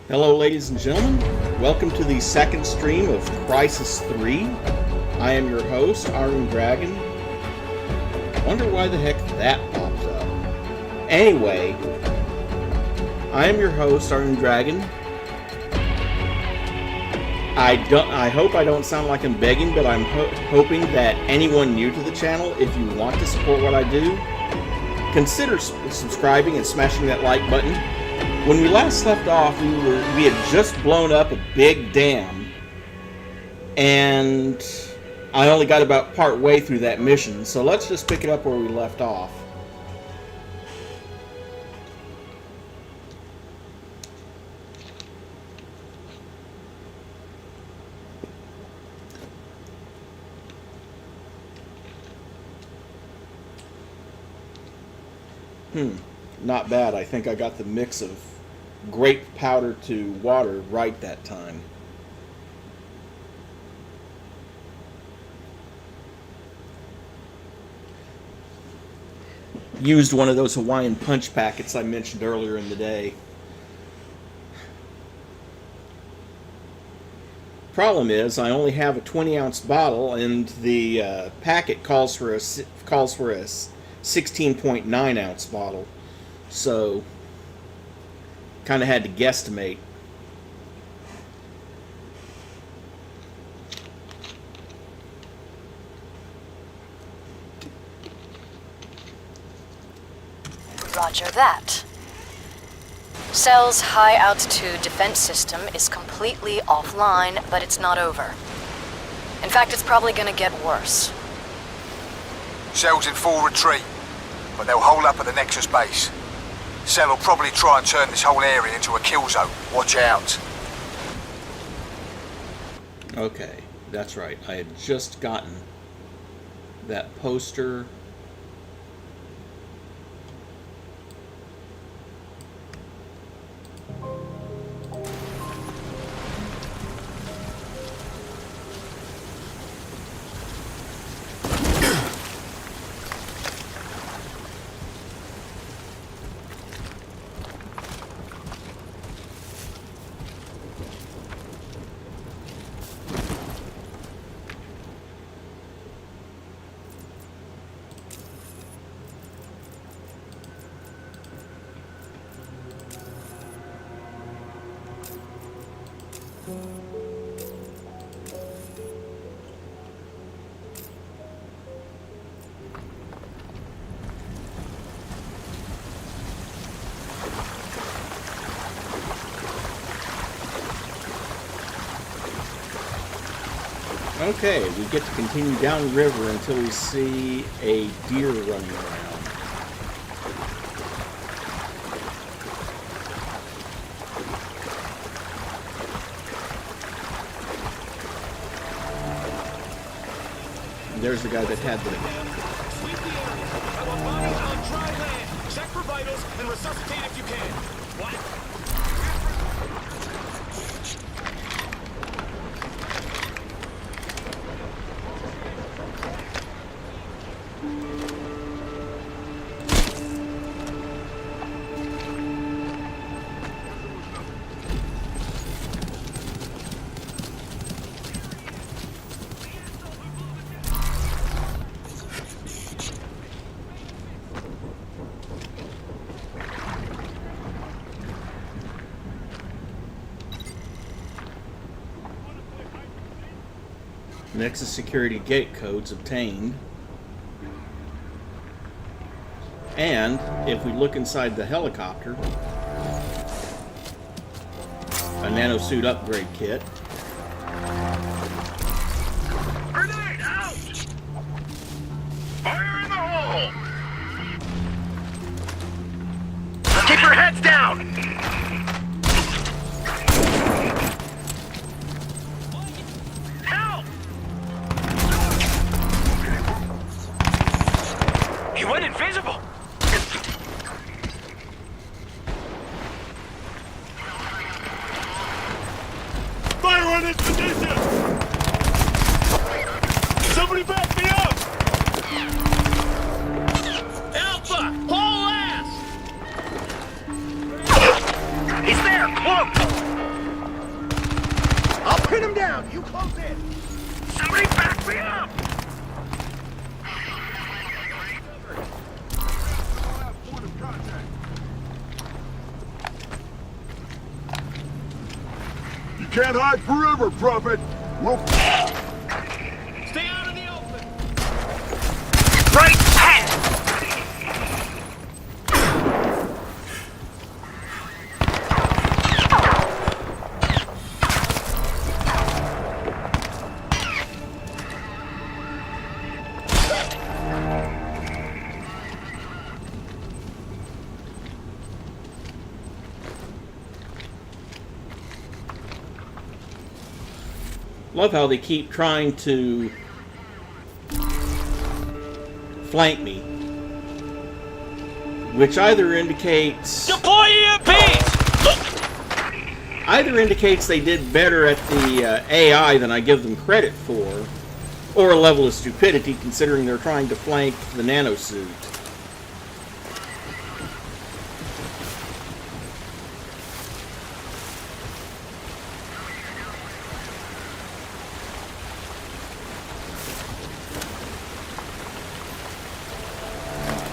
Hello ladies and gentlemen, welcome to the second stream of Crysis 3. I am your host, Iron Dragon. Wonder why the heck that popped up. Anyway, I am your host, Iron Dragon. I hope I don't sound like I'm begging, but I'm hoping that anyone new to the channel, if you want to support what I do, consider subscribing and smashing that like button. When we last left off, we had just blown up a big dam, and I only got about part way through that mission, so let's just pick it up where we left off. Not bad. I think I got the mix of grape powder to water right that time. Used one of those Hawaiian punch packets I mentioned earlier in the day. Problem is, I only have a 20-ounce bottle, and the packet calls for a 16.9 ounce bottle, so kind of had to guesstimate. Roger that. Cell's high-altitude defense system is completely offline, but it's not over. In fact, it's probably gonna get worse. Cell's in full retreat, but they'll hold up at the Nexus base. Cell will probably try and turn this whole area into a kill zone. Watch out. Okay, that's right. I had just gotten that poster. Okay, we get to continue downriver until we see a deer running around. And there's the guy that had the... Sweep the area. Have a body on dry land. Check for vitals and resuscitate if you can. What? Nexus security gate codes obtained. And if we look inside the helicopter, a nanosuit upgrade kit. Grenade out! Fire in the hole! Keep your heads down! Went invisible! Fire on its position! Somebody back me up! Alpha! Haul ass! He's there! Cloak! Pin him down! You close in! Somebody back me up! You can't hide forever, Prophet! We'll... Stay out in the open! Right hand! Love how they keep trying to flank me, which either indicates they did better at the AI than I give them credit for, or a level of stupidity considering they're trying to flank the Nanosuit.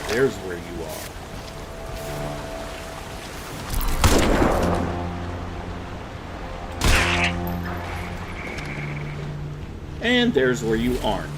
There's where you are. And there's where you aren't.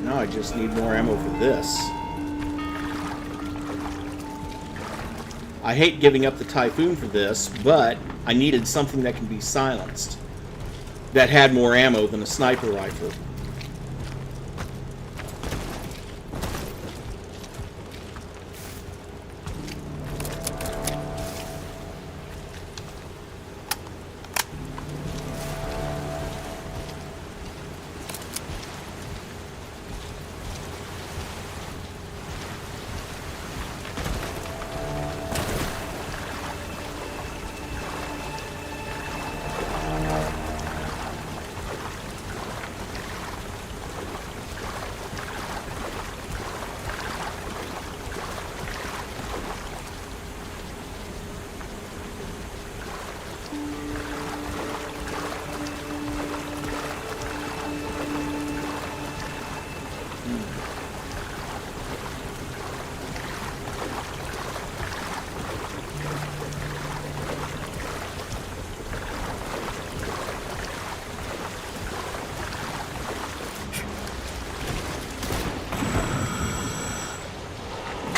Now I just need more ammo for this. I hate giving up the Typhoon for this, but I needed something that can be silenced, that had more ammo than a sniper rifle.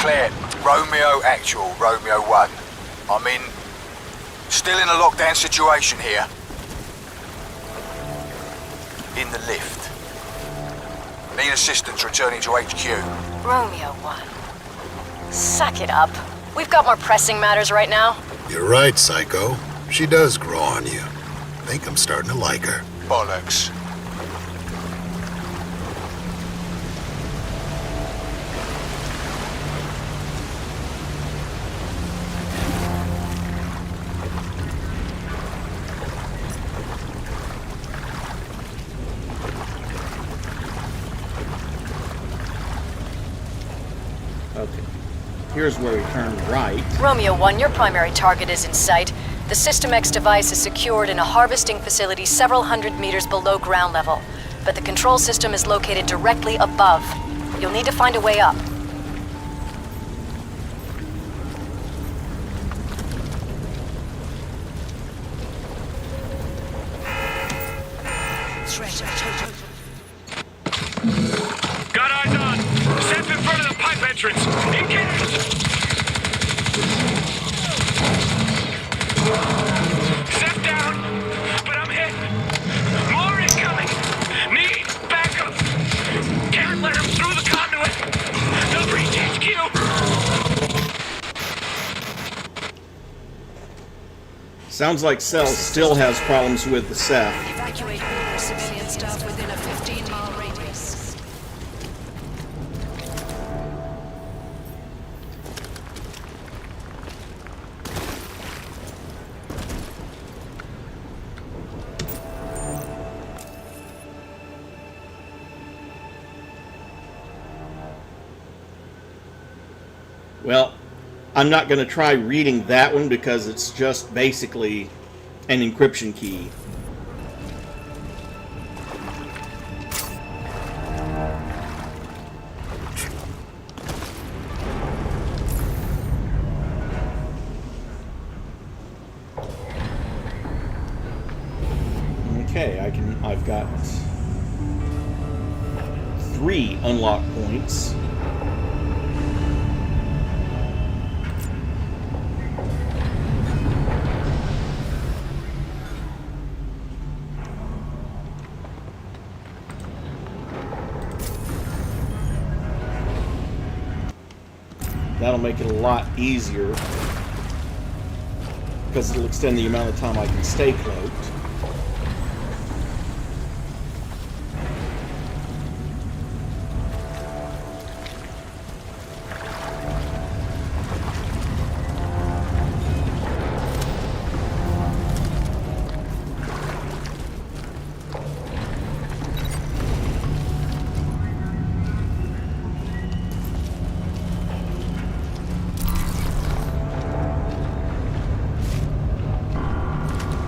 Clear. Romeo Actual, Romeo 1. I'm in... still in a lockdown situation here. In the lift. Need assistance returning to HQ. Romeo 1. Suck it up. We've got more pressing matters right now. You're right, Psycho. She does grow on you. Think I'm starting to like her. Bollocks. Okay. Here's where we turn right. Romeo 1, your primary target is in sight. The System X device is secured in a harvesting facility several hundred meters below ground level, but the control system is located directly above. You'll need to find a way up. Got eyes on! Ceph in front of the pipe entrance! Engage! Ceph down! But I'm hit! More incoming! Need backup! Can't let him through the conduit! They'll reach HQ! Sounds like Cell still has problems with the Ceph. Evacuate all civilian staff within a 15-mile radius. Well, I'm not going to try reading that one because it's just basically an encryption key. Okay, I've got 3 unlock points. That'll make it a lot easier because it'll extend the amount of time I can stay cloaked.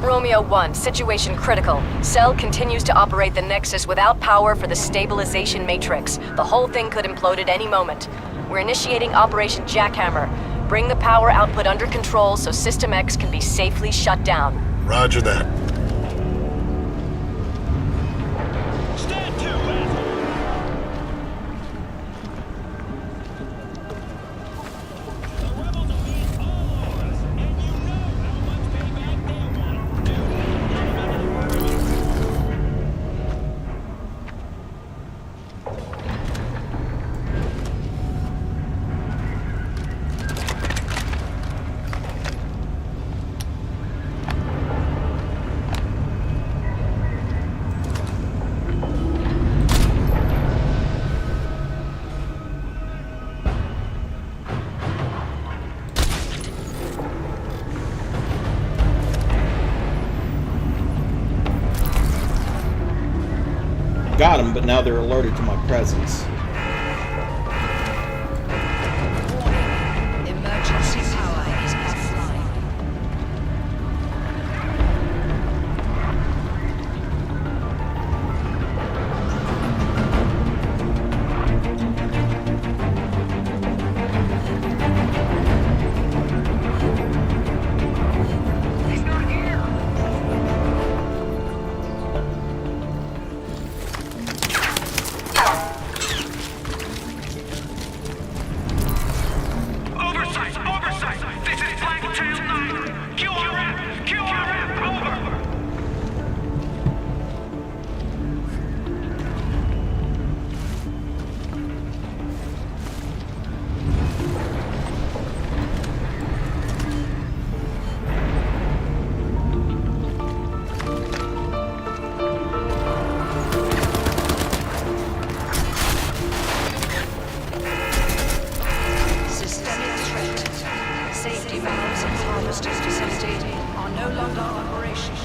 Romeo 1, situation critical. Cell continues to operate the Nexus without power for the stabilization matrix. The whole thing could implode at any moment. We're initiating Operation Jackhammer. Bring the power output under control so System X can be safely shut down. Roger that. Stand to, asshole! The rebels will be all over us, and you know how much payback they want. Got them, but now they're alerted to my presence. Warning. Emergency power is offline. He's not here! Oversight! Oversight! This is Blacktail 9! QRF! QRF! Over! Systemic threat. Safety valves and harvesting facility are no longer operational.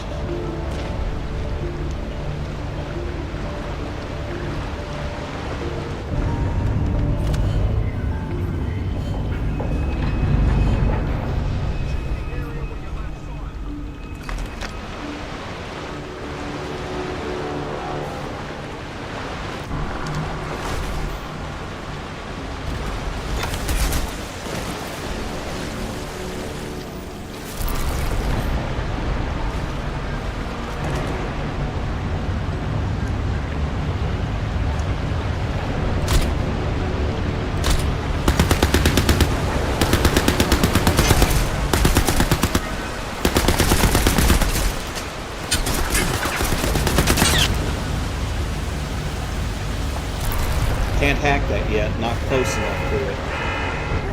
Can't hack that yet, not close enough to it.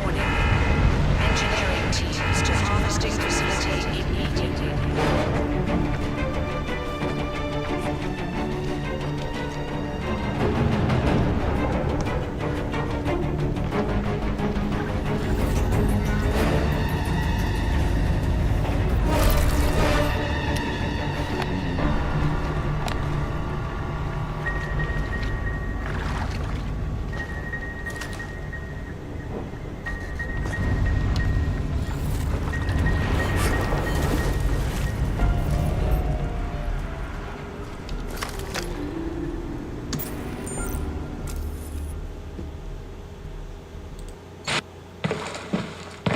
Warning. Engineering teams to harvesting facility immediately.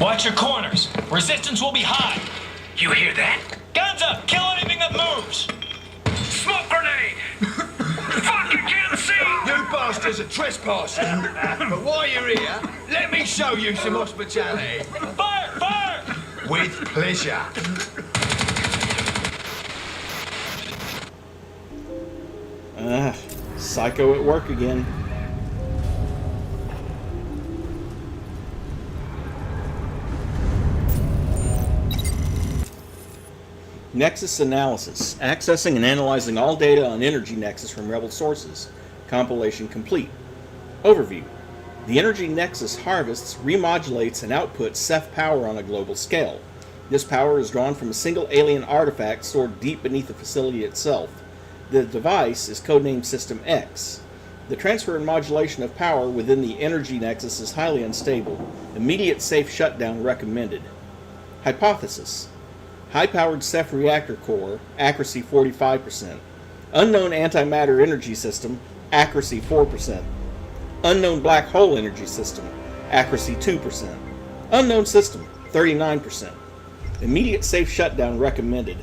Watch your corners. Resistance will be high. You hear that? Guns up! Kill anything that moves! Smoke grenade! Fucking can't see! You bastards are trespassing. But while you're here, let me show you some hospitality. Fire! Fire! With pleasure. Psycho at work again. Nexus analysis. Accessing and analyzing all data on Energy Nexus from Rebel sources. Compilation complete. Overview. The Energy Nexus harvests, remodulates, and outputs Ceph power on a global scale. This power is drawn from a single alien artifact stored deep beneath the facility itself. The device is codenamed System X. The transfer and modulation of power within the Energy Nexus is highly unstable. Immediate safe shutdown recommended. Hypothesis. High-powered Ceph reactor core, accuracy 45%. Unknown antimatter energy system, accuracy 4%. Unknown black hole energy system, accuracy 2%. Unknown system, 39%. Immediate safe shutdown recommended.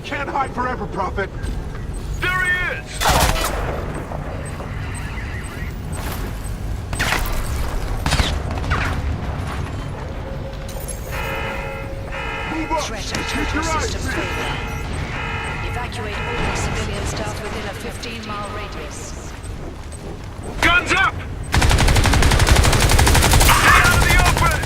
Can't hide forever, Prophet. There he is! Move up! Threat of Keep total your eyes system peeled. failure. Evacuate all civilian staff within a 15-mile radius. Guns up! Stay out of the open!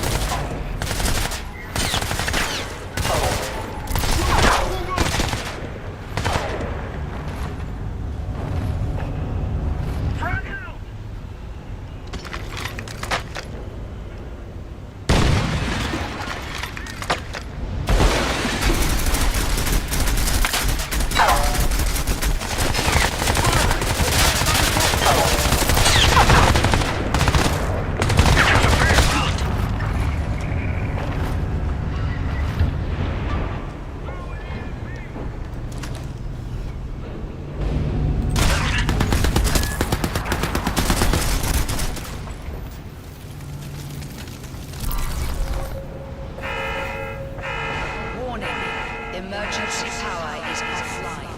Emergency power is offline.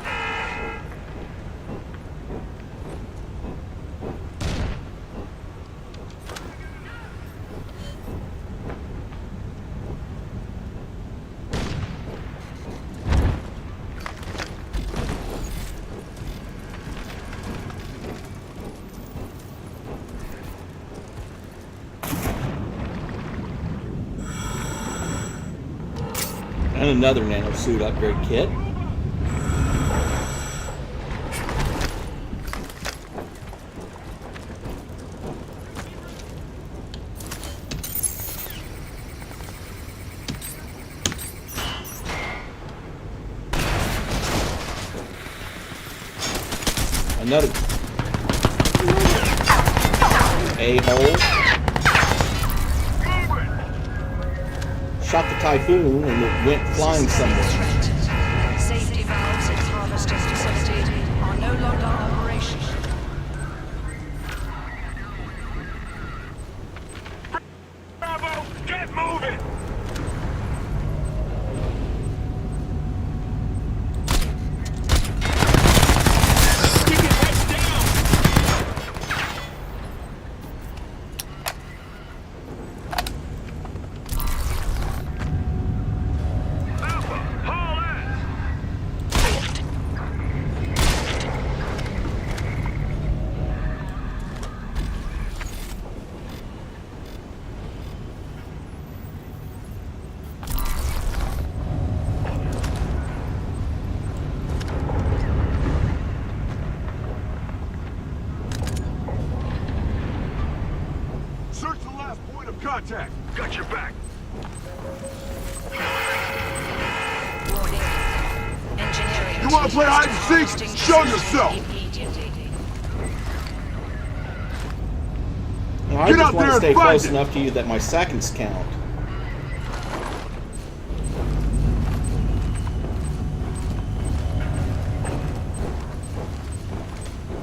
And another Nanosuit upgrade kit. Another a-hole. Shot the Typhoon and it went flying somewhere. Safety valves at harvesting facility are no longer operational. Bravo! Get moving! Keep your heads down! last point of contact. Got your back. Warning. Engineering. You wanna play hide and seek? Show yourself! Immediately. Well, I Get just out want there to stay and find close it. enough to you that my seconds count.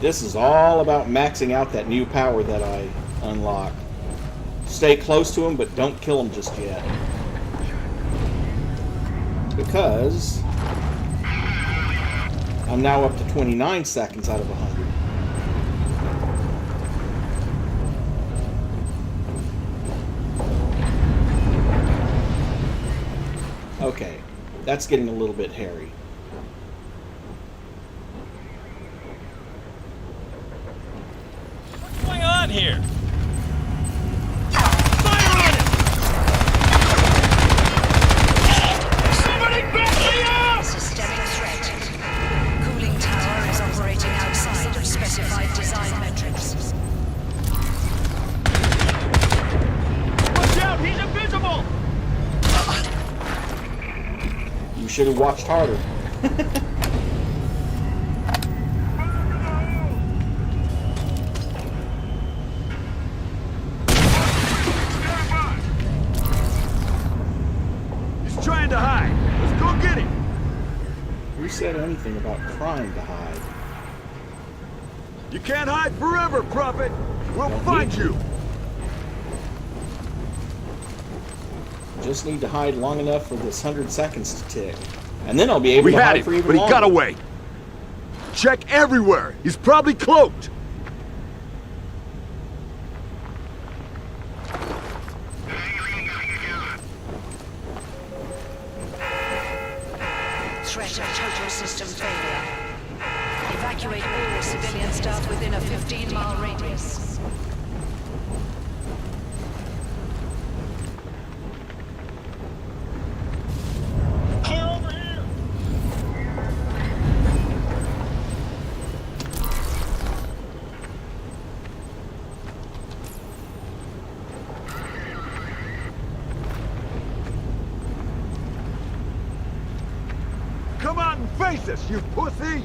This is all about maxing out that new power that I unlocked. Stay close to him, but don't kill him just yet. Because I'm now up to 29 seconds out of 100. Okay, that's getting a little bit hairy. What's going on here? Somebody back me up! Systemic threat. Cooling tower is operating outside of specified design metrics. Watch out, he's invisible! You should have watched harder. He's trying to hide. Let's go get him. Who said anything about trying to hide? You can't hide forever, Prophet. We'll Don't find need you. Just need to hide long enough for this 100 seconds to tick. And then I'll be able We to had hide him, for even but he longer. got away. Check everywhere. He's probably cloaked. Threat of total system failure. Evacuate all civilian staff within a 15-mile radius. Clear over here! Come out and face us, you pussy!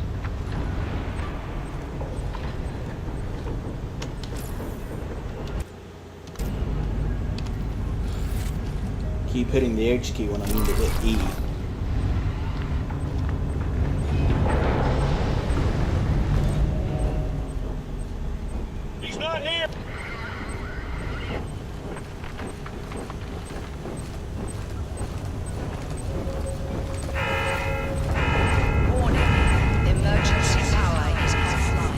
Keep hitting the H key when I mean to hit E. He's not here! Warning. Emergency power is offline.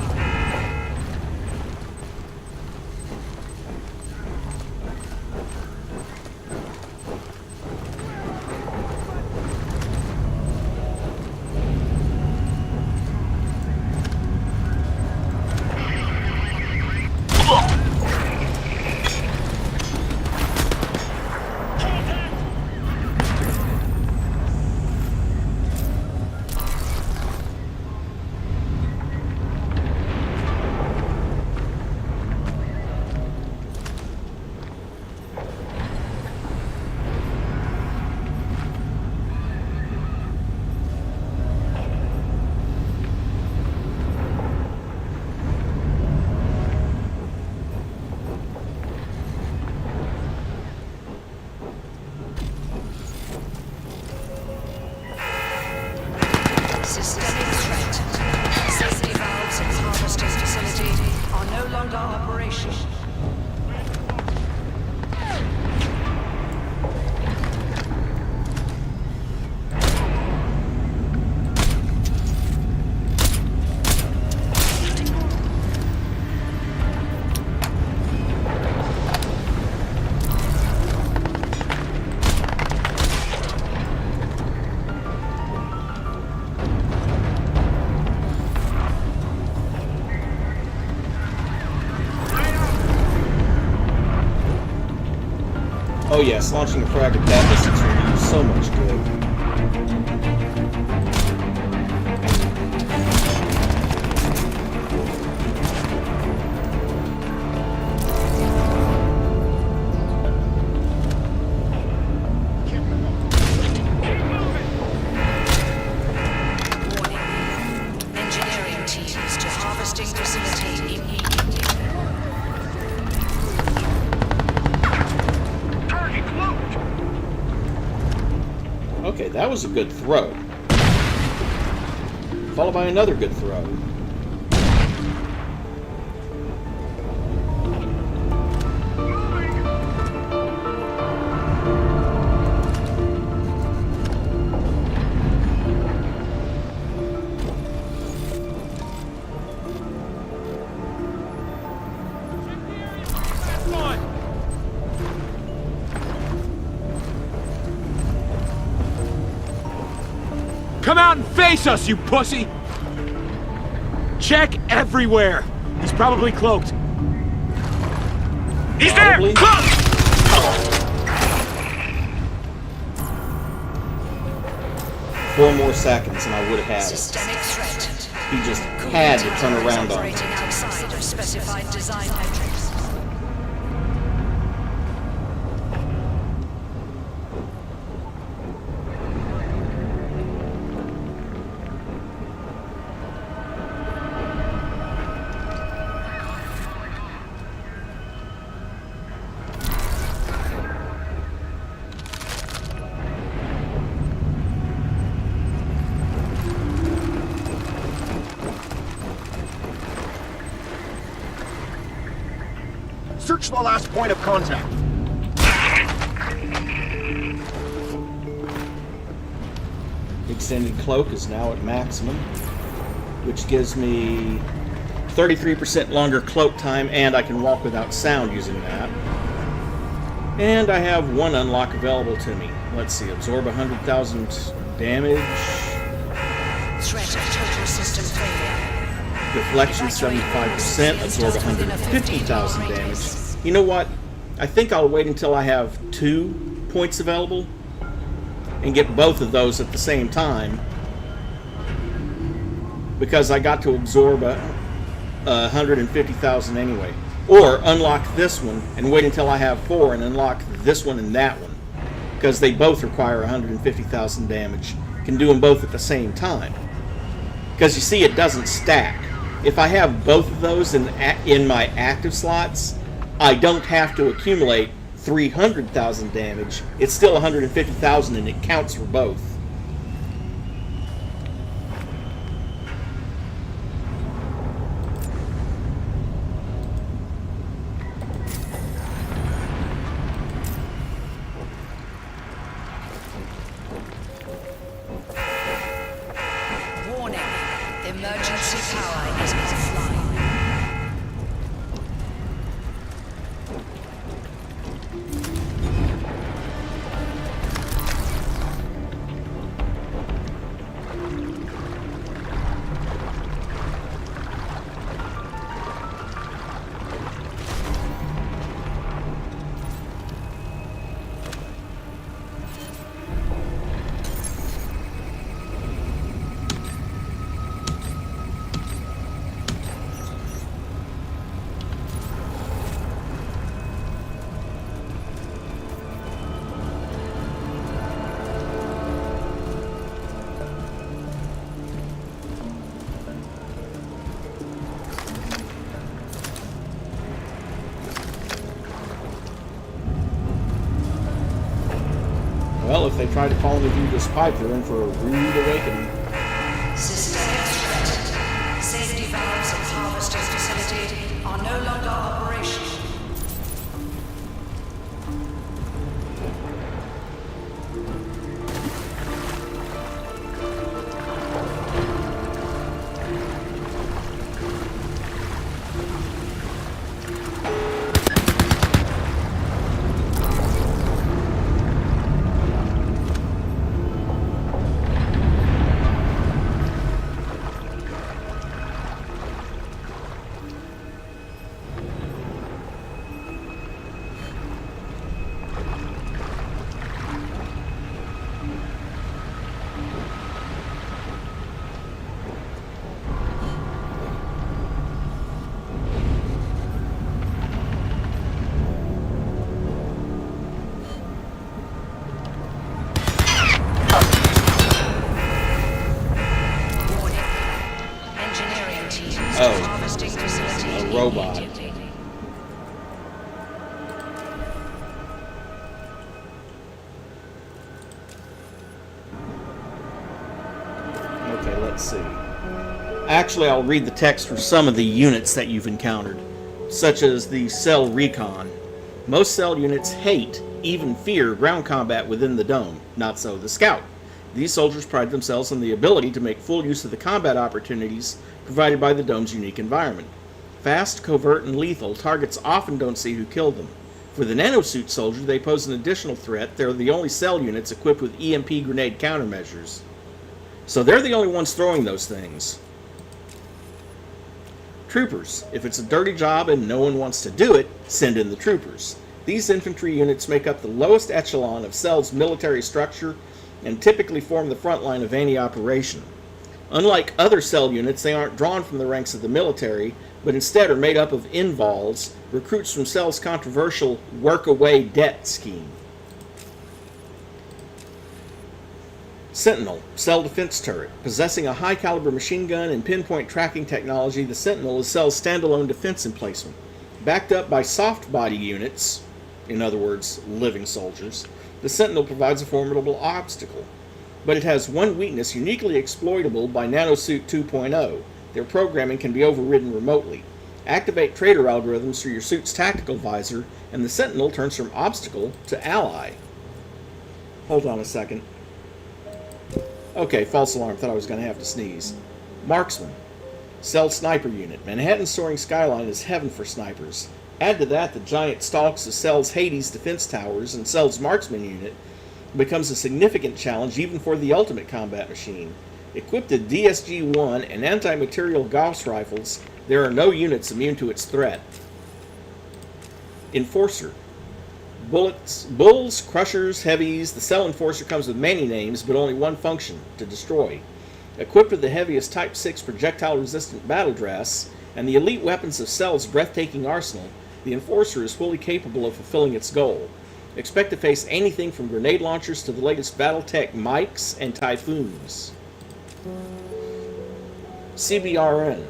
Systemic threat. Safety valves in harvesting facility are no longer operational. Oh yes, launching a frag at that distance will do so much good. Okay, that was a good throw. Followed by another good throw. Come out and face us, you pussy! Check everywhere. He's probably cloaked. He's Probably. there! Close! 4 more seconds and I would have had it. Systemic threat. He just had to turn around on me. Operating outside of specified design metrics. Search the last point of contact. Extended cloak is now at maximum, which gives me 33% longer cloak time, and I can walk without sound using that. And I have 1 unlock available to me. Let's see, absorb 100,000 damage. Threat of total system failure. Deflection 75%, absorb 150,000 damage. You know what? I think I'll wait until I have 2 points available and get both of those at the same time, because I got to absorb 150,000 anyway. Or unlock this one and wait until I have 4 and unlock this one and that one, because they both require 150,000 damage. Can do them both at the same time, because you see it doesn't stack. If I have both of those in my active slots, I don't have to accumulate 300,000 damage. It's still 150,000 and it counts for both. Warning. Emergency power is offline. Well, if they try to follow me through this pipe, they're in for a rude awakening. Systemic threat. Safety valves at harvesting facility are no longer operational. A robot. let's see. Actually, I'll read the text for some of the units that you've encountered, such as the Cell Recon. Most Cell units hate, even fear, ground combat within the Dome. Not so the Scout. These soldiers pride themselves on the ability to make full use of the combat opportunities provided by the Dome's unique environment. Fast, covert, and lethal, targets often don't see who killed them. For the Nanosuit soldier, they pose an additional threat. They're the only Cell units equipped with EMP grenade countermeasures. So they're the only ones throwing those things. Troopers. If it's a dirty job and no one wants to do it, send in the troopers. These infantry units make up the lowest echelon of Cell's military structure and typically form the front line of any operation. Unlike other Cell units, they aren't drawn from the ranks of the military, but instead are made up of invols, recruits from Cell's controversial work-away debt scheme. Sentinel, Cell defense turret. Possessing a high-caliber machine gun and pinpoint tracking technology, the Sentinel is Cell's standalone defense emplacement. Backed up by soft body units, in other words, living soldiers, the Sentinel provides a formidable obstacle. But it has one weakness uniquely exploitable by Nanosuit 2.0. Their programming can be overridden remotely. Activate traitor algorithms through your suit's tactical visor, and the Sentinel turns from obstacle to ally. Hold on a second. Okay, false alarm. Thought I was going to have to sneeze. Marksman. Cell sniper unit. Manhattan's soaring skyline is heaven for snipers. Add to that the giant stalks of Cell's Hades defense towers, and Cell's marksman unit becomes a significant challenge even for the ultimate combat machine. Equipped with DSG-1 and anti-material Gauss rifles, there are no units immune to its threat. Enforcer. Bulls, Crushers, Heavies. The Cell Enforcer comes with many names, but only one function: to destroy. Equipped with the heaviest Type 6 projectile-resistant battle dress and the elite weapons of Cell's breathtaking arsenal, the Enforcer is fully capable of fulfilling its goal. Expect to face anything from grenade launchers to the latest Battletech Mikes and Typhoons. CBRN.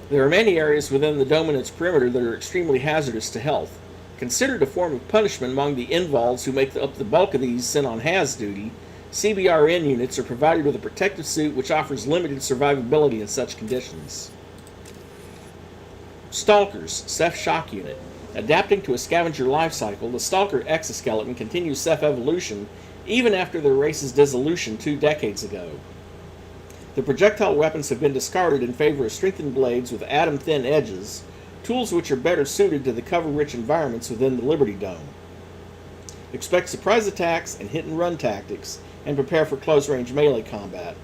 There are many areas within the Dome and its perimeter that are extremely hazardous to health. Considered a form of punishment among the invols who make up the bulk of these sent on HAZ duty, CBRN units are provided with a protective suit which offers limited survivability in such conditions. Stalkers, Ceph Shock Unit. Adapting to a scavenger life cycle, the Stalker exoskeleton continues Ceph evolution even after their race's dissolution 2 decades ago. The projectile weapons have been discarded in favor of strengthened blades with atom-thin edges, tools which are better suited to the cover-rich environments within the Liberty Dome. Expect surprise attacks and hit-and-run tactics, and prepare for close-range melee combat.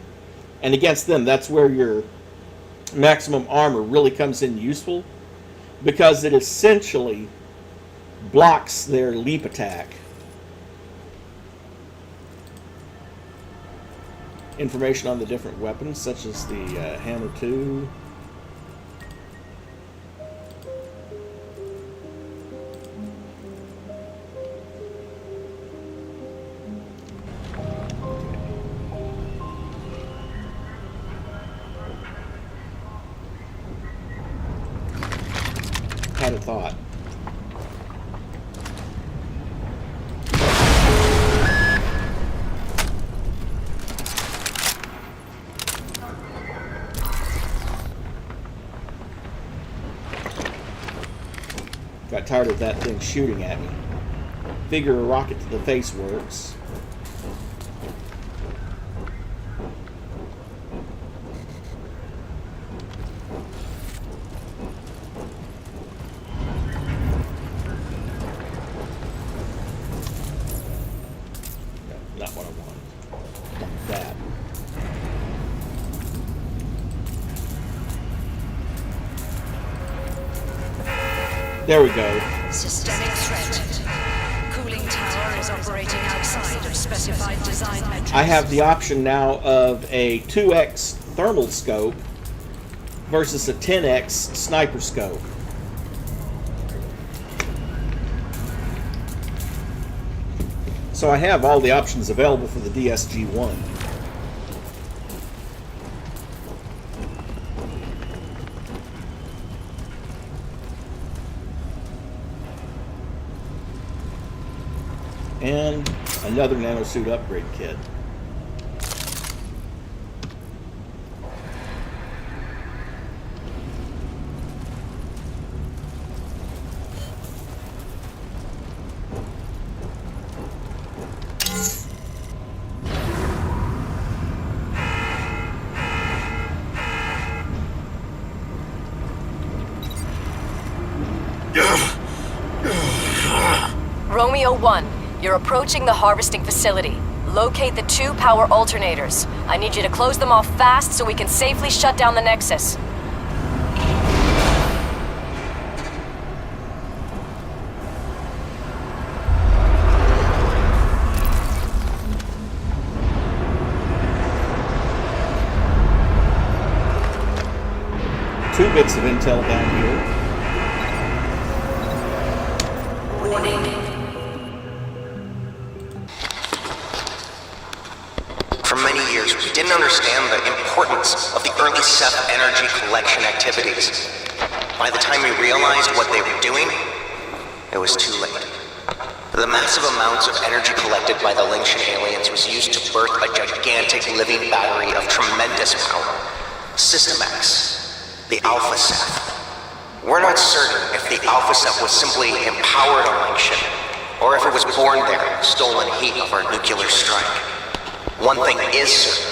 And against them, that's where your maximum armor really comes in useful, because it essentially blocks their leap attack. Information on the different weapons, such as the Hammer 2. Had a thought. Got tired of that thing shooting at me. Figure a rocket to the face works. Not what I want. That. There we go. Systemic threat. Cooling tower is operating outside of specified design metrics. I have the option now of a 2x thermal scope versus a 10x sniper scope. So I have all the options available for the DSG-1. And another Nanosuit upgrade kit. 1, you're approaching the harvesting facility. Locate the 2 power alternators. I need you to close them off fast so we can safely shut down the Nexus. Two bits of intel down here. For many years, we didn't understand the importance of the early Ceph energy collection activities. By the time we realized what they were doing, it was too late. The massive amounts of energy collected by the Lingtian aliens was used to birth a gigantic living battery of tremendous power. System X, the Alpha Ceph. We're not certain if the Alpha Ceph was simply empowered on Lingtian, or if it was born there, stolen heat of our nuclear strike. One thing is certain.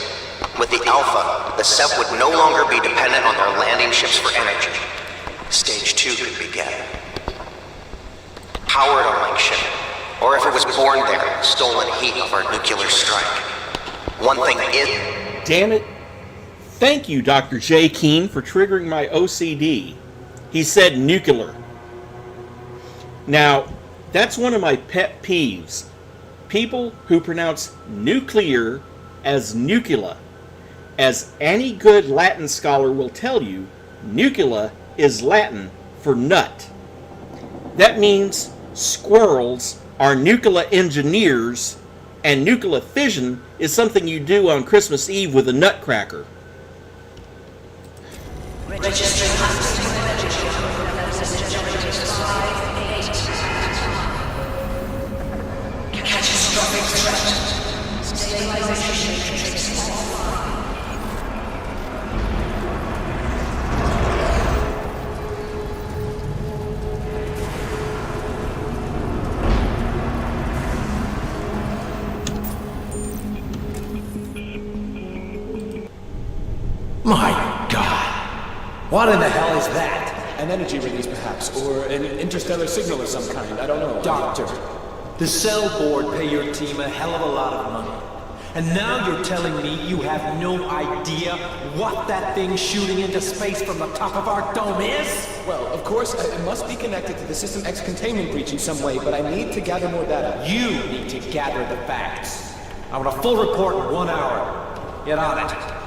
With the Alpha, the Ceph would no longer be dependent on their landing ships for energy. Stage 2 could begin. Powered on Lingtian, or if it was born there, stolen heat of our nuclear strike. One thing is... Damn it. Thank you, Dr. J. Keen, for triggering my OCD. He said nuclear. Now, that's one of my pet peeves. People who pronounce nuclear as nucula. As any good Latin scholar will tell you, nucula is Latin for nut. That means squirrels are nuclear engineers, and nuclear fission is something you do on Christmas Eve with a nutcracker. My God! What in the hell is that? An energy release, perhaps, or an interstellar signal of some kind. I don't know. Doctor, the cell board pay your team a hell of a lot of money. And now you're telling me you have no idea what that thing shooting into space from the top of our dome is? Well, of course, it must be connected to the System X containment breach in some way, but I need to gather more data. You need to gather the facts. I want a full report in 1 hour. Get on it.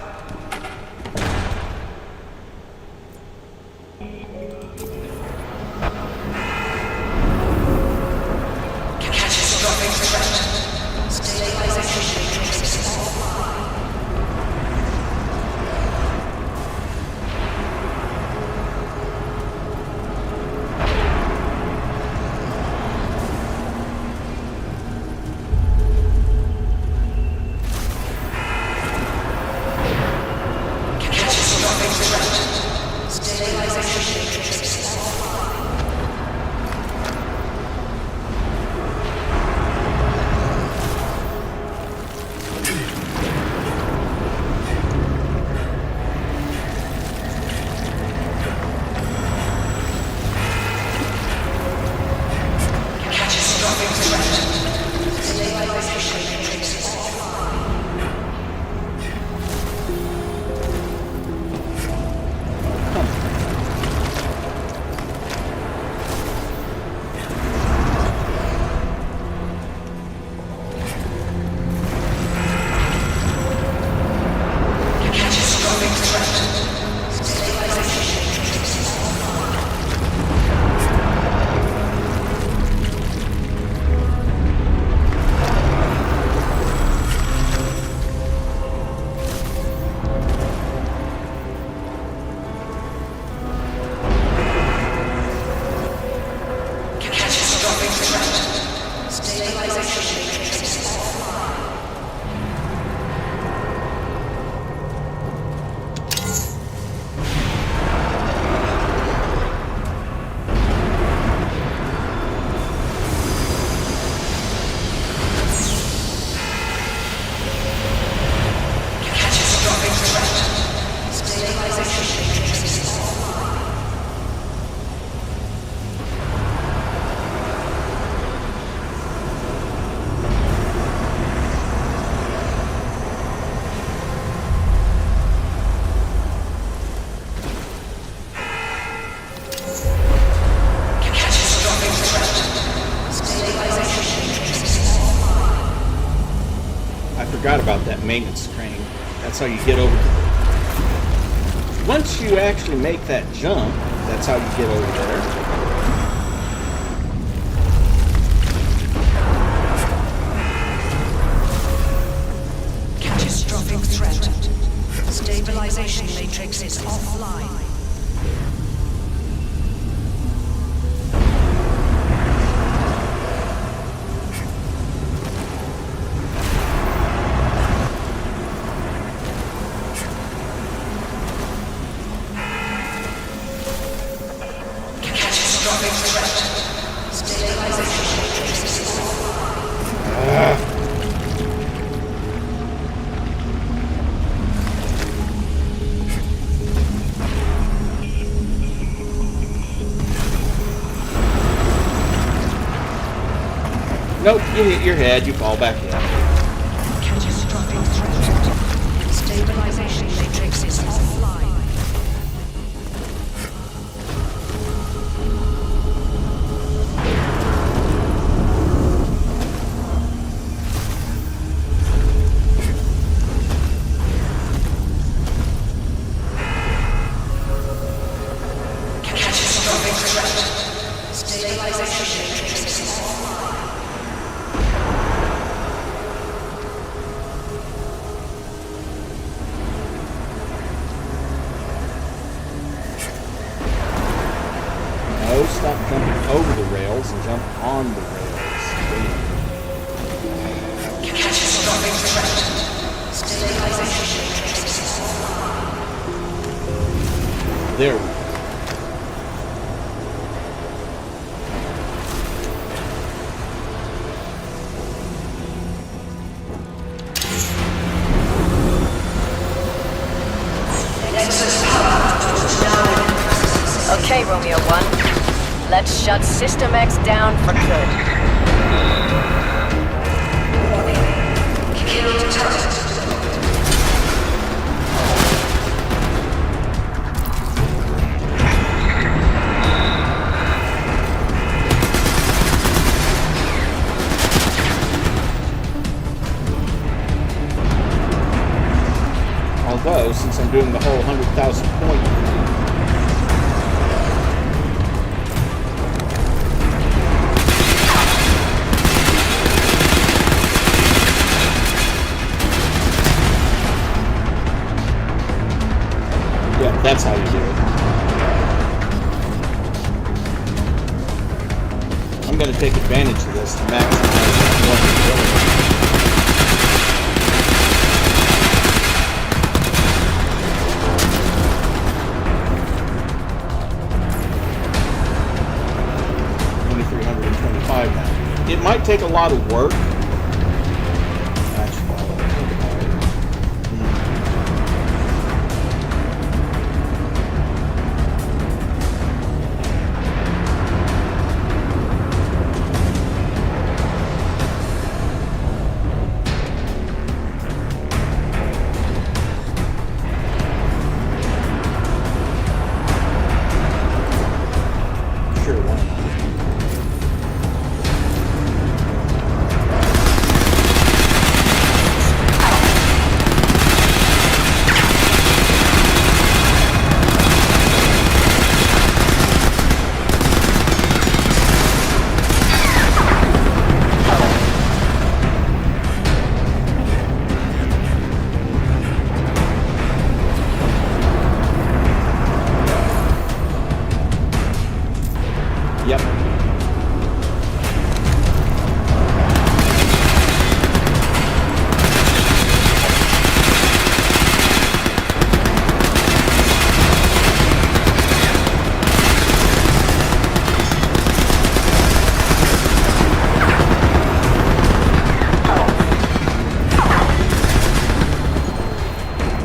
forgot about that maintenance crane. That's how you get over to the... Once you actually make that jump, that's how you get over there. Catastrophic threat. Stabilization matrix is offline. Nope, you hit your head, you fall back in. Catastrophic threat. Stabilization matrix is offline. Catastrophic threat. Stabilization matrix is offline. Stop jumping over the rails and jump on the rails. Catastrophic threat. Stabilization matrix is offline. There we go. Okay, Romeo 1. Let's shut System X down for good. Killed target. Although, since I'm doing the whole 100,000 point thing, that's how you do it. I'm going to take advantage of this to maximize vulnerability. Now. It might take a lot of work.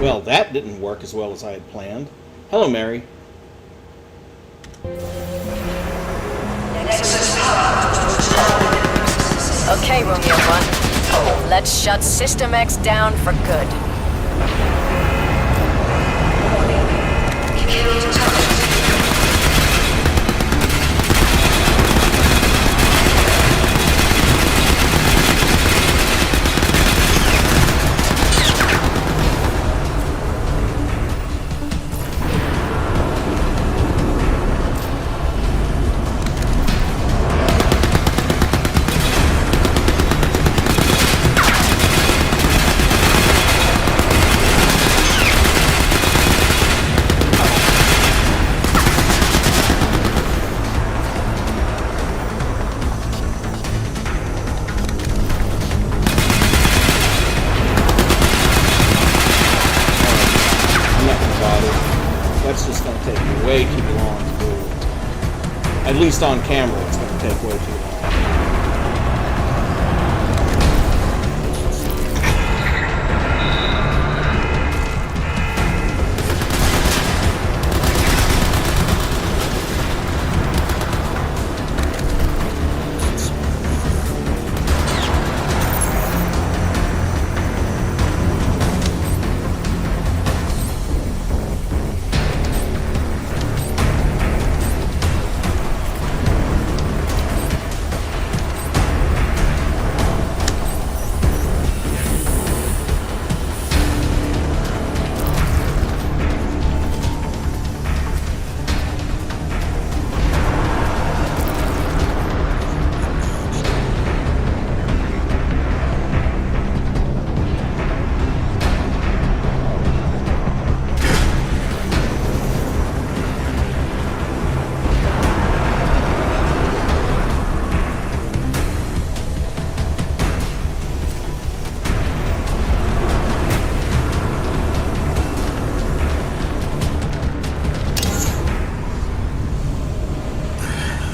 Well, that didn't work as well as I had planned. Hello, Mary. Okay, Romeo 1. Let's shut System X down for good. it's just going to take way too long to do. At least on camera, it's going to take way too long.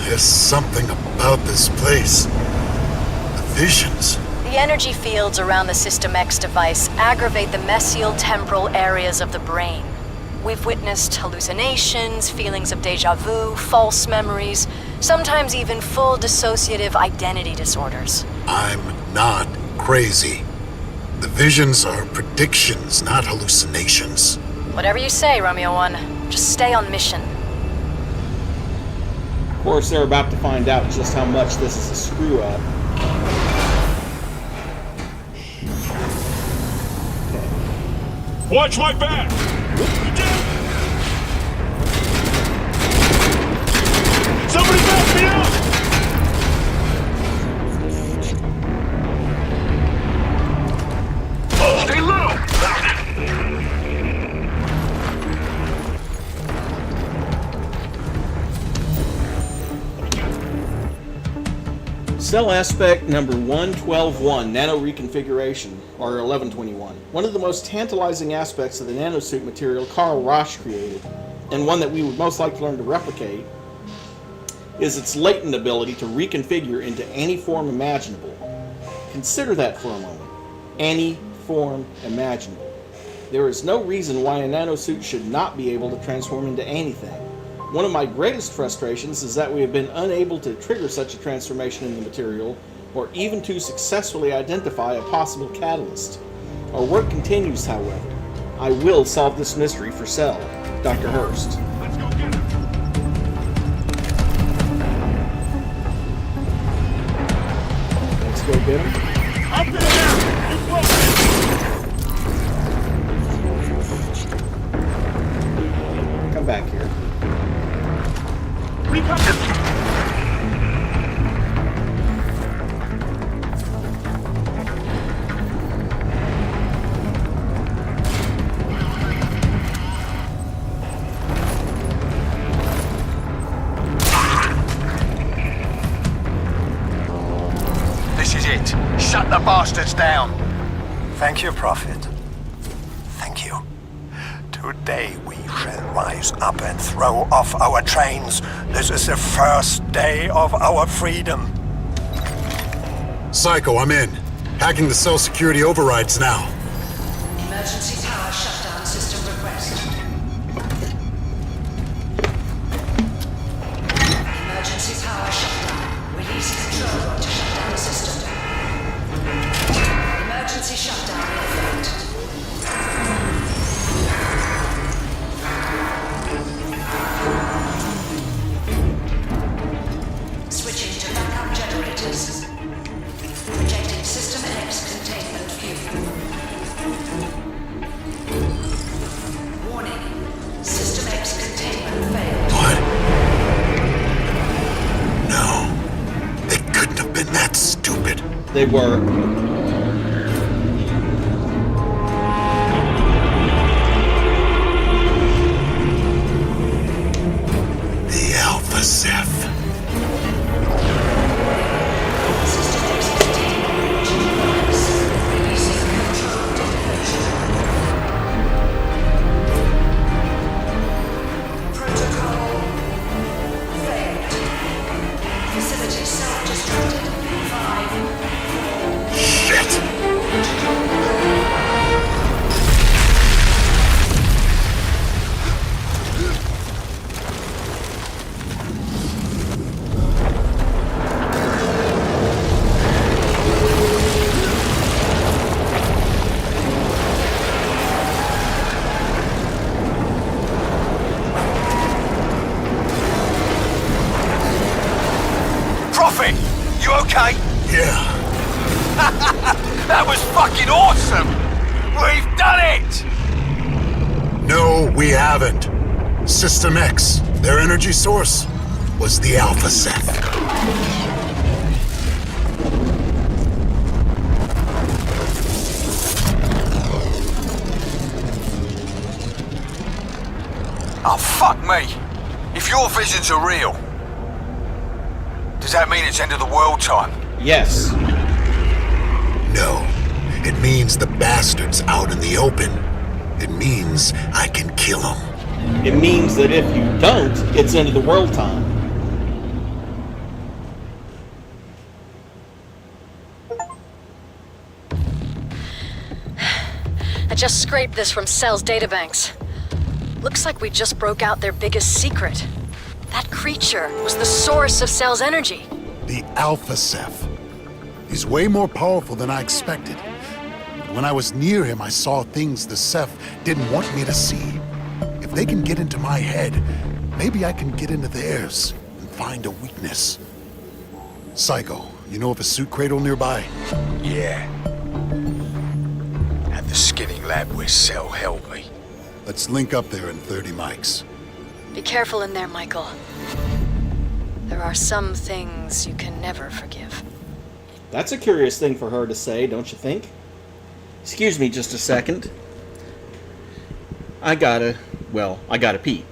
There's something about this place. The visions. The energy fields around the System X device aggravate the mesial temporal areas of the brain. We've witnessed hallucinations, feelings of deja vu, false memories, sometimes even full dissociative identity disorders. I'm not crazy. The visions are predictions, not hallucinations. Whatever you say, Romeo 1. Just stay on mission. Of course, they're about to find out just how much this is a screw-up. Watch my back! Somebody back me up! Stay low! Cell aspect number 1121, nano reconfiguration, or 1121. One of the most tantalizing aspects of the nanosuit material Karl Rasch created, and one that we would most like to learn to replicate, is its latent ability to reconfigure into any form imaginable. Consider that for a moment. Any form imaginable. There is no reason why a nanosuit should not be able to transform into anything. One of my greatest frustrations is that we have been unable to trigger such a transformation in the material, or even to successfully identify a possible catalyst. Our work continues, however. I will solve this mystery for Cell, Dr. Ernst. Let's go get him! Let's go get him. Up and down! You close! Come back here. This is it. Shut the bastards down. Thank you, Prophet. Thank you. Today we shall rise up and throw off our chains. This is the first day of our freedom. Psycho, I'm in. Hacking the cell security overrides now. Emergency power shutdown system request. Emergency power shutdown. Release control to shut down the system. Emergency shutdown in effect. Switching to backup generators. Projecting System X containment view. Warning. System X containment failed. What? No. They couldn't have been that stupid. They were. The Alpha Ceph. fucking awesome! We've done it! No, we haven't. System X, their energy source, was the Alpha Ceph. Oh, fuck me. If your visions are real, does that mean it's end of the world time? Yes. No. It means the bastard's out in the open. It means I can kill him. It means that if you don't, it's end of the world time. I just scraped this from Cell's databanks. Looks like we just broke out their biggest secret. That creature was the source of Cell's energy. The Alpha Ceph. He's way more powerful than I expected. When I was near him, I saw things the Ceph didn't want me to see. If they can get into my head, maybe I can get into theirs and find a weakness. Psycho, you know of a suit cradle nearby? Yeah. At the skinning lab where Cell held me. Let's link up there in 30 mics. Be careful in there, Michael. There are some things you can never forgive. That's a curious thing for her to say, don't you think? Excuse me just a second. I gotta pee.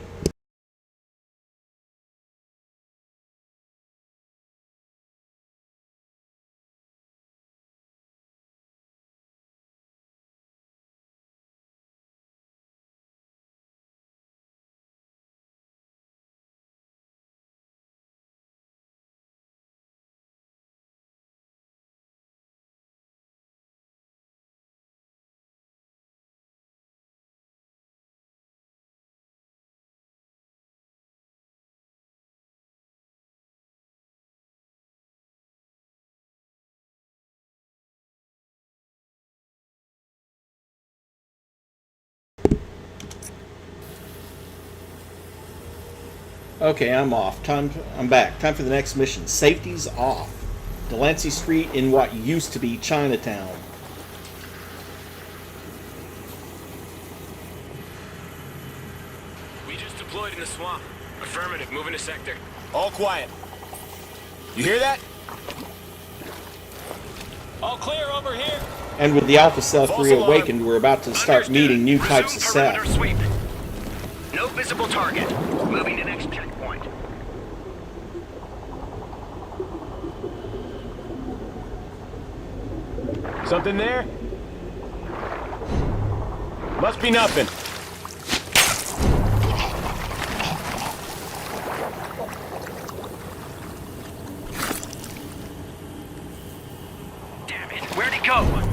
Okay, I'm off. I'm back. Time for the next mission. Safety's off. Delancey Street in what used to be Chinatown. We just deployed in the swamp. Affirmative, moving to sector. All quiet. You hear that? All clear over here. And with the Alpha Ceph reawakened, we're about to start meeting new types of Ceph. Sweep. No visible target. Moving to next checkpoint. Something there? Must be nothing. Damn it. Where'd he go?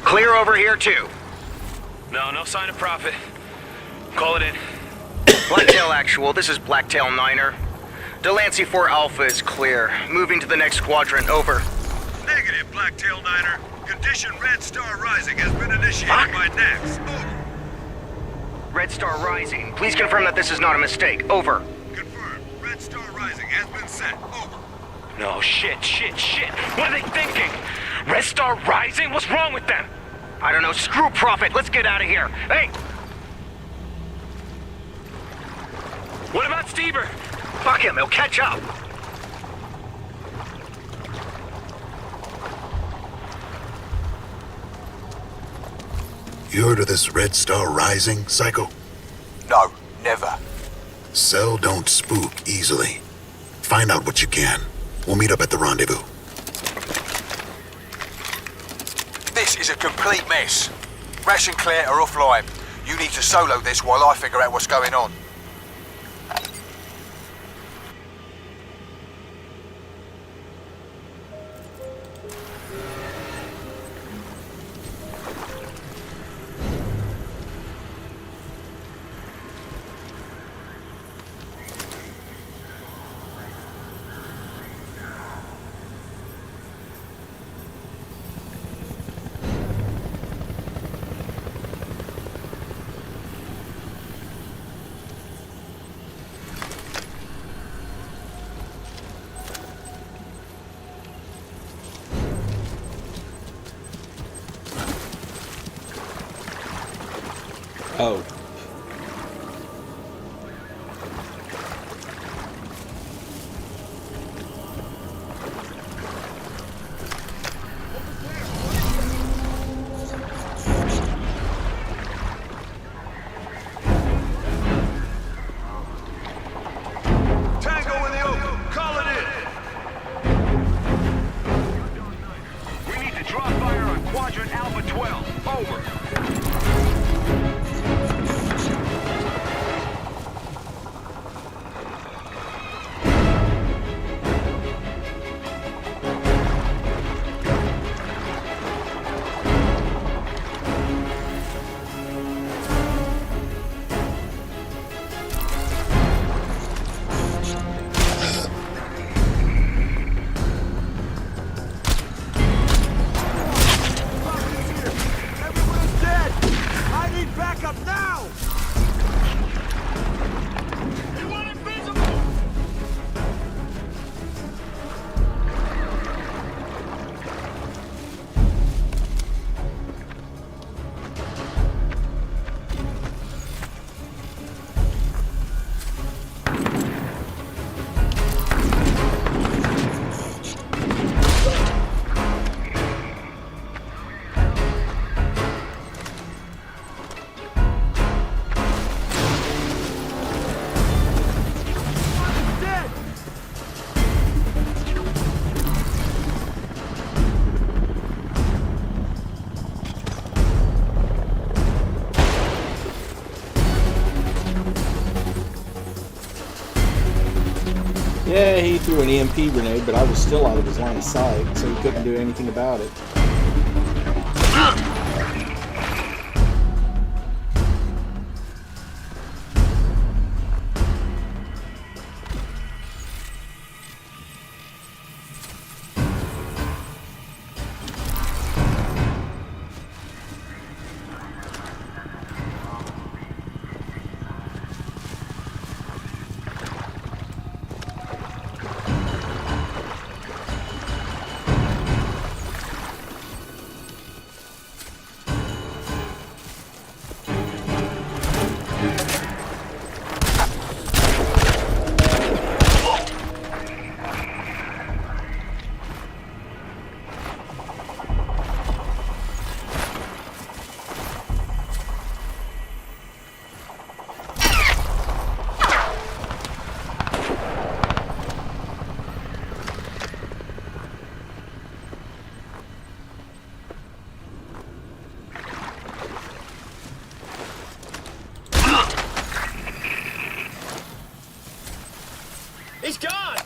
Clear over here, too. No sign of Prophet. Call it in. Blacktail Actual, this is Blacktail Niner. Delancey 4 Alpha is clear. Moving to the next quadrant, over. Negative, Blacktail Niner. Condition Red Star Rising has been initiated by Nax. Over. Red Star Rising. Please confirm that this is not a mistake. Over. Confirmed. Red Star Rising has been set. Over. No, shit. What are they thinking? Red Star Rising? What's wrong with them? I don't know. Screw Prophet. Let's get out of here. Hey! What about Steber? Fuck him. He'll catch up. You heard of this Red Star Rising, Psycho? No, never. Cell don't spook easily. Find out what you can. We'll meet up at the rendezvous. This is a complete mess. Rasch and Claire are offline. You need to solo this while I figure out what's going on. Oh. Tango in the open. Call it in. We need to draw fire on Quadrant Alpha 12. Over. Everyone's dead! I need backup now! You want invisible! Dead! Yeah, he threw an EMP grenade, but I was still out of his line of sight, so he couldn't do anything about it. He's gone!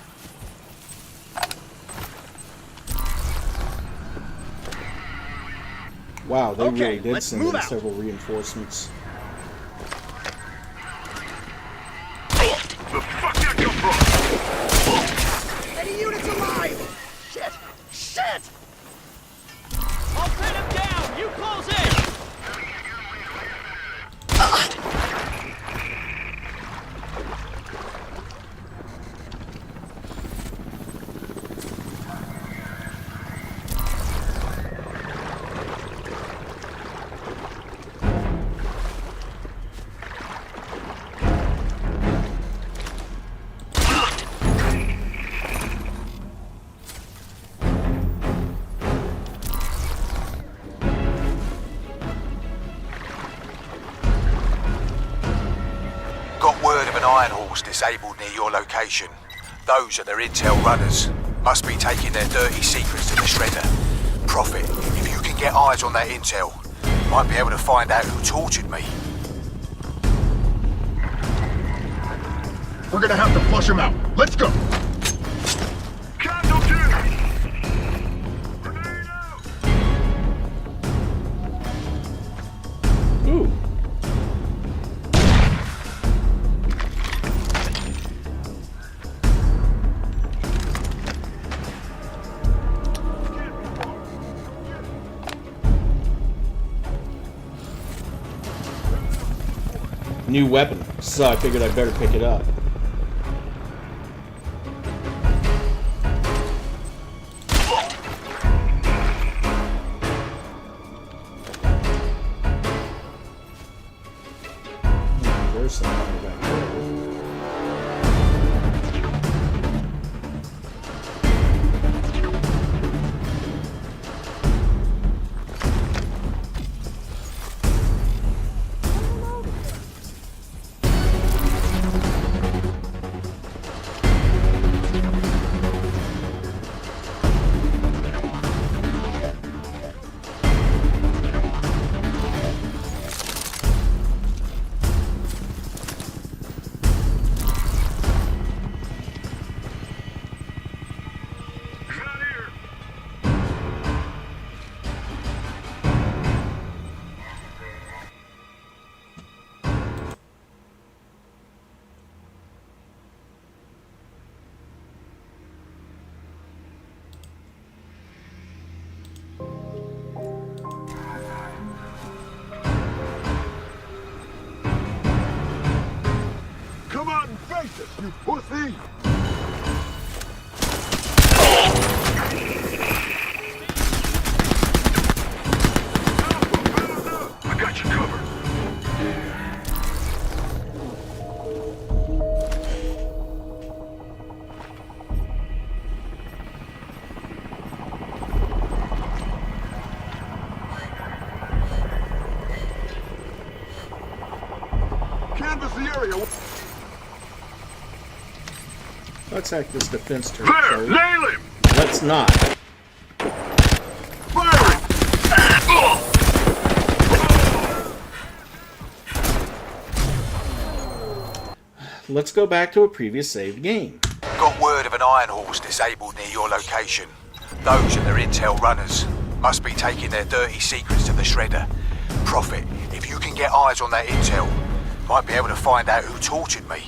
Wow, they Okay, really did let's send move in out. several reinforcements. The fuck did you come from? Any units alive! Shit! Shit! I'll pin him down! You close in! Got word of an iron horse disabled near your location. Those are their intel runners. Must be taking their dirty secrets to the shredder. Prophet, if you can get eyes on that intel, you might be able to find out who tortured me. We're gonna have to flush him out. Let's go. Candle two! Ooh. New weapon, so I figured I'd better pick it up. there's some money back there. Come on, face us, you pussy! I got you covered. Canvass the area. Let's hack this defense turret. There! shall we? Nail him! Let's not. Firing! Let's go back to a previous saved game. Got word of an iron horse disabled near your location. Those are their intel runners. Must be taking their dirty secrets to the shredder. Prophet, if you can get eyes on that intel, might be able to find out who tortured me.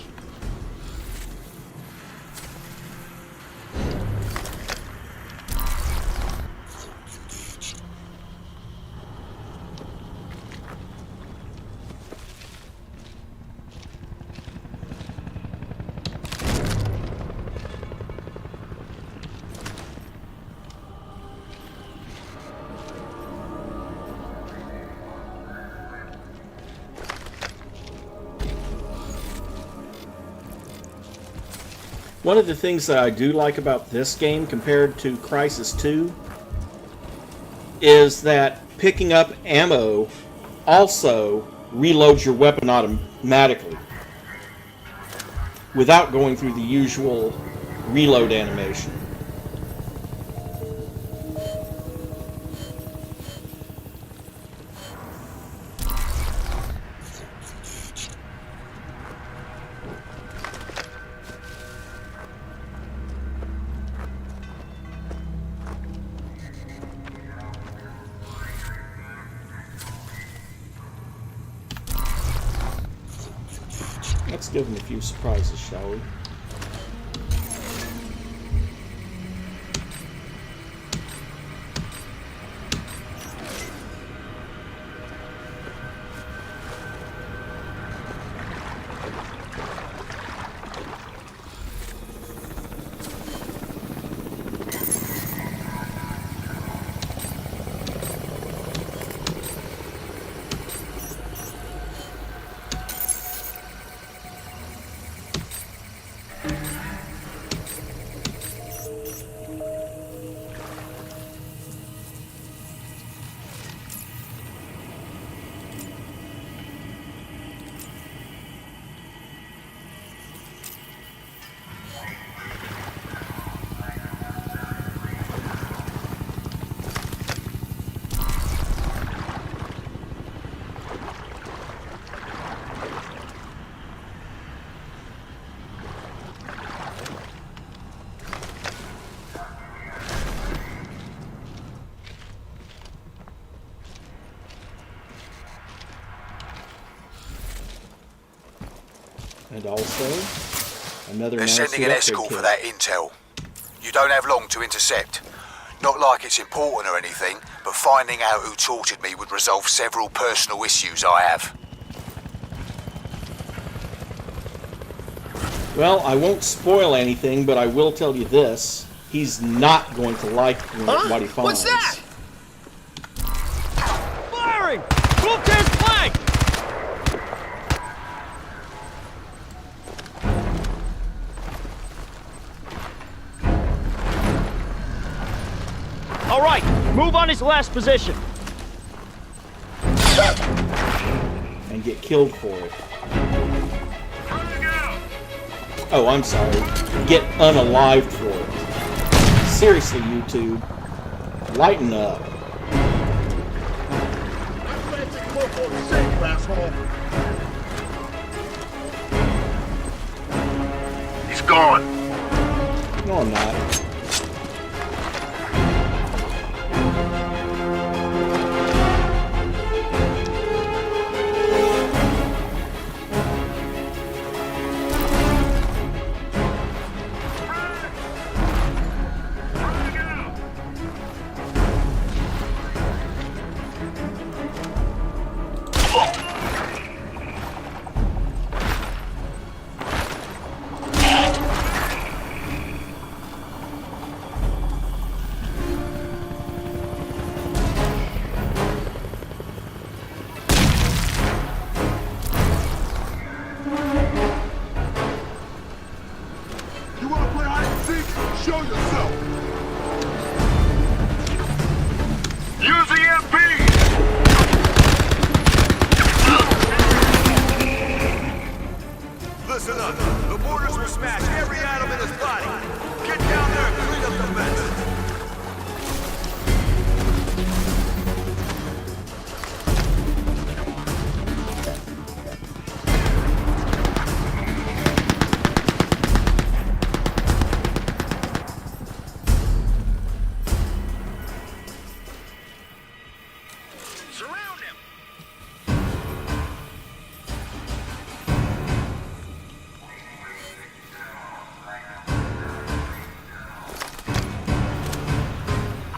One of the things that I do like about this game compared to Crysis 2 is that picking up ammo also reloads your weapon automatically without going through the usual reload animation. Let's give them a few surprises, shall we? And also, another They're sending Nanosuit an upgrade escort kit. for that intel. You don't have long to intercept. Not like it's important or anything, but finding out who tortured me would resolve several personal issues I have. Well, I won't spoil anything, but I will tell you this. He's not going to like what he finds. What's that? Firing! Group 10's flank! Move on his last position. And get killed for it. Oh, I'm sorry. Get unalived for it. Seriously, YouTube. Lighten up. He's gone. No, I'm not.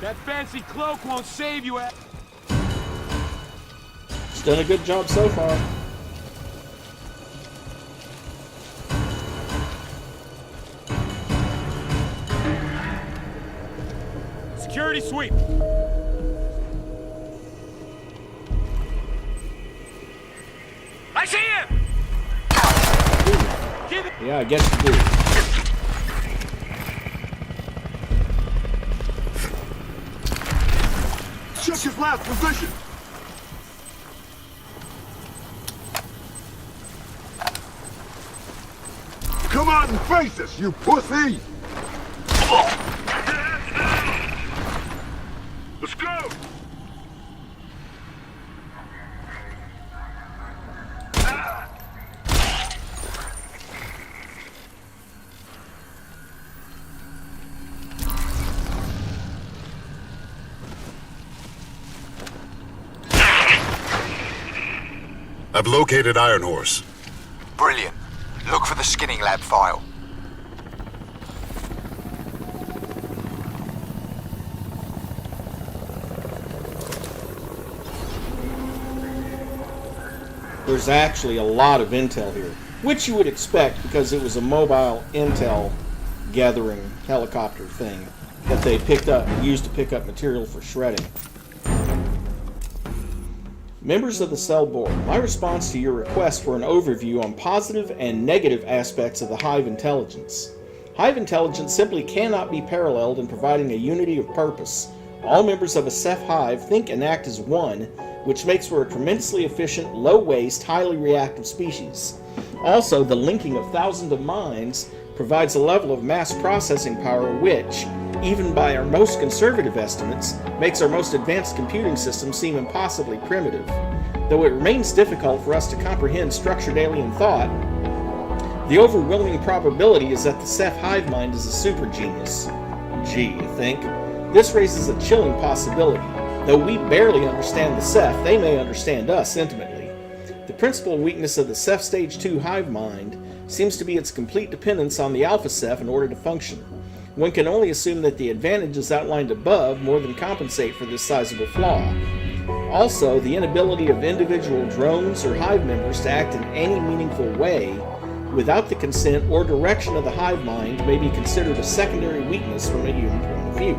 That fancy cloak won't save you. It's done a good job so far. Security sweep. I see him. Yeah, I guess you do. Check his last position. Come out and face us, you pussy! Let's go! I've located Iron Horse. Brilliant. Look for the skinning lab file. There's actually a lot of intel here, which you would expect because it was a mobile intel gathering helicopter thing that they picked up and used to pick up material for shredding. Members of the Cell Board, my response to your request for an overview on positive and negative aspects of the Hive intelligence. Hive intelligence simply cannot be paralleled in providing a unity of purpose. All members of a Ceph Hive think and act as one, which makes for a tremendously efficient, low-waste, highly reactive species. Also, the linking of thousands of minds provides a level of mass processing power which, even by our most conservative estimates, makes our most advanced computing system seem impossibly primitive. Though it remains difficult for us to comprehend structured alien thought, the overwhelming probability is that the Ceph hive mind is a super genius. Gee, you think? This raises a chilling possibility. Though we barely understand the Ceph, they may understand us intimately. The principal weakness of the Ceph Stage 2 hive mind seems to be its complete dependence on the Alpha Ceph in order to function. One can only assume that the advantages outlined above more than compensate for this sizable flaw. Also, the inability of individual drones or hive members to act in any meaningful way without the consent or direction of the hive mind may be considered a secondary weakness from a human point of view.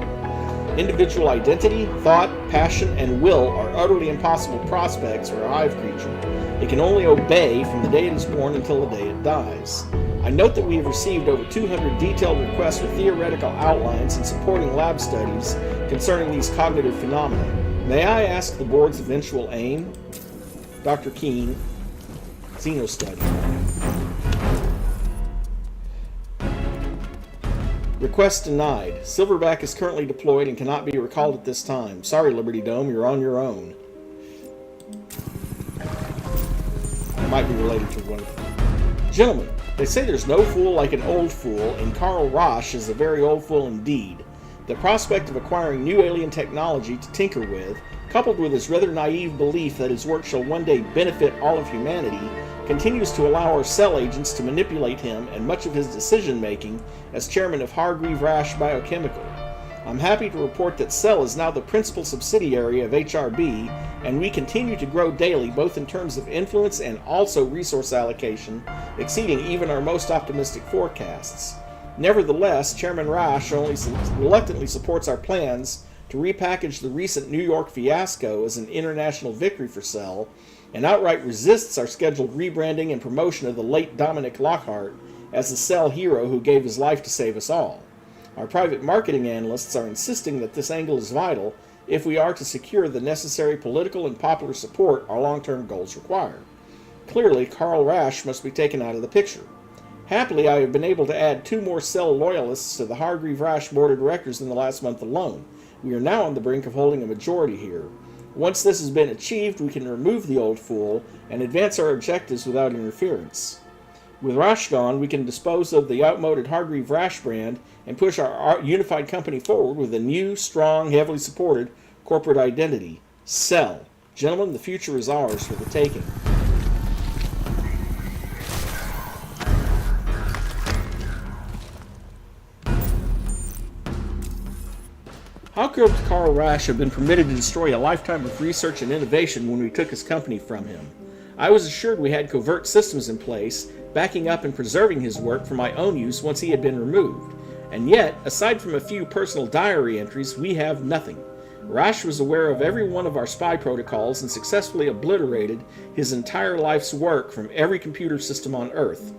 Individual identity, thought, passion, and will are utterly impossible prospects for a hive creature. It can only obey from the day it is born until the day it dies. I note that we have received over 200 detailed requests for theoretical outlines and supporting lab studies concerning these cognitive phenomena. May I ask the board's eventual aim? Dr. Keene, Xenostudy. Request denied. Silverback is currently deployed and cannot be recalled at this time. Sorry, Liberty Dome, you're on your own. It might be related to one of them. Gentlemen, they say there's no fool like an old fool, and Karl Rasch is a very old fool indeed. The prospect of acquiring new alien technology to tinker with, coupled with his rather naive belief that his work shall one day benefit all of humanity, continues to allow our cell agents to manipulate him and much of his decision-making as chairman of Hargreave Rasch Biochemical. I'm happy to report that Cell is now the principal subsidiary of HRB, and we continue to grow daily both in terms of influence and also resource allocation, exceeding even our most optimistic forecasts. Nevertheless, Chairman Rasch only reluctantly supports our plans to repackage the recent New York fiasco as an international victory for Cell, and outright resists our scheduled rebranding and promotion of the late Dominic Lockhart as the Cell hero who gave his life to save us all. Our private marketing analysts are insisting that this angle is vital if we are to secure the necessary political and popular support our long-term goals require. Clearly, Karl Rasch must be taken out of the picture. Happily, I have been able to add 2 more Cell loyalists to the Hargreave Rasch Board of Directors in the last month alone. We are now on the brink of holding a majority here. Once this has been achieved, we can remove the old fool and advance our objectives without interference. With Rasch gone, we can dispose of the outmoded Hargreave Rasch brand and push our unified company forward with a new, strong, heavily supported corporate identity. Cell. Gentlemen, the future is ours for the taking. How could Karl Rasch have been permitted to destroy a lifetime of research and innovation when we took his company from him? I was assured we had covert systems in place, backing up and preserving his work for my own use once he had been removed. And yet, aside from a few personal diary entries, we have nothing. Rasch was aware of every one of our spy protocols and successfully obliterated his entire life's work from every computer system on Earth.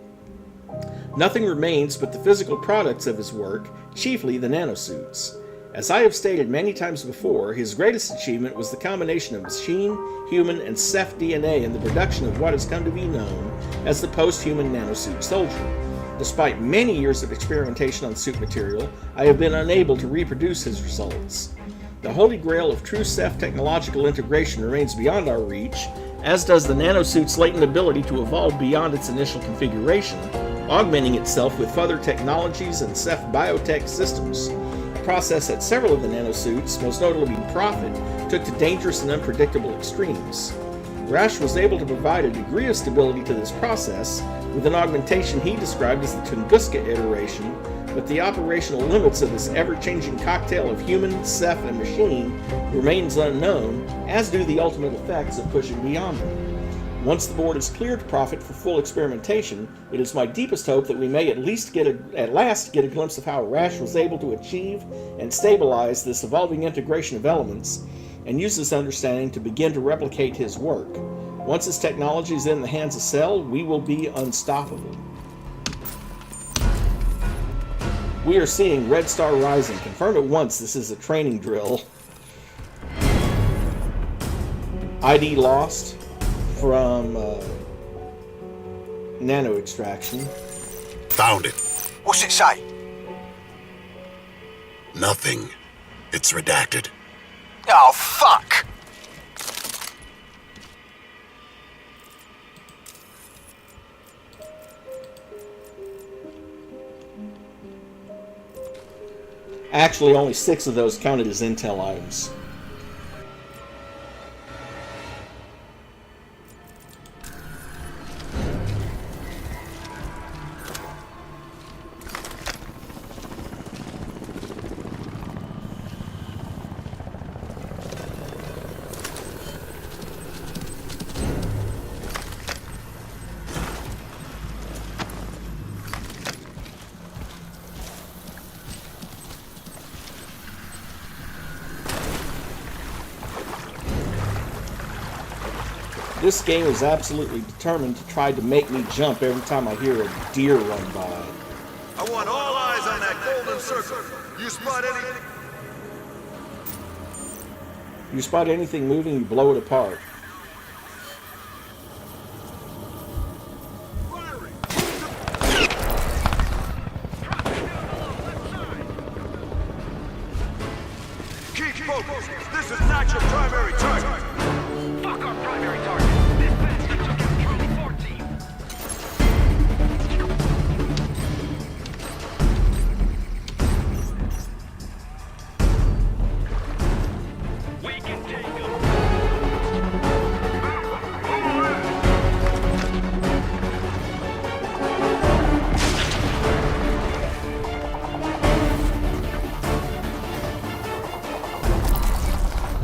Nothing remains but the physical products of his work, chiefly the nanosuits. As I have stated many times before, his greatest achievement was the combination of machine, human, and Ceph DNA in the production of what has come to be known as the post-human nanosuit soldier. Despite many years of experimentation on suit material, I have been unable to reproduce his results. The holy grail of true Ceph technological integration remains beyond our reach, as does the nanosuit's latent ability to evolve beyond its initial configuration, augmenting itself with further technologies and Ceph biotech systems. Process that several of the nanosuits, most notably Prophet, took to dangerous and unpredictable extremes. Rasch was able to provide a degree of stability to this process with an augmentation he described as the Tunguska iteration, but the operational limits of this ever-changing cocktail of human, Ceph, and machine remains unknown, as do the ultimate effects of pushing beyond them. Once the board is cleared Prophet for full experimentation, it is my deepest hope that we may at last get a glimpse of how Rasch was able to achieve and stabilize this evolving integration of elements, and use this understanding to begin to replicate his work. Once his technology is in the hands of Cell, we will be unstoppable. We are seeing Red Star Rising. Confirm at once this is a training drill. ID lost from nano extraction. Found it. What's it say? Nothing. It's redacted. Oh, fuck! Actually, only 6 of those counted as intel items. This game is absolutely determined to try to make me jump every time I hear a deer run by. I want all eyes on that golden circle. You spot anything? You spot anything moving, you blow it apart. Keep focused. This is not your primary target. Fuck our primary target. This bastard took out Charlie 14. We can take him.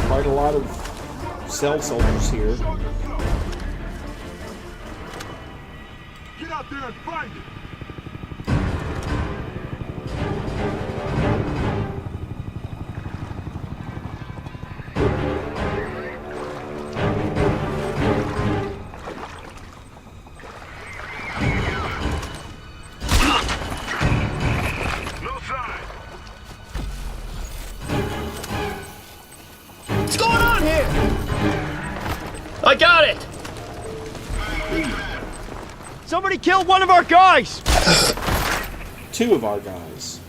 Quite a lot of cell soldiers here. Get out there and find it. No sign. What's going on here? I got it! Somebody killed one of our guys! Two of our guys.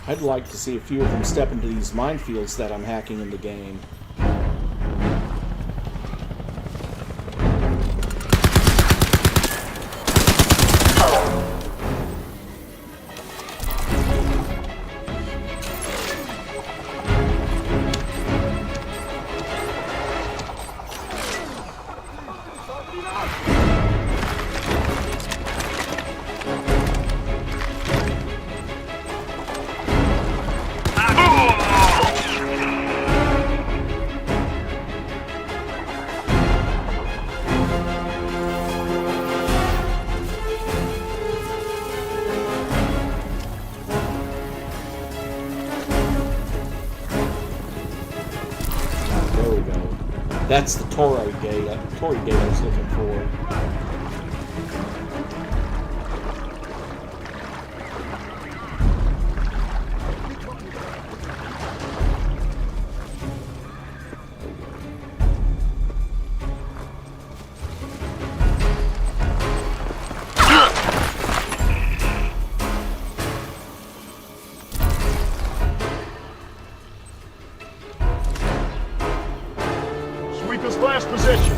I'd like to see a few of them step into these minefields that I'm hacking in the game. That's the Torii gate I was looking for. Last position.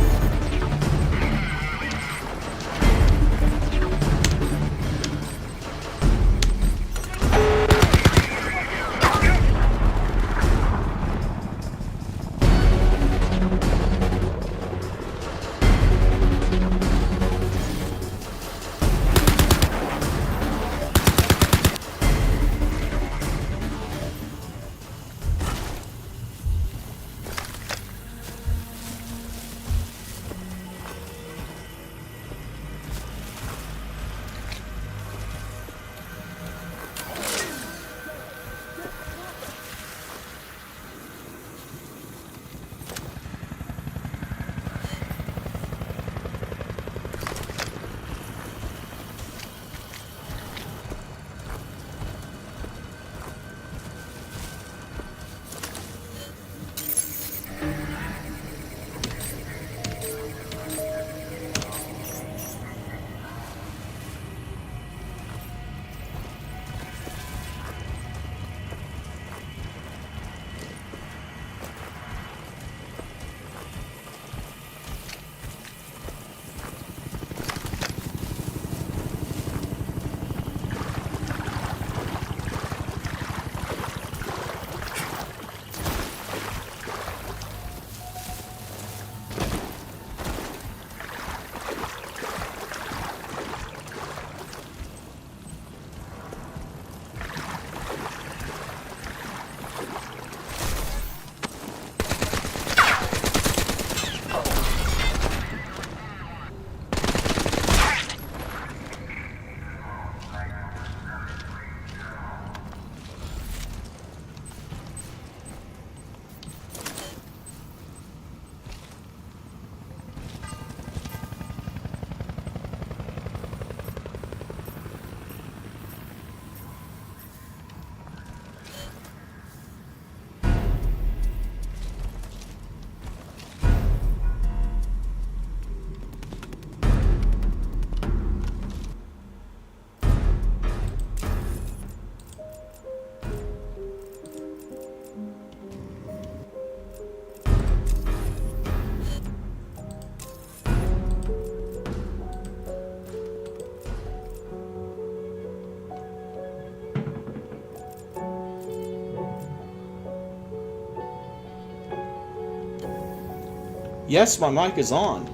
Yes, my mic is on.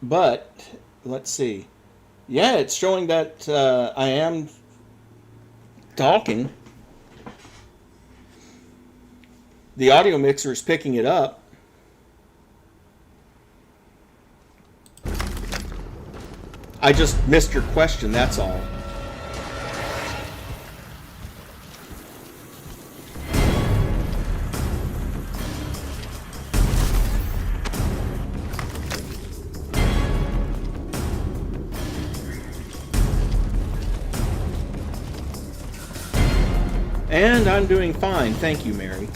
But, let's see. Yeah, it's showing that I am talking. The audio mixer is picking it up. I just missed your question, that's all. And I'm doing fine, thank you, Mary.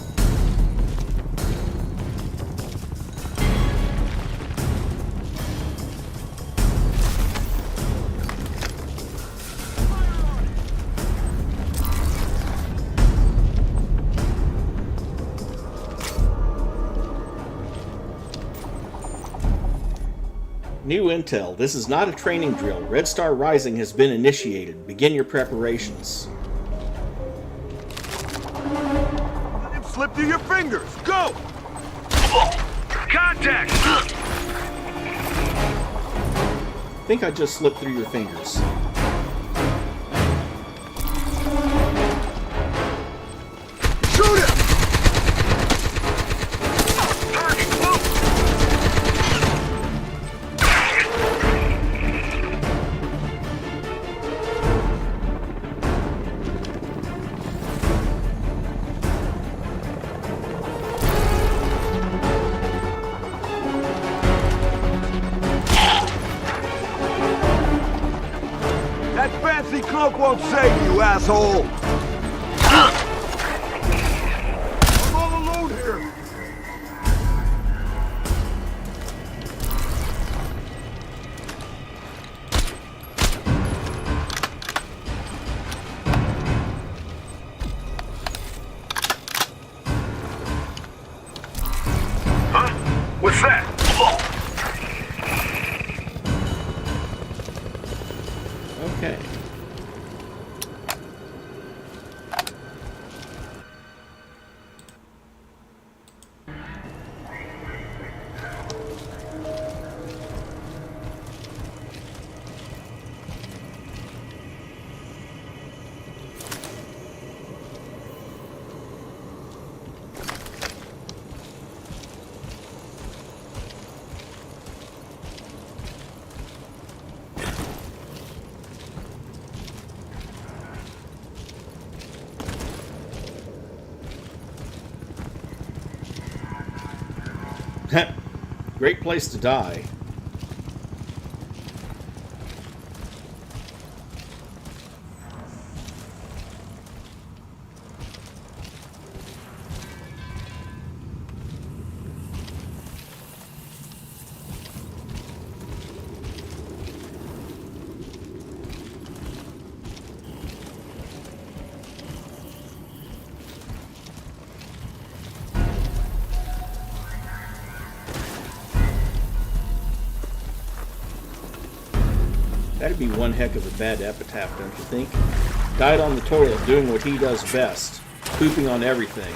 New intel. This is not a training drill. Red Star Rising has been initiated. Begin your preparations. Let him slip through your fingers. Go! Contact! I think I just slipped through your fingers. Shoot him! That fancy cloak won't save you, asshole! I'm all alone here! Huh? What's that? Okay. Great place to die. That'd be one heck of a bad epitaph, don't you think? Died on the toilet doing what he does best, pooping on everything.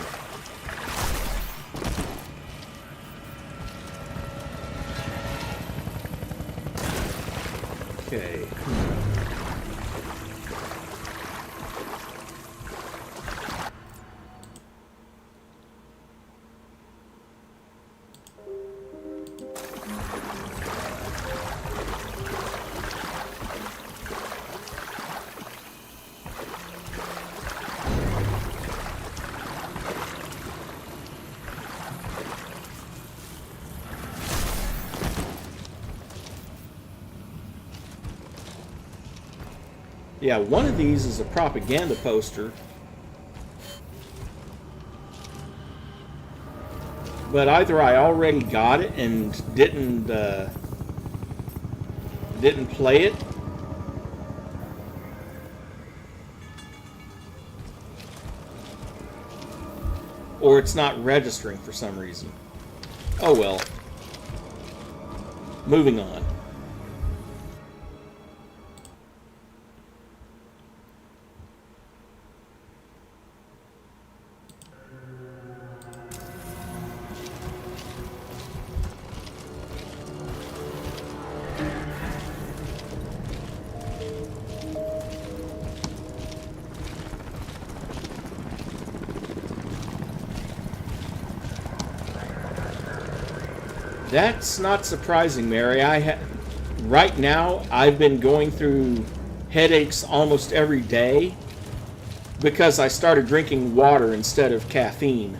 Okay. Yeah, one of these is a propaganda poster. But either I already got it and didn't play it, or it's not registering for some reason. Oh well. Moving on. That's not surprising, Mary. Right now, I've been going through headaches almost every day because I started drinking water instead of caffeine.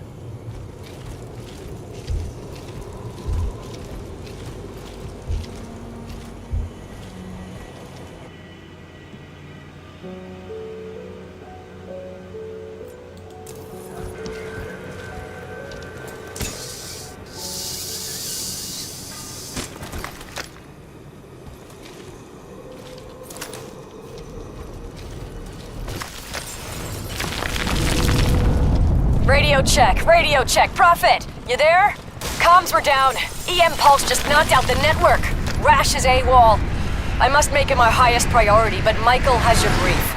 Radio check. Prophet, you there? Comms were down. EM Pulse just knocked out the network. Rasch is AWOL. I must make him our highest priority, but Michael has your brief.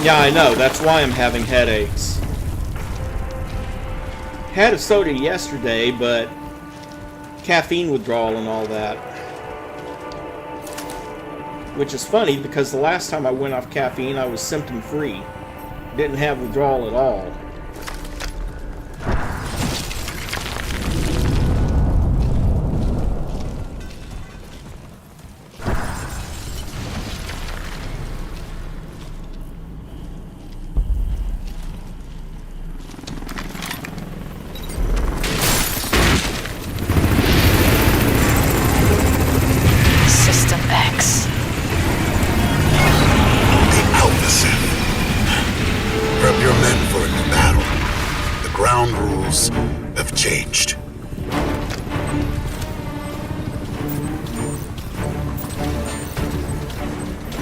Yeah, I know. That's why I'm having headaches. Had a soda yesterday, but caffeine withdrawal and all that. Which is funny because the last time I went off caffeine, I was symptom-free. Didn't have withdrawal at all.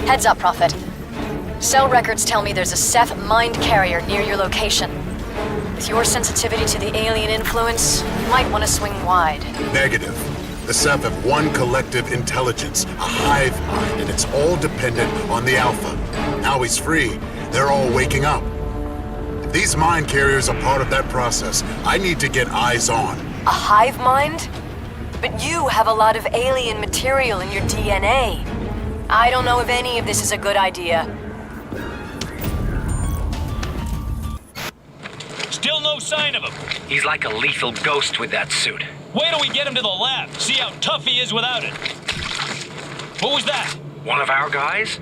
Heads up, Prophet. Cell records tell me there's a Ceph mind carrier near your location. With your sensitivity to the alien influence, you might want to swing wide. Negative. The Ceph have one collective intelligence, a hive mind, and it's all dependent on the Alpha. Now he's free. They're all waking up. If these mind carriers are part of that process, I need to get eyes on. A hive mind? But you have a lot of alien material in your DNA. I don't know if any of this is a good idea. Still no sign of him. He's like a lethal ghost with that suit. Wait till we get him to the lab. See how tough he is without it. What was that? One of our guys?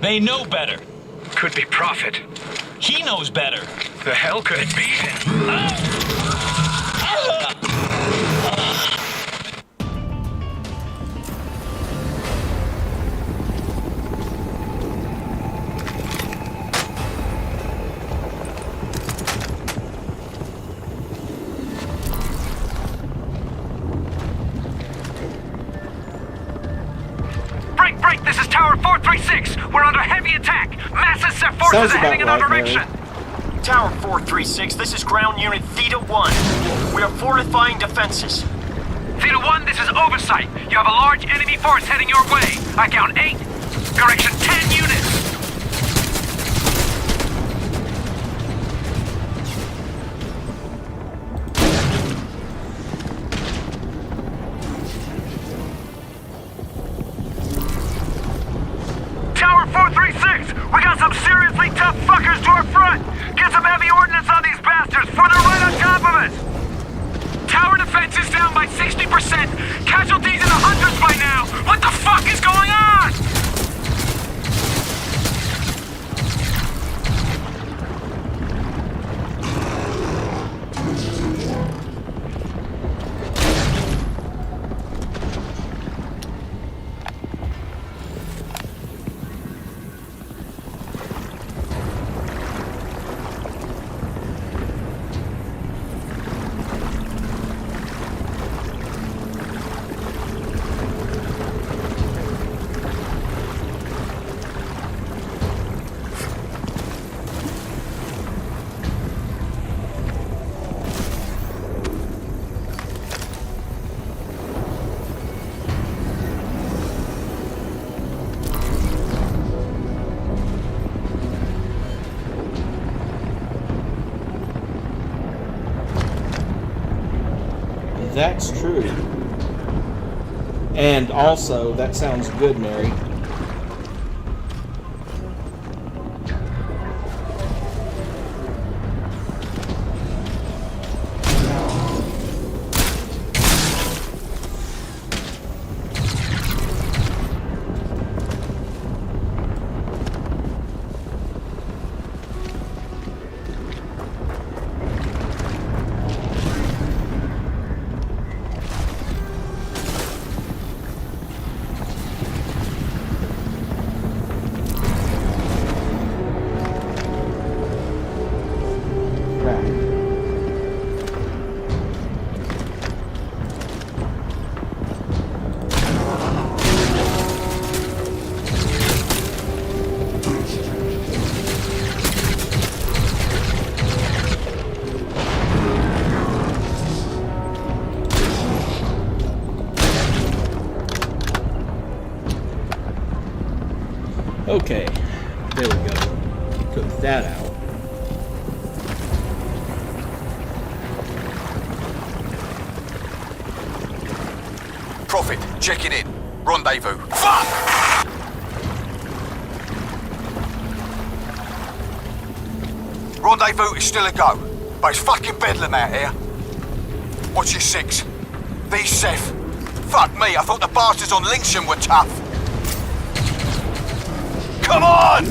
They know better. Could be Prophet. He knows better. The hell could it be? Break! This is Tower 436. We're under heavy attack. Massive Ceph forces are heading in our direction. Tower 436, this is ground unit Theta 1. We are fortifying defenses. Theta 1, this is Oversight. You have a large enemy force heading your way. I count 8. Direction 10 units. Tower 436, we got some seriously tough fuckers to our front. Get some heavy ordnance on these bastards, for they're right on top of us! Tower defense is down by 60%. Casualties in the hundreds by now. What the fuck is going on? That's true. And also, that sounds good, Mary. Okay, there we go. Took that out. Prophet, checking in. Rendezvous. Fuck! Rendezvous is still a go, but it's fucking bedlam out here. What's your six? These Ceph. Fuck me, I thought the bastards on Lincoln were tough. Come on!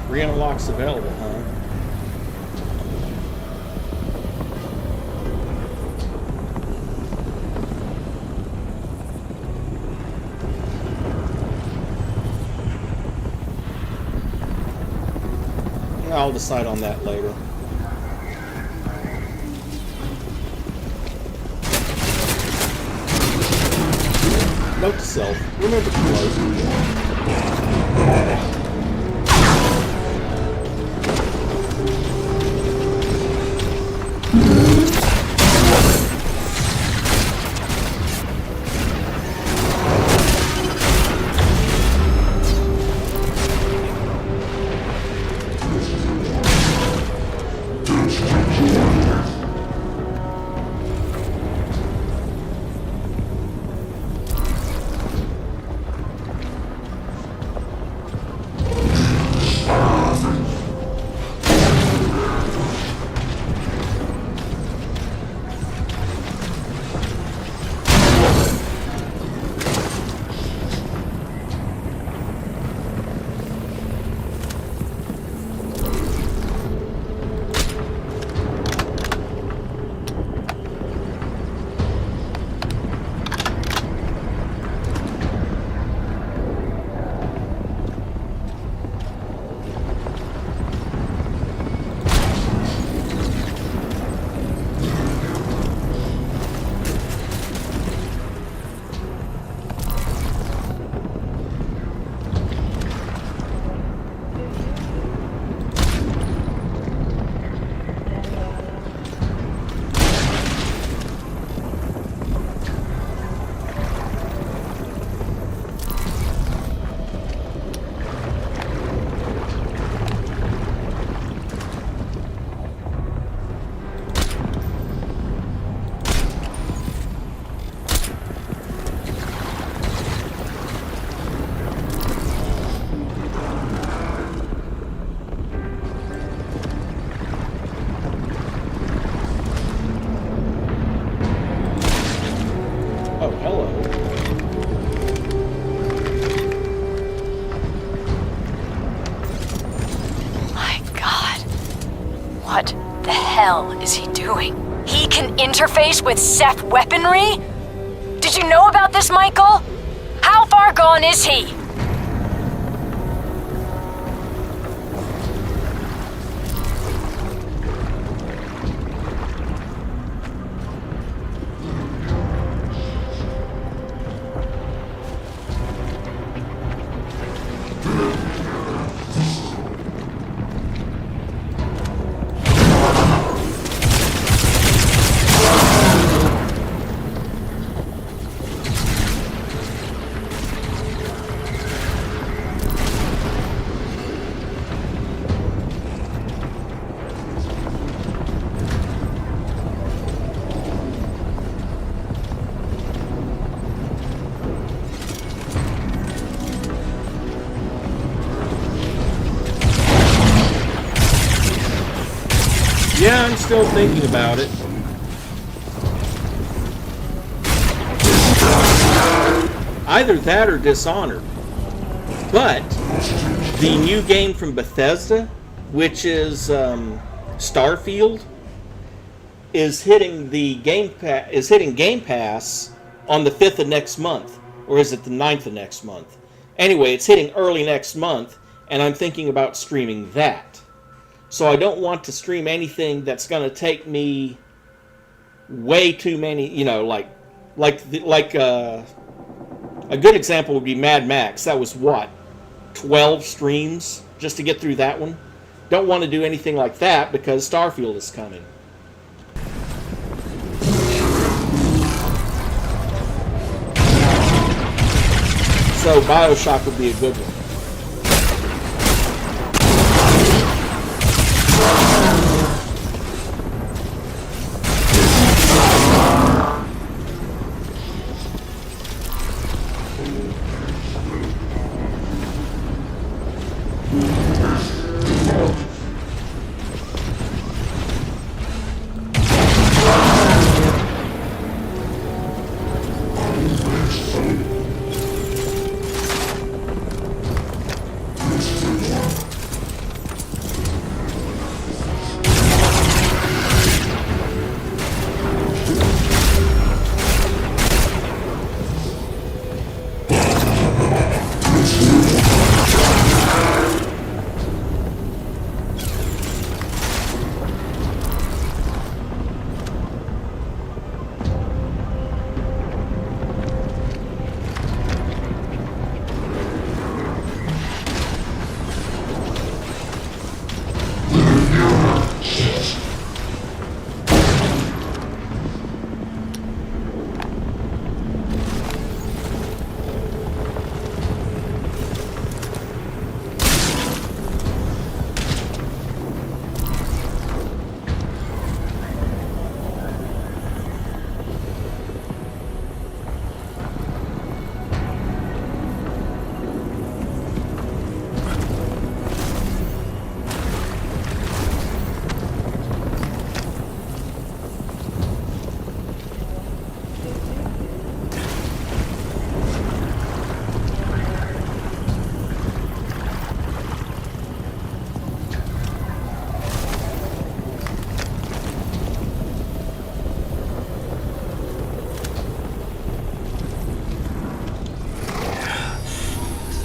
Re-unlocks available, huh? I'll decide on that later. Note to self, remember to close. Is he doing? He can interface with Ceph weaponry? Did you know about this, Michael? How far gone is he? Yeah, I'm still thinking about it. Either that or Dishonored. But the new game from Bethesda, which is Starfield, is hitting the Game Pass on the 5th of next month, or is it the 9th of next month? Anyway, it's hitting early next month, and I'm thinking about streaming that. So I don't want to stream anything that's going to take me way too many, you know, like a good example would be Mad Max. That was what, 12 streams just to get through that one? Don't want to do anything like that because Starfield is coming. So BioShock would be a good one.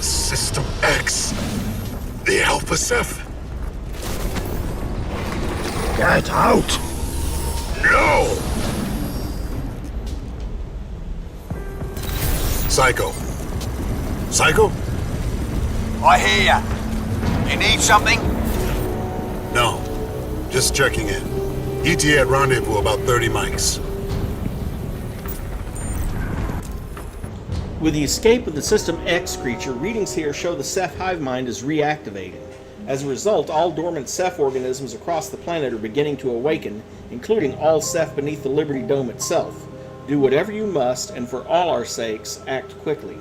System X. The Alpha Ceph. Get out! No! Psycho. Psycho? I hear ya. You need something? No. Just checking in. ETA at rendezvous about 30 mics. With the escape of the System X creature, readings here show the Ceph hive mind is reactivated. As a result, all dormant Ceph organisms across the planet are beginning to awaken, including all Ceph beneath the Liberty Dome itself. Do whatever you must, and for all our sakes, act quickly.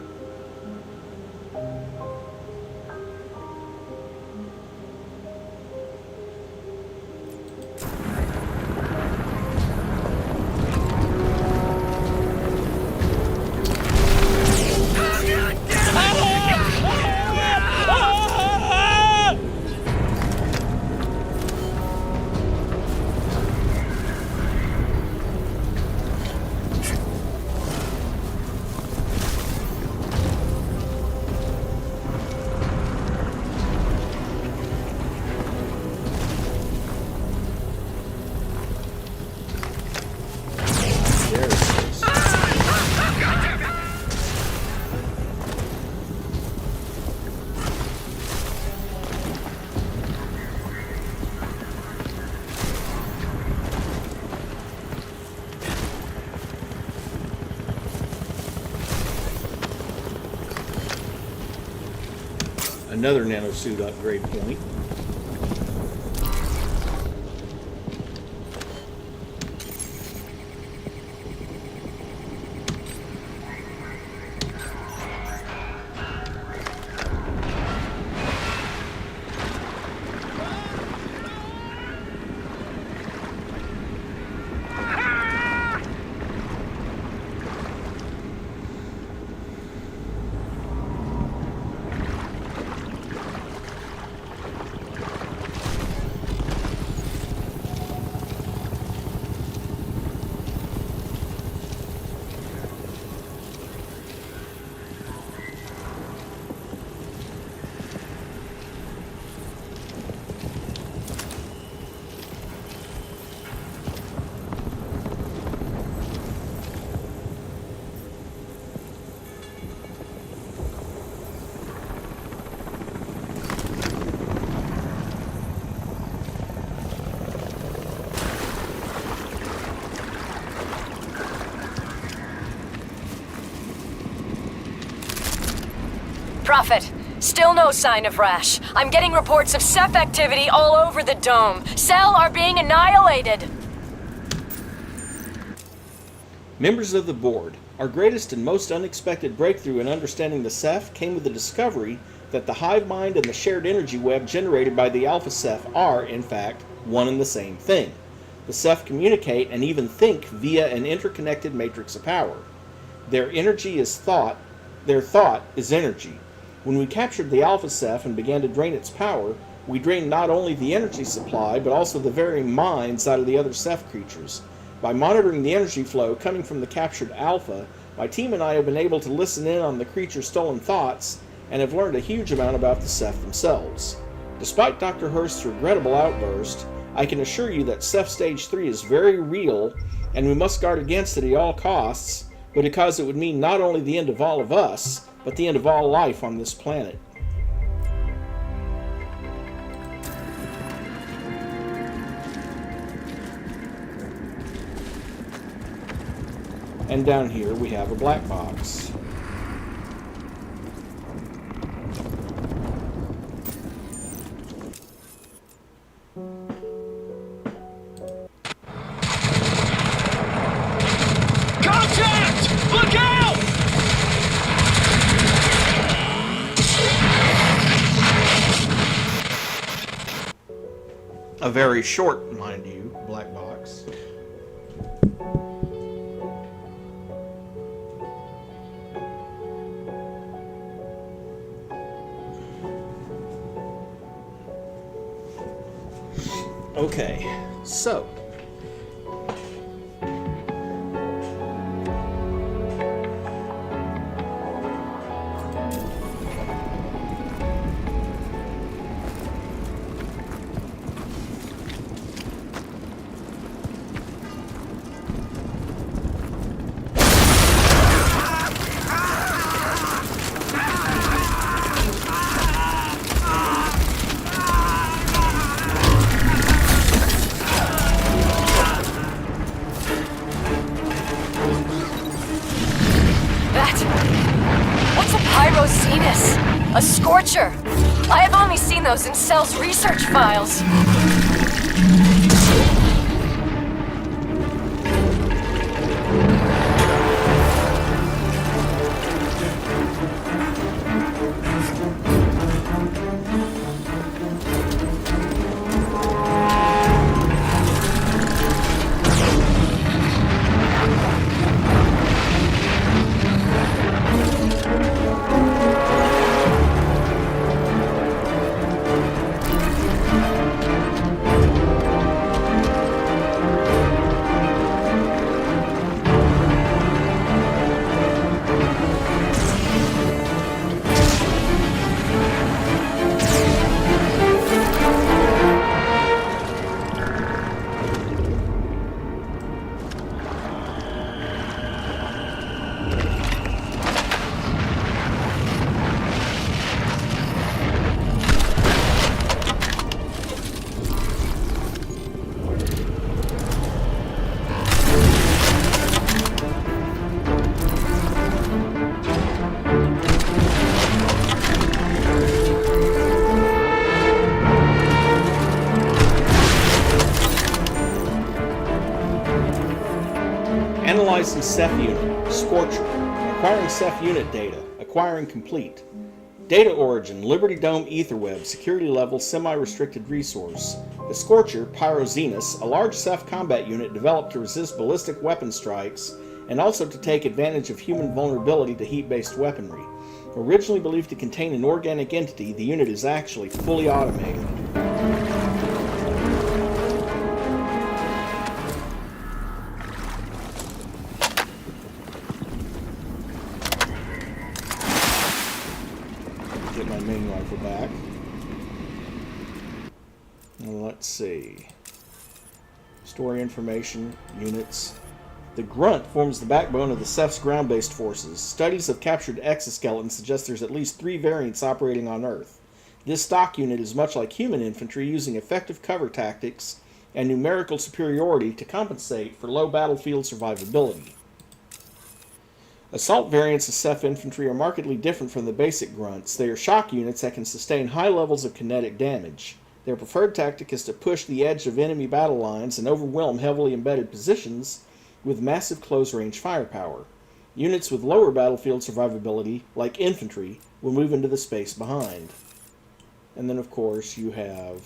Another Nanosuit upgrade point. Prophet, still no sign of Rasch. I'm getting reports of Ceph activity all over the dome. Cell are being annihilated. Members of the board, our greatest and most unexpected breakthrough in understanding the Ceph came with the discovery that the hive mind and the shared energy web generated by the Alpha Ceph are, in fact, one and the same thing. The Ceph communicate and even think via an interconnected matrix of power. Their energy is thought, their thought is energy. When we captured the Alpha Ceph and began to drain its power, we drained not only the energy supply, but also the very minds out of the other Ceph creatures. By monitoring the energy flow coming from the captured Alpha, my team and I have been able to listen in on the creature's stolen thoughts and have learned a huge amount about the Ceph themselves. Despite Dr. Hurst's regrettable outburst, I can assure you that Ceph Stage 3 is very real and we must guard against it at all costs, but because it would mean not only the end of all of us, but the end of all life on this planet. And down here we have a black box. Contact! Look out! A very short, mind you, black box. Okay, so A scorcher! I have only seen those in Cell's research files. Analyzing Ceph unit, Scorcher, acquiring Ceph unit data, acquiring complete. Data origin, Liberty Dome Etherweb, security level, semi-restricted resource. The Scorcher, Pyroxenus, a large Ceph combat unit developed to resist ballistic weapon strikes and also to take advantage of human vulnerability to heat-based weaponry. Originally believed to contain an organic entity, the unit is actually fully automated. Get my main rifle back. And let's see. Story information, units. The Grunt forms the backbone of the Ceph's ground-based forces. Studies of captured exoskeletons suggest there's at least 3 variants operating on Earth. This stock unit is much like human infantry, using effective cover tactics and numerical superiority to compensate for low battlefield survivability. Assault variants of Ceph infantry are markedly different from the basic grunts. They are shock units that can sustain high levels of kinetic damage. Their preferred tactic is to push the edge of enemy battle lines and overwhelm heavily embedded positions with massive close-range firepower. Units with lower battlefield survivability, like infantry, will move into the space behind. And then, of course, you have...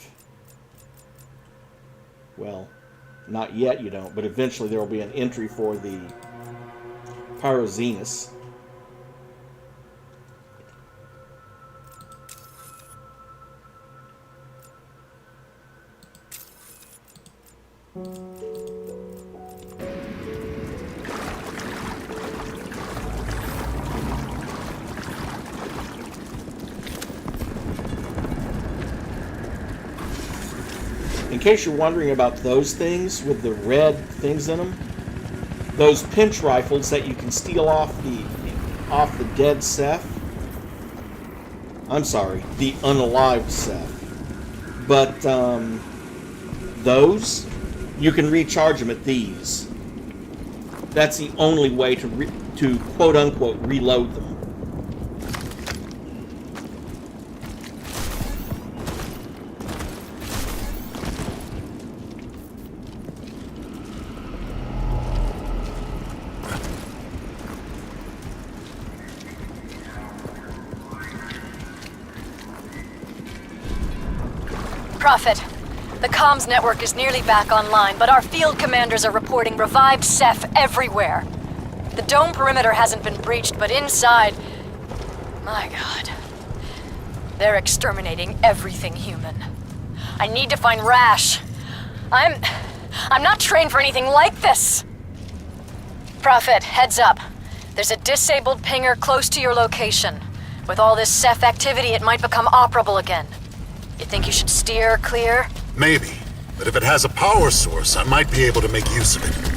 well, not yet you don't, but eventually there will be an entry for the Pyroxenus. In case you're wondering about those things with the red things in them, those pinch rifles that you can steal off the dead Ceph. I'm sorry, the unalived Ceph. But those, you can recharge them at these. That's the only way to quote unquote reload them. Prophet, the comms network is nearly back online, but our field commanders are reporting revived Ceph everywhere. The dome perimeter hasn't been breached, but inside... my god. They're exterminating everything human. I need to find Rasch. I'm not trained for anything like this! Prophet, heads up. There's a disabled pinger close to your location. With all this Ceph activity, it might become operable again. You think you should steer clear? Maybe. But if it has a power source, I might be able to make use of it.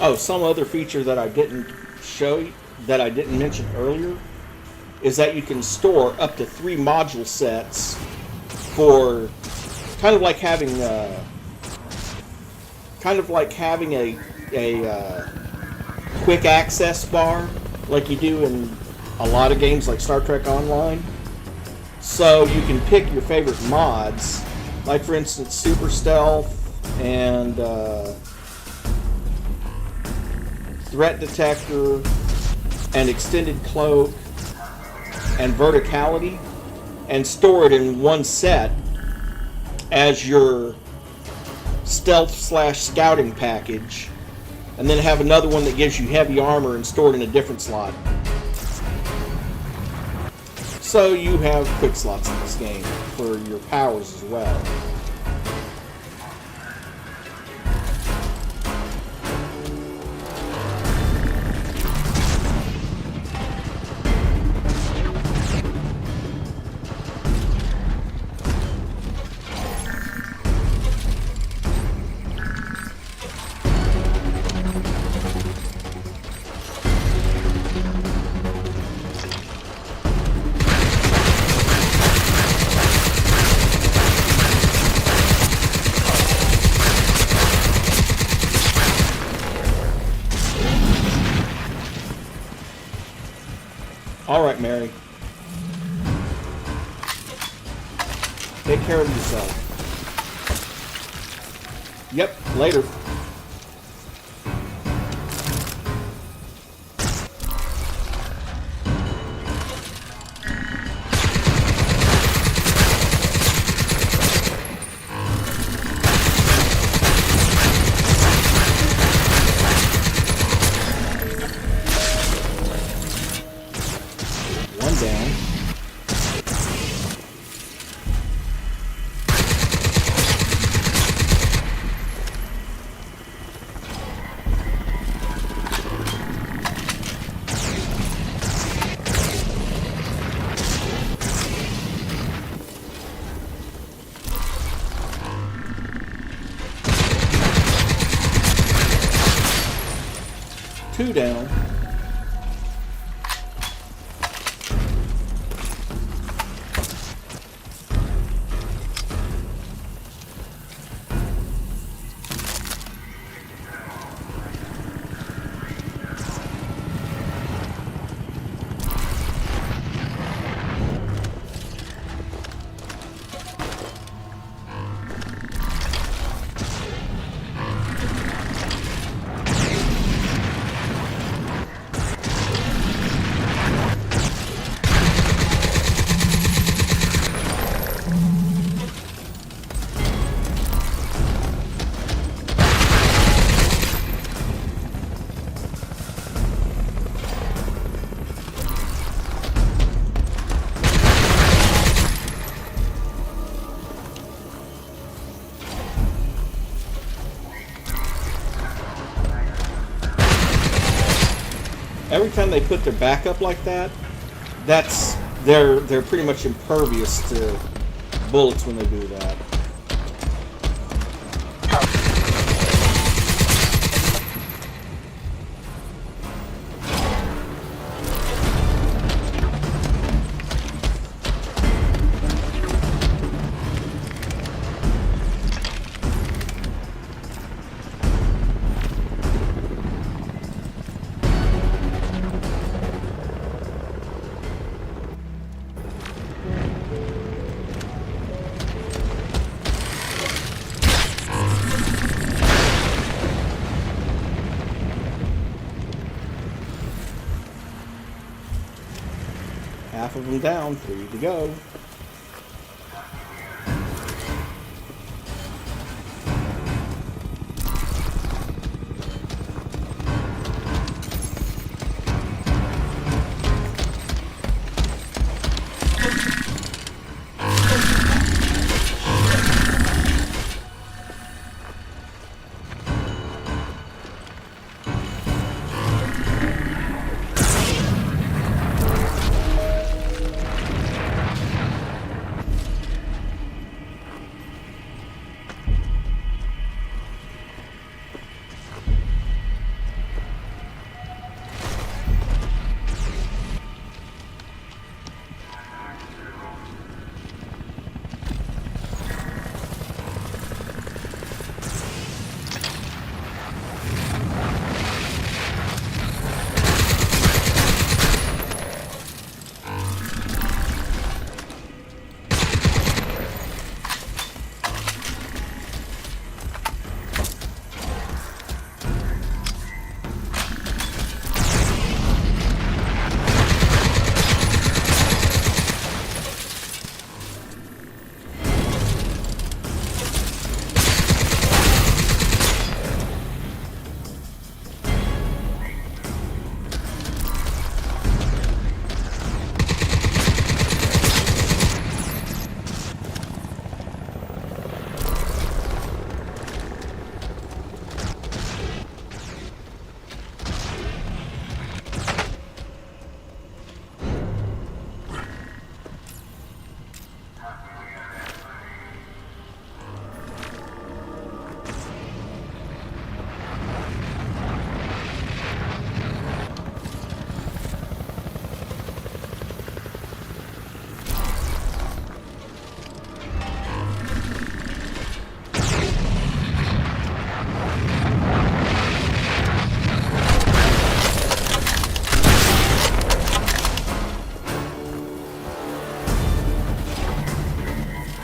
Oh, some other feature that I didn't mention earlier is that you can store up to 3 module sets for kind of like having a quick access bar like you do in a lot of games like Star Trek Online. So you can pick your favorite mods, like for instance Super Stealth and Threat Detector and Extended Cloak and Verticality, and store it in one set as your stealth/scouting package, and then have another one that gives you heavy armor and stored in a different slot. So you have quick slots in this game for your powers as well. Alright, Mary. Take care of yourself. Yep, later. Two down. Every time they put their back up like that, they're pretty much impervious to bullets when they do that. Half of them down, 3 to go.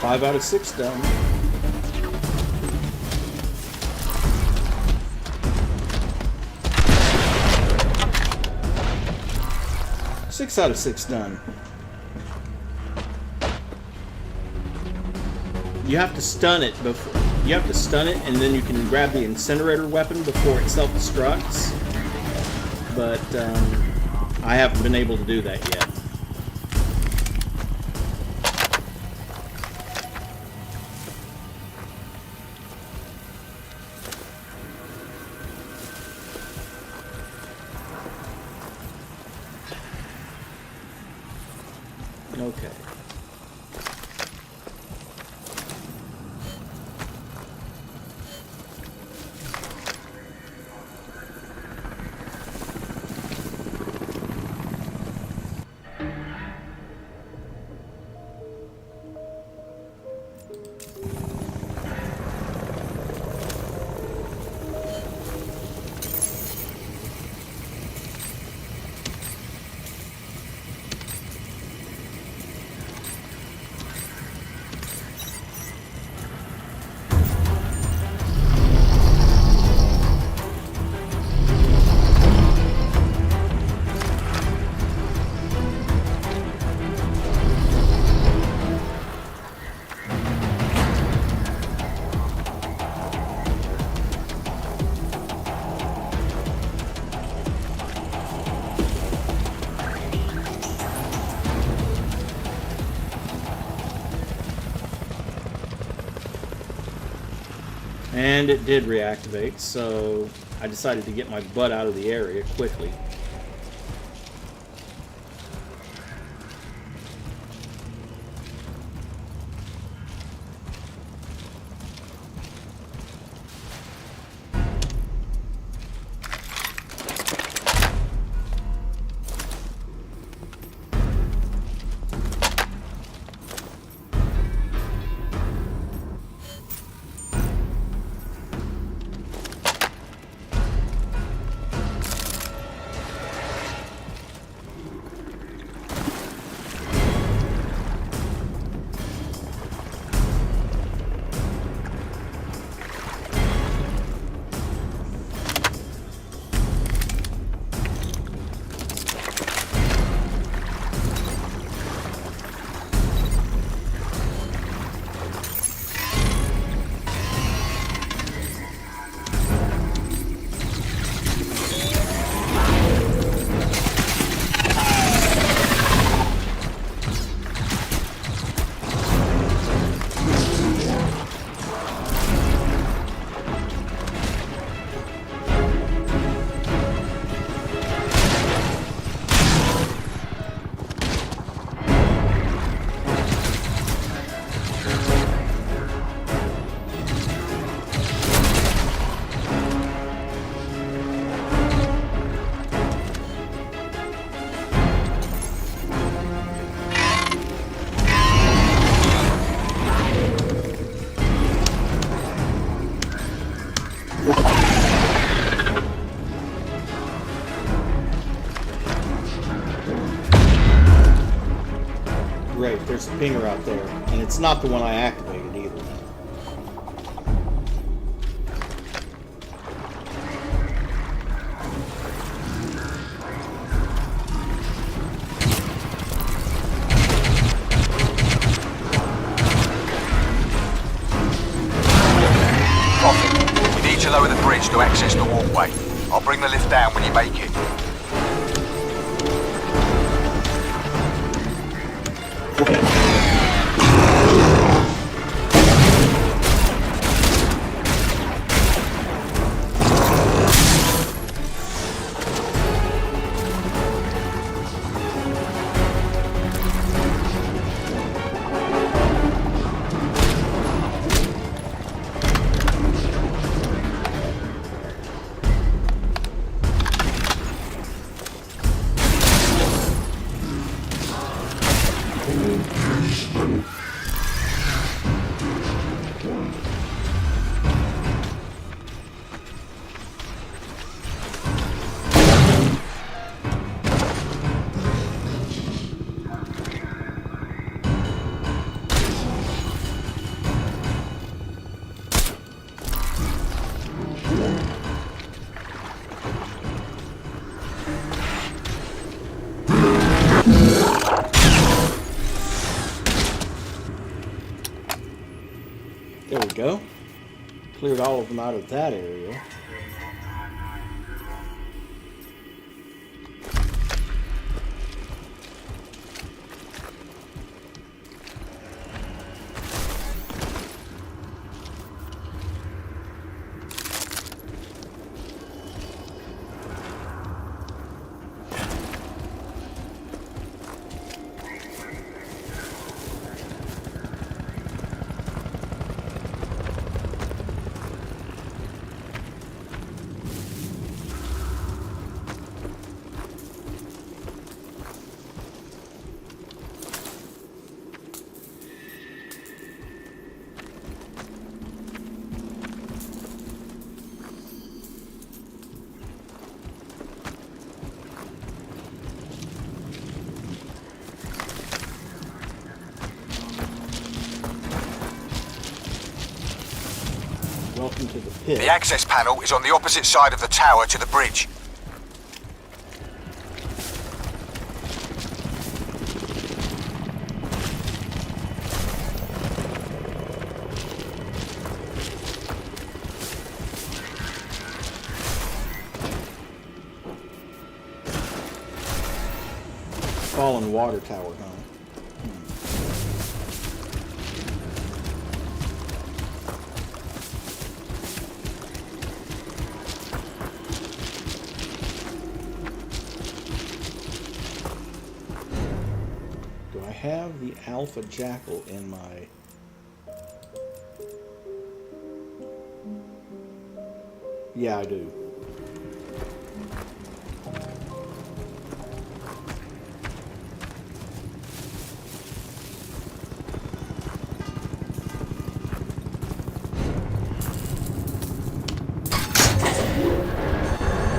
5 out of 6 done. Six out of 6 done. You have to stun it before. You have to stun it, and then you can grab the incinerator weapon before it self-destructs. But I haven't been able to do that yet. Okay. And it did reactivate, so I decided to get my butt out of the area quickly. Great, there's a pinger out there, and it's not the one I activated either. Prophet, you need to lower the bridge to access the walkway. I'll bring the lift down when you make it. cleared all of them out of that area. Welcome to the pit. The access panel is on the opposite side of the tower to the bridge. Fallen water tower, huh? Have the Alpha Jackal in my... Yeah, I do.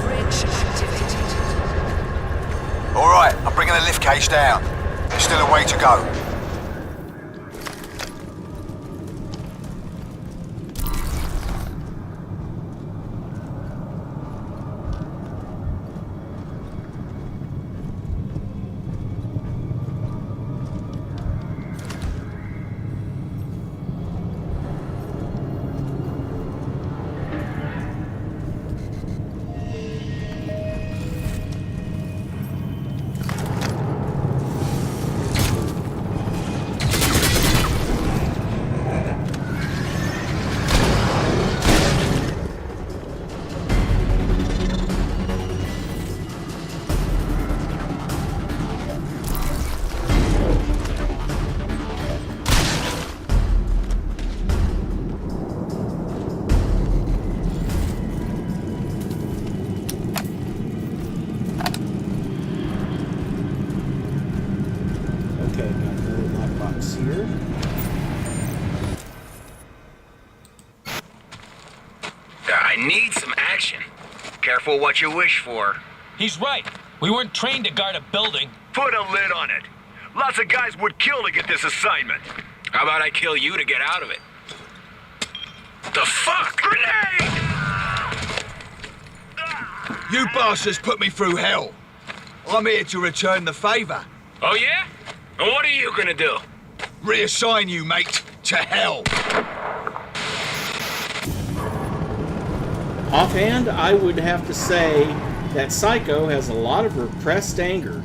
Bridge activated. All right, I'm bringing the lift cage down. There's still a way to go. Need some action. Careful what you wish for. He's right. We weren't trained to guard a building. Put a lid on it. Lots of guys would kill to get this assignment. How about I kill you to get out of it? The fuck? Grenade! You bastards put me through hell. I'm here to return the favor. Oh yeah? And what are you gonna do? Reassign you, mate, to hell. Offhand, I would have to say that Psycho has a lot of repressed anger.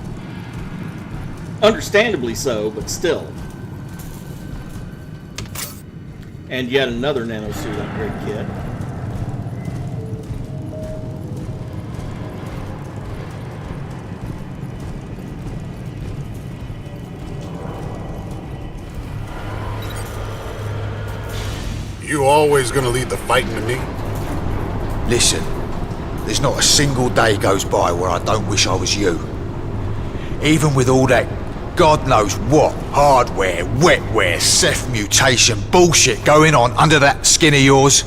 Understandably so, but still. And yet another Nanosuit upgrade kit. You always gonna lead the fighting to me? Listen, there's not a single day goes by where I don't wish I was you. Even with all that God knows what hardware, wetware, Ceph mutation bullshit going on under that skin of yours,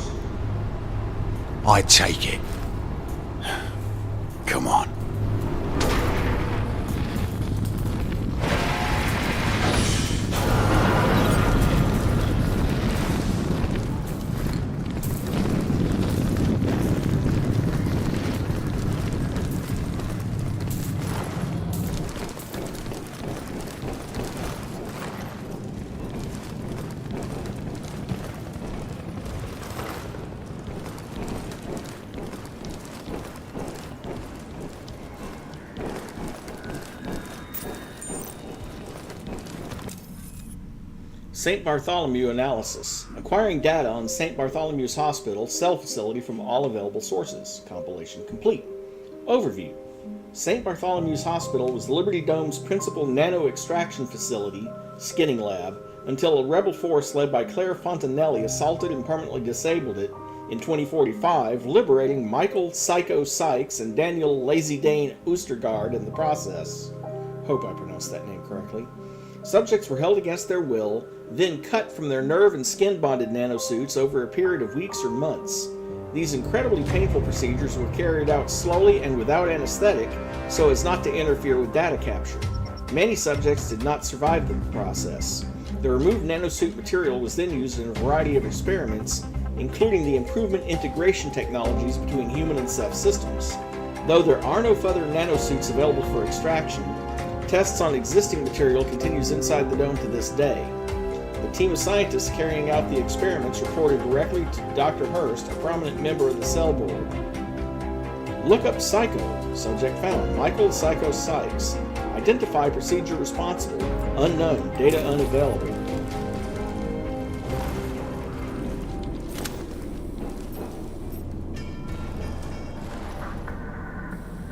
I'd take it. Come on. St. Bartholomew analysis. Acquiring data on St. Bartholomew's Hospital cell facility from all available sources. Compilation complete. Overview. St. Bartholomew's Hospital was Liberty Dome's principal nano-extraction facility, skinning lab, until a rebel force led by Claire Fontanelli assaulted and permanently disabled it in 2045, liberating Michael Psycho Sykes and Daniel Lazy Dane Oostergaard in the process. Hope I pronounced that name correctly. Subjects were held against their will, then cut from their nerve and skin-bonded nanosuits over a period of weeks or months. These incredibly painful procedures were carried out slowly and without anesthetic so as not to interfere with data capture. Many subjects did not survive the process. The removed nanosuit material was then used in a variety of experiments, including the improvement integration technologies between human and Ceph systems. Though there are no further nanosuits available for extraction, tests on existing material continues inside the dome to this day. The team of scientists carrying out the experiments reported directly to Dr. Ernst, a prominent member of the cell board. Look up Psycho. Subject found. Michael Psycho Sykes. Identify procedure responsible. Unknown. Data unavailable.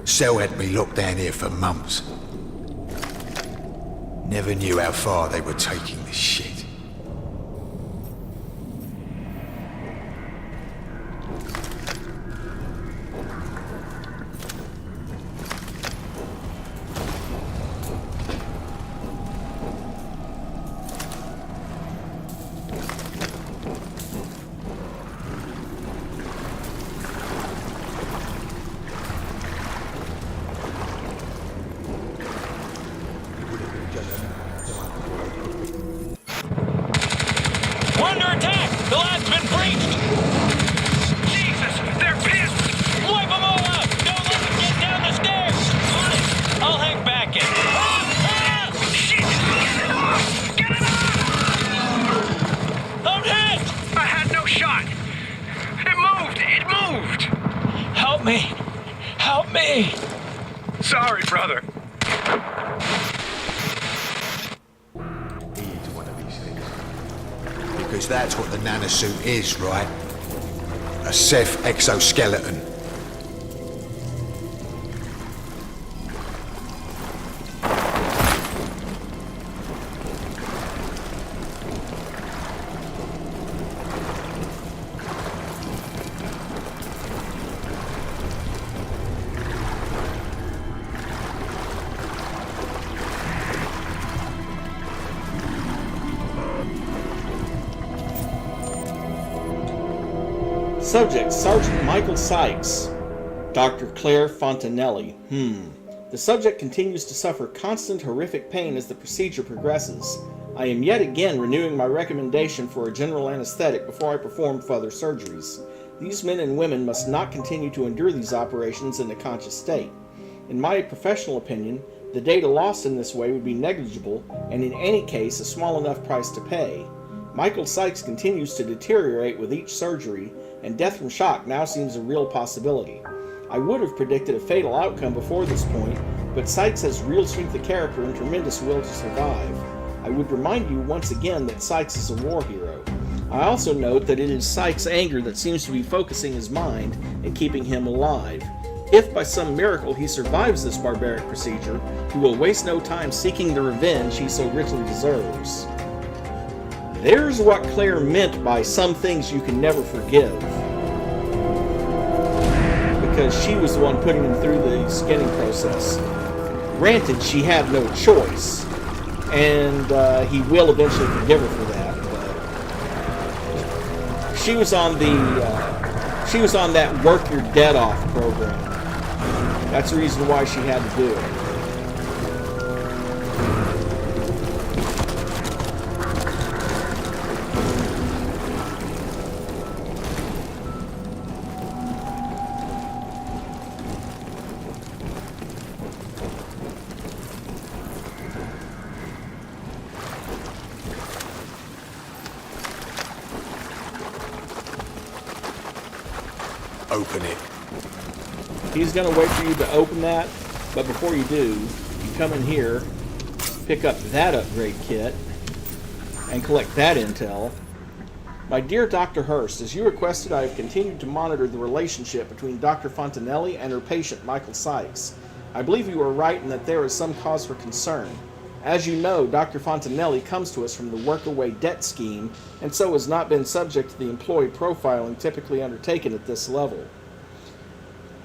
Cell had me locked down here for months. Never knew how far they were taking this shit. We're under attack! The lab's been breached! Jesus! They're pissed! Wipe them all out! Don't let them get down the stairs! Fine! I'll hang back and... Shit! Get it off! Get it off! I'm hit! I had no shot! It moved! It moved! Help me! Help me! Sorry, brother. Because that's what the nanosuit is, right? A Ceph exoskeleton. Subject, Sergeant Michael Sykes. Dr. Claire Fontanelli. The subject continues to suffer constant horrific pain as the procedure progresses. I am yet again renewing my recommendation for a general anesthetic before I perform further surgeries. These men and women must not continue to endure these operations in a conscious state. In my professional opinion, the data lost in this way would be negligible, and in any case a small enough price to pay. Michael Sykes continues to deteriorate with each surgery, and death from shock now seems a real possibility. I would have predicted a fatal outcome before this point, but Sykes has real strength of character and tremendous will to survive. I would remind you once again that Sykes is a war hero. I also note that it is Sykes' anger that seems to be focusing his mind and keeping him alive. If by some miracle he survives this barbaric procedure, he will waste no time seeking the revenge he so richly deserves. There's what Claire meant by some things you can never forgive. Because she was the one putting him through the skinning process. Granted, she had no choice, and he will eventually forgive her for that. But she was on that work your dead off program. That's the reason why she had to do it. Open it. He's going to wait for you to open that, but before you do, you come in here, pick up that upgrade kit, and collect that intel. My dear Dr. Ernst, as you requested, I have continued to monitor the relationship between Dr. Fontanelli and her patient, Michael Sykes. I believe you are right in that there is some cause for concern. As you know, Dr. Fontanelli comes to us from the workaway debt scheme, and so has not been subject to the employee profiling typically undertaken at this level.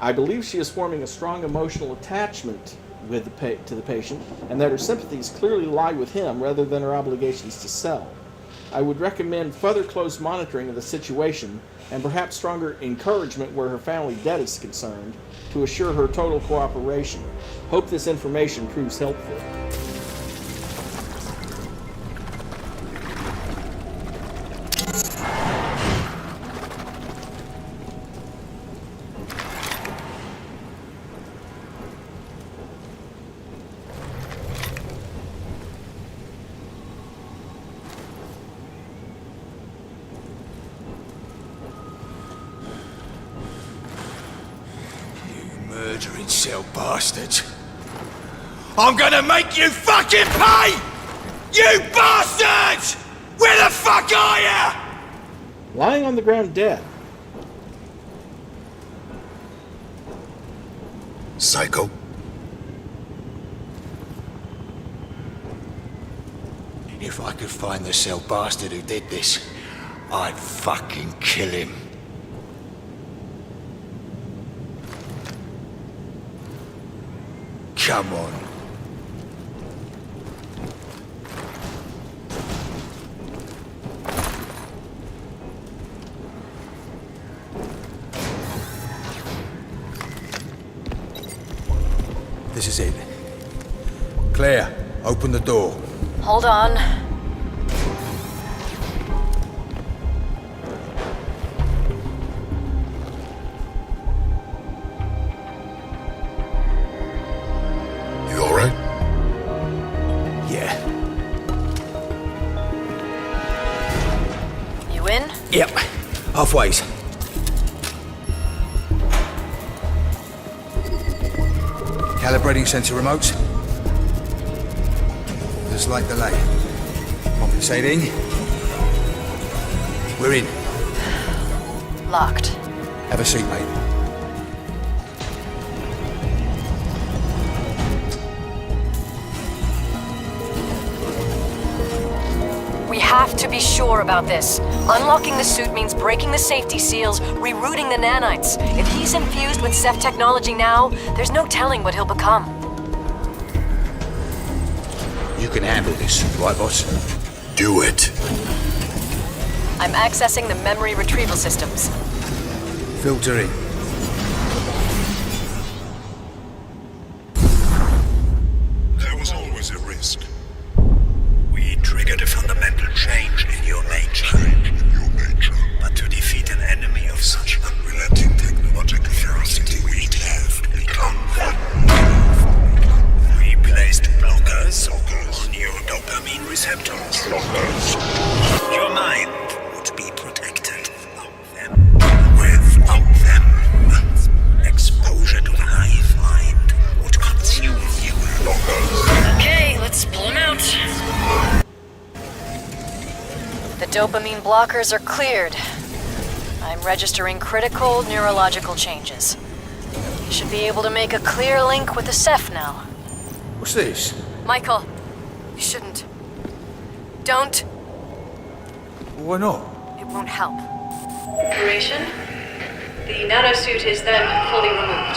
I believe she is forming a strong emotional attachment to the patient, and that her sympathies clearly lie with him rather than her obligations to sell. I would recommend further close monitoring of the situation, and perhaps stronger encouragement where her family debt is concerned, to assure her total cooperation. Hope this information proves helpful. Murdering cell bastards. I'm gonna make you fucking pay! You bastards! Where the fuck are you? Lying on the ground dead. Psycho. If I could find the cell bastard who did this, I'd fucking kill him. Come on. This is it. Claire, open the door. Hold on. You all right? Yeah. You in? Yep. Halfways. Calibrating sensor remotes. Just like delay. Compensating. We're in. Locked. Have a seat, mate. We have to be sure about this. Unlocking the suit means breaking the safety seals, rerouting the nanites. If he's infused with Ceph technology now, there's no telling what he'll become. You can handle this, right, boss? Do it. I'm accessing the memory retrieval systems. Filtering. There was always a risk. We triggered a fundamental change in your nature. But to defeat an enemy of such unrelenting technological ferocity, we'd have to become one. We placed blockers on your dopamine receptors. Your mind would be protected from them. Without them, exposure to the hive mind would consume you. Okay, let's pull him out. The dopamine blockers are cleared. I'm registering critical neurological changes. You should be able to make a clear link with the Ceph now. What's this? Michael, you shouldn't. Don't. Why not? It won't help. Operation. The nanosuit is then fully removed.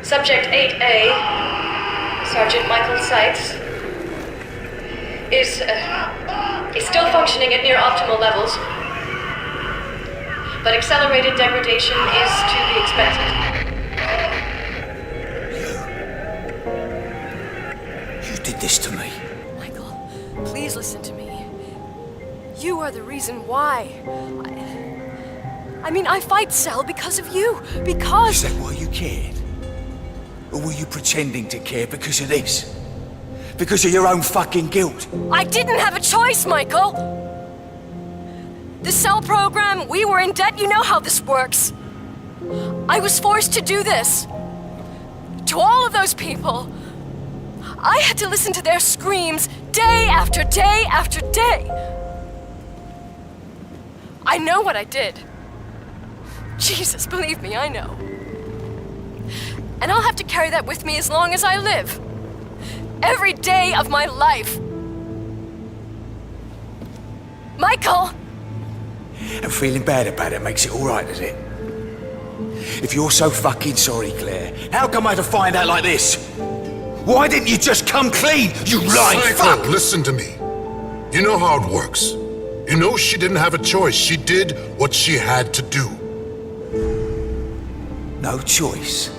Subject 8A, Sergeant Michael Sykes, is still functioning at near optimal levels, but accelerated degradation is to be expected. You did this to me. Michael, please listen to me. You are the reason why. I mean, I fight Cell because of you. Because... Is that why you cared? Or were you pretending to care because of this? Because of your own fucking guilt? I didn't have a choice, Michael! The Cell program, we were in debt, you know how this works. I was forced to do this. To all of those people. I had to listen to their screams day after day after day. I know what I did. Jesus, believe me, I know. And I'll have to carry that with me as long as I live. Every day of my life. Michael! And feeling bad about it makes it alright, does it? If you're so fucking sorry, Claire, how come I had to find out like this? Why didn't you just come clean, you lying fuck? Listen to me. You know how it works. You know she didn't have a choice. She did what she had to do. No choice.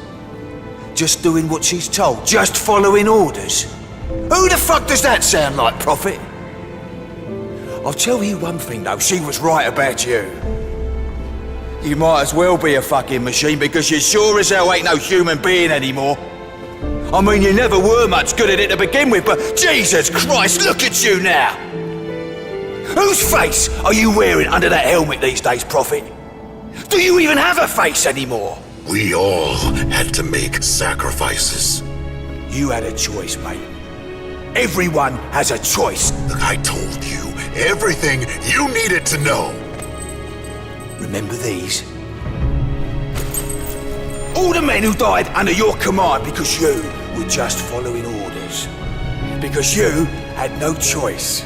Just doing what she's told. Just following orders. Who the fuck does that sound like, Prophet? I'll tell you one thing, though. She was right about you. You might as well be a fucking machine because you sure as hell ain't no human being anymore. I mean, you never were much good at it to begin with, but Jesus Christ, look at you now! Whose face are you wearing under that helmet these days, Prophet? Do you even have a face anymore? We all had to make sacrifices. You had a choice, mate. Everyone has a choice. Look, I told you everything you needed to know. Remember these? All the men who died under your command because you were just following orders. Because you had no choice.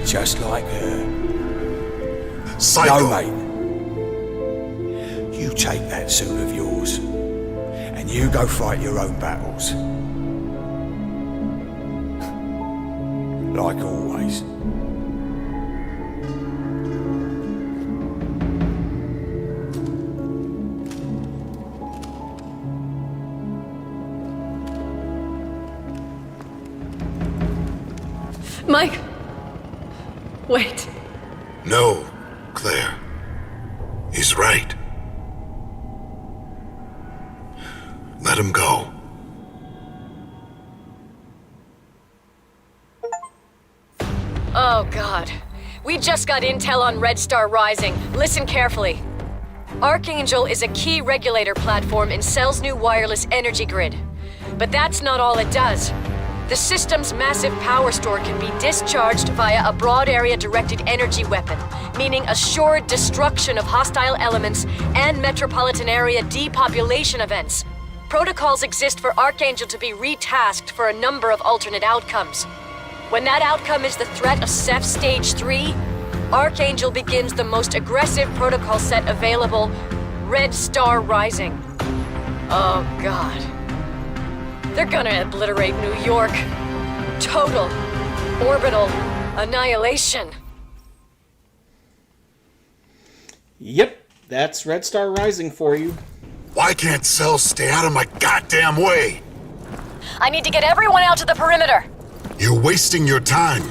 Just like her. Psycho. No, mate. You take that suit of yours, and you go fight your own battles. Like always. Mike! Wait. No, Claire. He's right. Let him go. Oh, God. We just got intel on Red Star Rising. Listen carefully. Archangel is a key regulator platform in Cell's new wireless energy grid. But that's not all it does. The system's massive power store can be discharged via a broad area directed energy weapon, meaning assured destruction of hostile elements and metropolitan area depopulation events. Protocols exist for Archangel to be retasked for a number of alternate outcomes. When that outcome is the threat of Ceph Stage 3, Archangel begins the most aggressive protocol set available, Red Star Rising. Oh, God. They're gonna obliterate New York. Total, orbital annihilation. Yep, that's Red Star Rising for you. Why can't Cell stay out of my goddamn way? I need to get everyone out to the perimeter. You're wasting your time.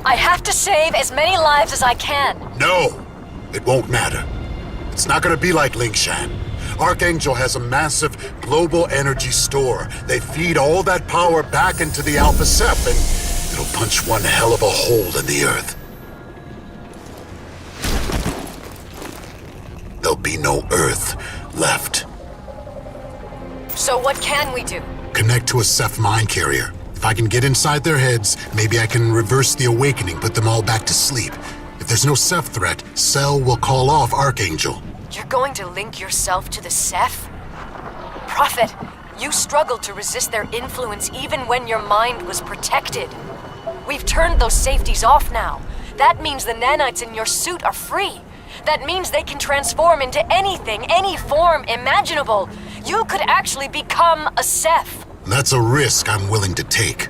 I have to save as many lives as I can. No, it won't matter. It's not gonna be like Lingshan. Archangel has a massive global energy store. They feed all that power back into the Alpha Ceph, and it'll punch one hell of a hole in the earth. There'll be no Earth left. So what can we do? Connect to a Ceph mine carrier. If I can get inside their heads, maybe I can reverse the awakening, put them all back to sleep. If there's no Ceph threat, Cell will call off Archangel. You're going to link yourself to the Ceph? Prophet, you struggled to resist their influence even when your mind was protected. We've turned those safeties off now. That means the nanites in your suit are free. That means they can transform into anything, any form imaginable. You could actually become a Ceph. That's a risk I'm willing to take.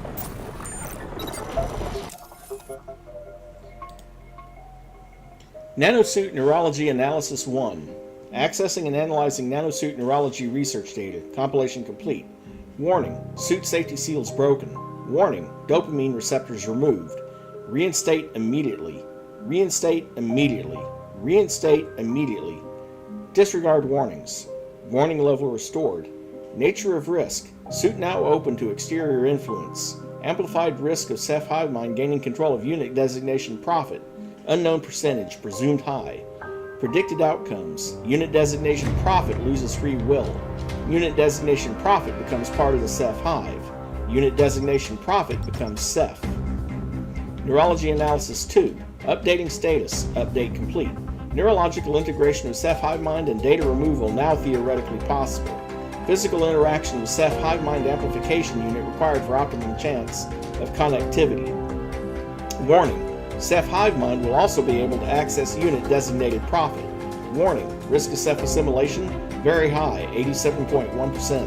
Nanosuit Neurology Analysis 1. Accessing and analyzing Nanosuit neurology research data. Compilation complete. Warning, suit safety seals broken. Warning, dopamine receptors removed. Reinstate immediately. Reinstate immediately. Reinstate immediately. Disregard warnings. Warning level restored. Nature of risk. Suit now open to exterior influence. Amplified risk of Ceph hive mind gaining control of unit designation Prophet. Unknown percentage, presumed high. Predicted outcomes. Unit designation Prophet loses free will. Unit designation Prophet becomes part of the Ceph hive. Unit designation Prophet becomes Ceph. Neurology analysis 2. Updating status. Update complete. Neurological integration of Ceph hive mind and data removal now theoretically possible. Physical interaction with Ceph hive mind amplification unit required for optimum chance of connectivity. Warning. Ceph hive mind will also be able to access unit designated Prophet. Warning. Risk of Ceph assimilation very high, 87.1%.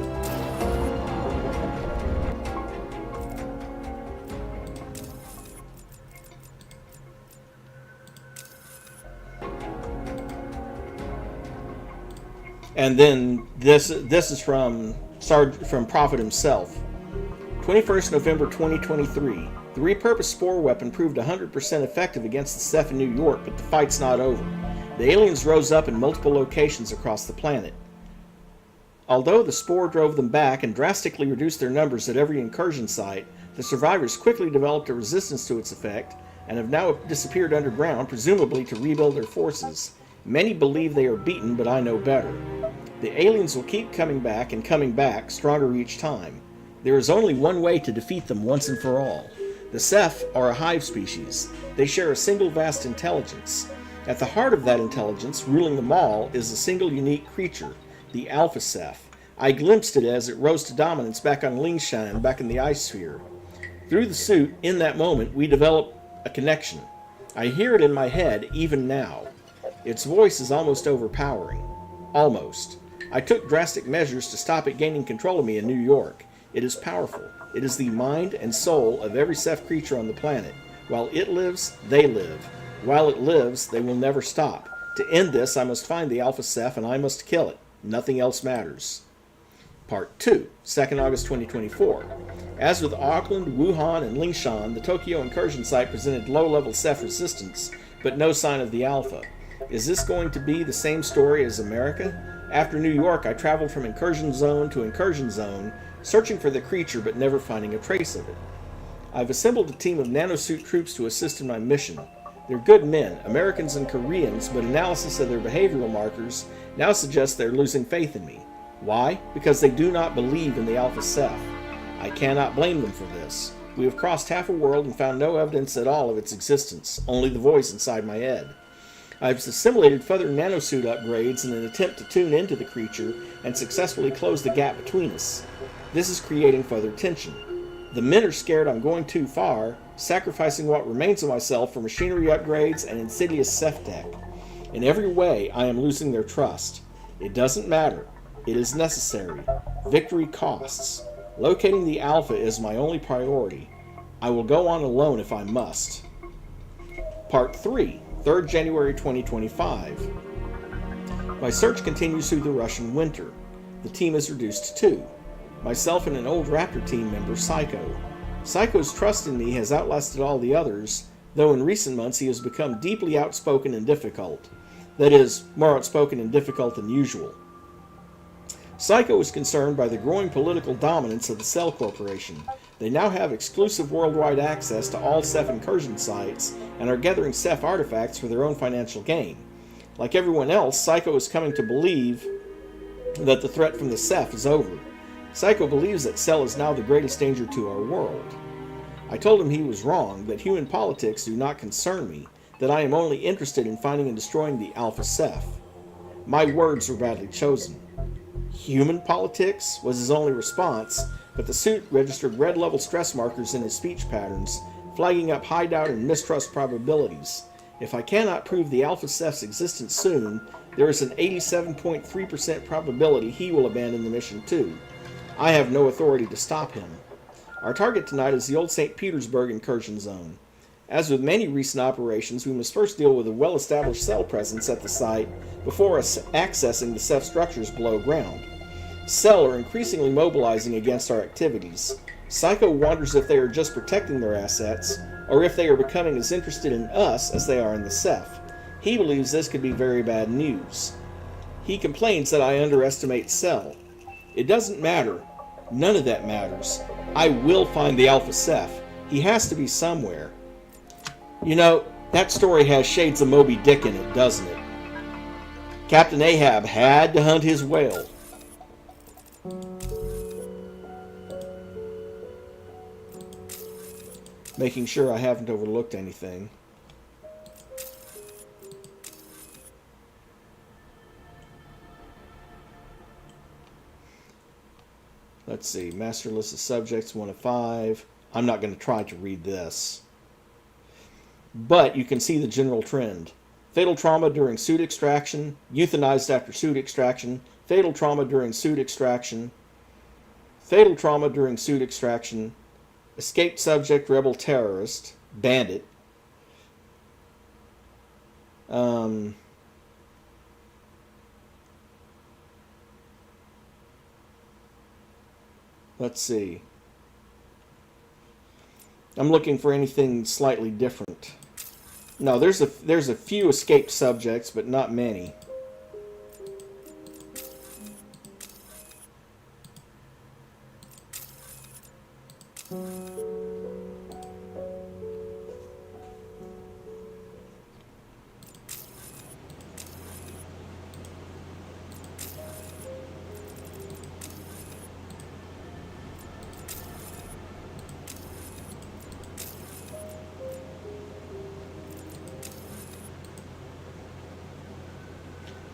And then this is from Prophet himself. 21st November 2023. The repurposed spore weapon proved 100% effective against the Ceph in New York, but the fight's not over. The aliens rose up in multiple locations across the planet. Although the spore drove them back and drastically reduced their numbers at every incursion site, the survivors quickly developed a resistance to its effect and have now disappeared underground, presumably to rebuild their forces. Many believe they are beaten, but I know better. The aliens will keep coming back, stronger each time. There is only one way to defeat them once and for all. The Ceph are a hive species. They share a single vast intelligence. At the heart of that intelligence, ruling them all, is a single unique creature, the Alpha Ceph. I glimpsed it as it rose to dominance back on Lingshan, back in the ice sphere. Through the suit, in that moment, we develop a connection. I hear it in my head, even now. Its voice is almost overpowering. Almost. I took drastic measures to stop it gaining control of me in New York. It is powerful. It is the mind and soul of every Ceph creature on the planet. While it lives, they live. While it lives, they will never stop. To end this, I must find the Alpha Ceph and I must kill it. Nothing else matters. Part 2, 2nd August 2024. As with Auckland, Wuhan, and Lingshan, the Tokyo incursion site presented low-level Ceph resistance, but no sign of the Alpha. Is this going to be the same story as America? After New York, I traveled from incursion zone to incursion zone, searching for the creature but never finding a trace of it. I've assembled a team of Nanosuit troops to assist in my mission. They're good men, Americans and Koreans, but analysis of their behavioral markers now suggests they're losing faith in me. Why? Because they do not believe in the Alpha Ceph. I cannot blame them for this. We have crossed half a world and found no evidence at all of its existence, only the voice inside my head. I've assimilated further nanosuit upgrades in an attempt to tune into the creature and successfully close the gap between us. This is creating further tension. The men are scared I'm going too far, sacrificing what remains of myself for machinery upgrades and insidious Ceph tech. In every way, I am losing their trust. It doesn't matter. It is necessary. Victory costs. Locating the Alpha is my only priority. I will go on alone if I must. Part 3, 3rd January 2025. My search continues through the Russian winter. The team is reduced to 2. Myself and an old Raptor team member, Psycho. Psycho's trust in me has outlasted all the others, though in recent months he has become deeply outspoken and difficult. That is, more outspoken and difficult than usual. Psycho is concerned by the growing political dominance of the Cell Corporation. They now have exclusive worldwide access to all Ceph incursion sites and are gathering Ceph artifacts for their own financial gain. Like everyone else, Psycho is coming to believe that the threat from the Ceph is over. Psycho believes that Cell is now the greatest danger to our world. I told him he was wrong, that human politics do not concern me, that I am only interested in finding and destroying the Alpha Ceph. My words were badly chosen. Human politics was his only response, but the suit registered red-level stress markers in his speech patterns, flagging up high doubt and mistrust probabilities. If I cannot prove the Alpha Ceph's existence soon, there is an 87.3% probability he will abandon the mission too. I have no authority to stop him. Our target tonight is the old St. Petersburg incursion zone. As with many recent operations, we must first deal with a well-established Cell presence at the site before accessing the Ceph structures below ground. Cell are increasingly mobilizing against our activities. Psycho wonders if they are just protecting their assets, or if they are becoming as interested in us as they are in the Ceph. He believes this could be very bad news. He complains that I underestimate Cell. It doesn't matter. None of that matters. I will find the Alpha Ceph. He has to be somewhere. You know, that story has shades of Moby Dick in it, doesn't it? Captain Ahab had to hunt his whale. Making sure I haven't overlooked anything. Let's see. Master list of subjects, 1 of 5. I'm not going to try to read this. But you can see the general trend. Fatal trauma during suit extraction. Euthanized after suit extraction. Fatal trauma during suit extraction. Fatal trauma during suit extraction. Escaped subject, rebel terrorist, bandit. Let's see. I'm looking for anything slightly different. No, there's a few escaped subjects, but not many.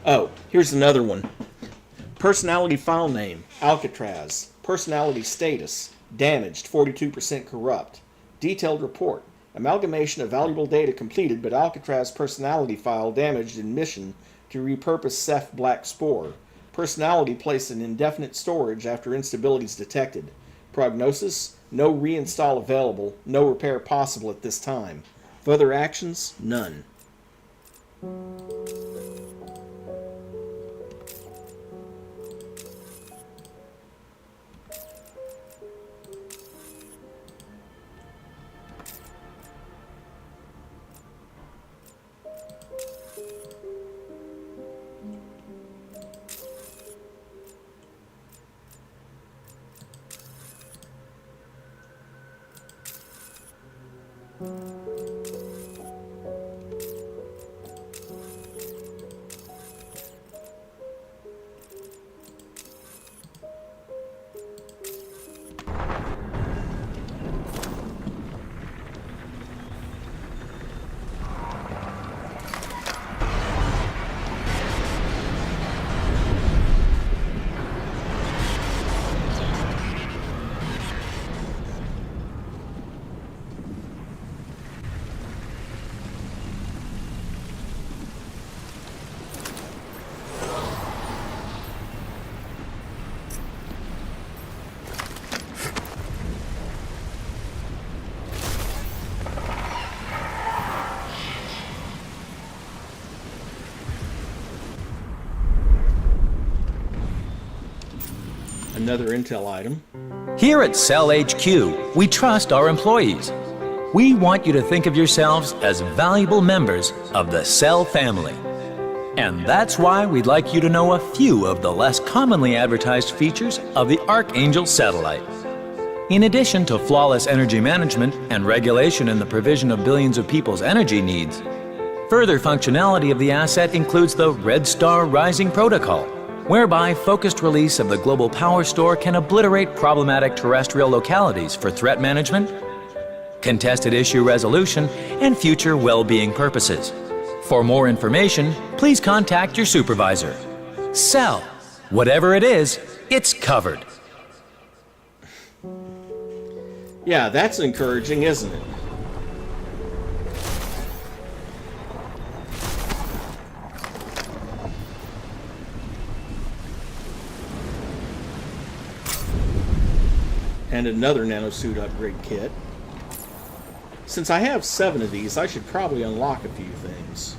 Oh, here's another one. Personality file name, Alcatraz. Personality status, damaged, 42% corrupt. Detailed report, amalgamation of valuable data completed, but Alcatraz personality file damaged in mission to repurpose Ceph Black Spore. Personality placed in indefinite storage after instabilities detected. Prognosis, no reinstall available, no repair possible at this time. Further actions, none. Another intel item. Here at Cell HQ, we trust our employees. We want you to think of yourselves as valuable members of the Cell family. And that's why we'd like you to know a few of the less commonly advertised features of the Archangel satellite. In addition to flawless energy management and regulation in the provision of billions of people's energy needs, further functionality of the asset includes the Red Star Rising Protocol, whereby focused release of the global power store can obliterate problematic terrestrial localities for threat management, contested issue resolution, and future well-being purposes. For more information, please contact your supervisor. Cell, whatever it is, it's covered. Yeah, that's encouraging, isn't it? And another nanosuit upgrade kit. Since I have 7 of these, I should probably unlock a few things.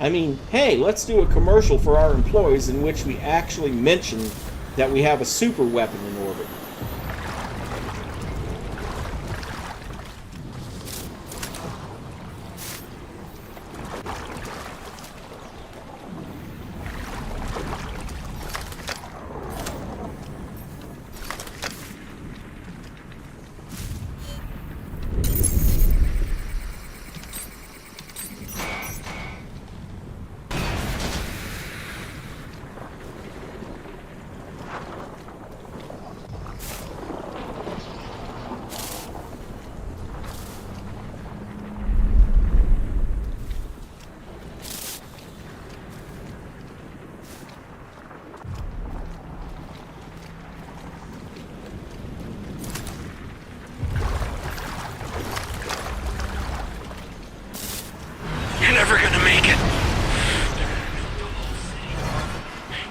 I mean, hey, let's do a commercial for our employees in which we actually mention that we have a super weapon in orbit. You're never gonna make it.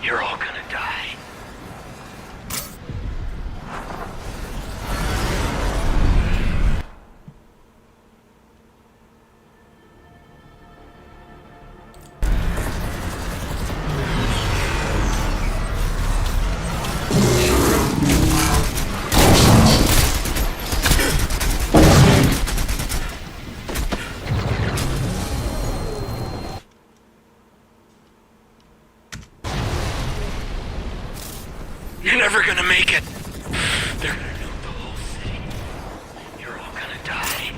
You're all gonna die. You're never gonna make it. They're gonna nuke the whole city. You're all gonna die.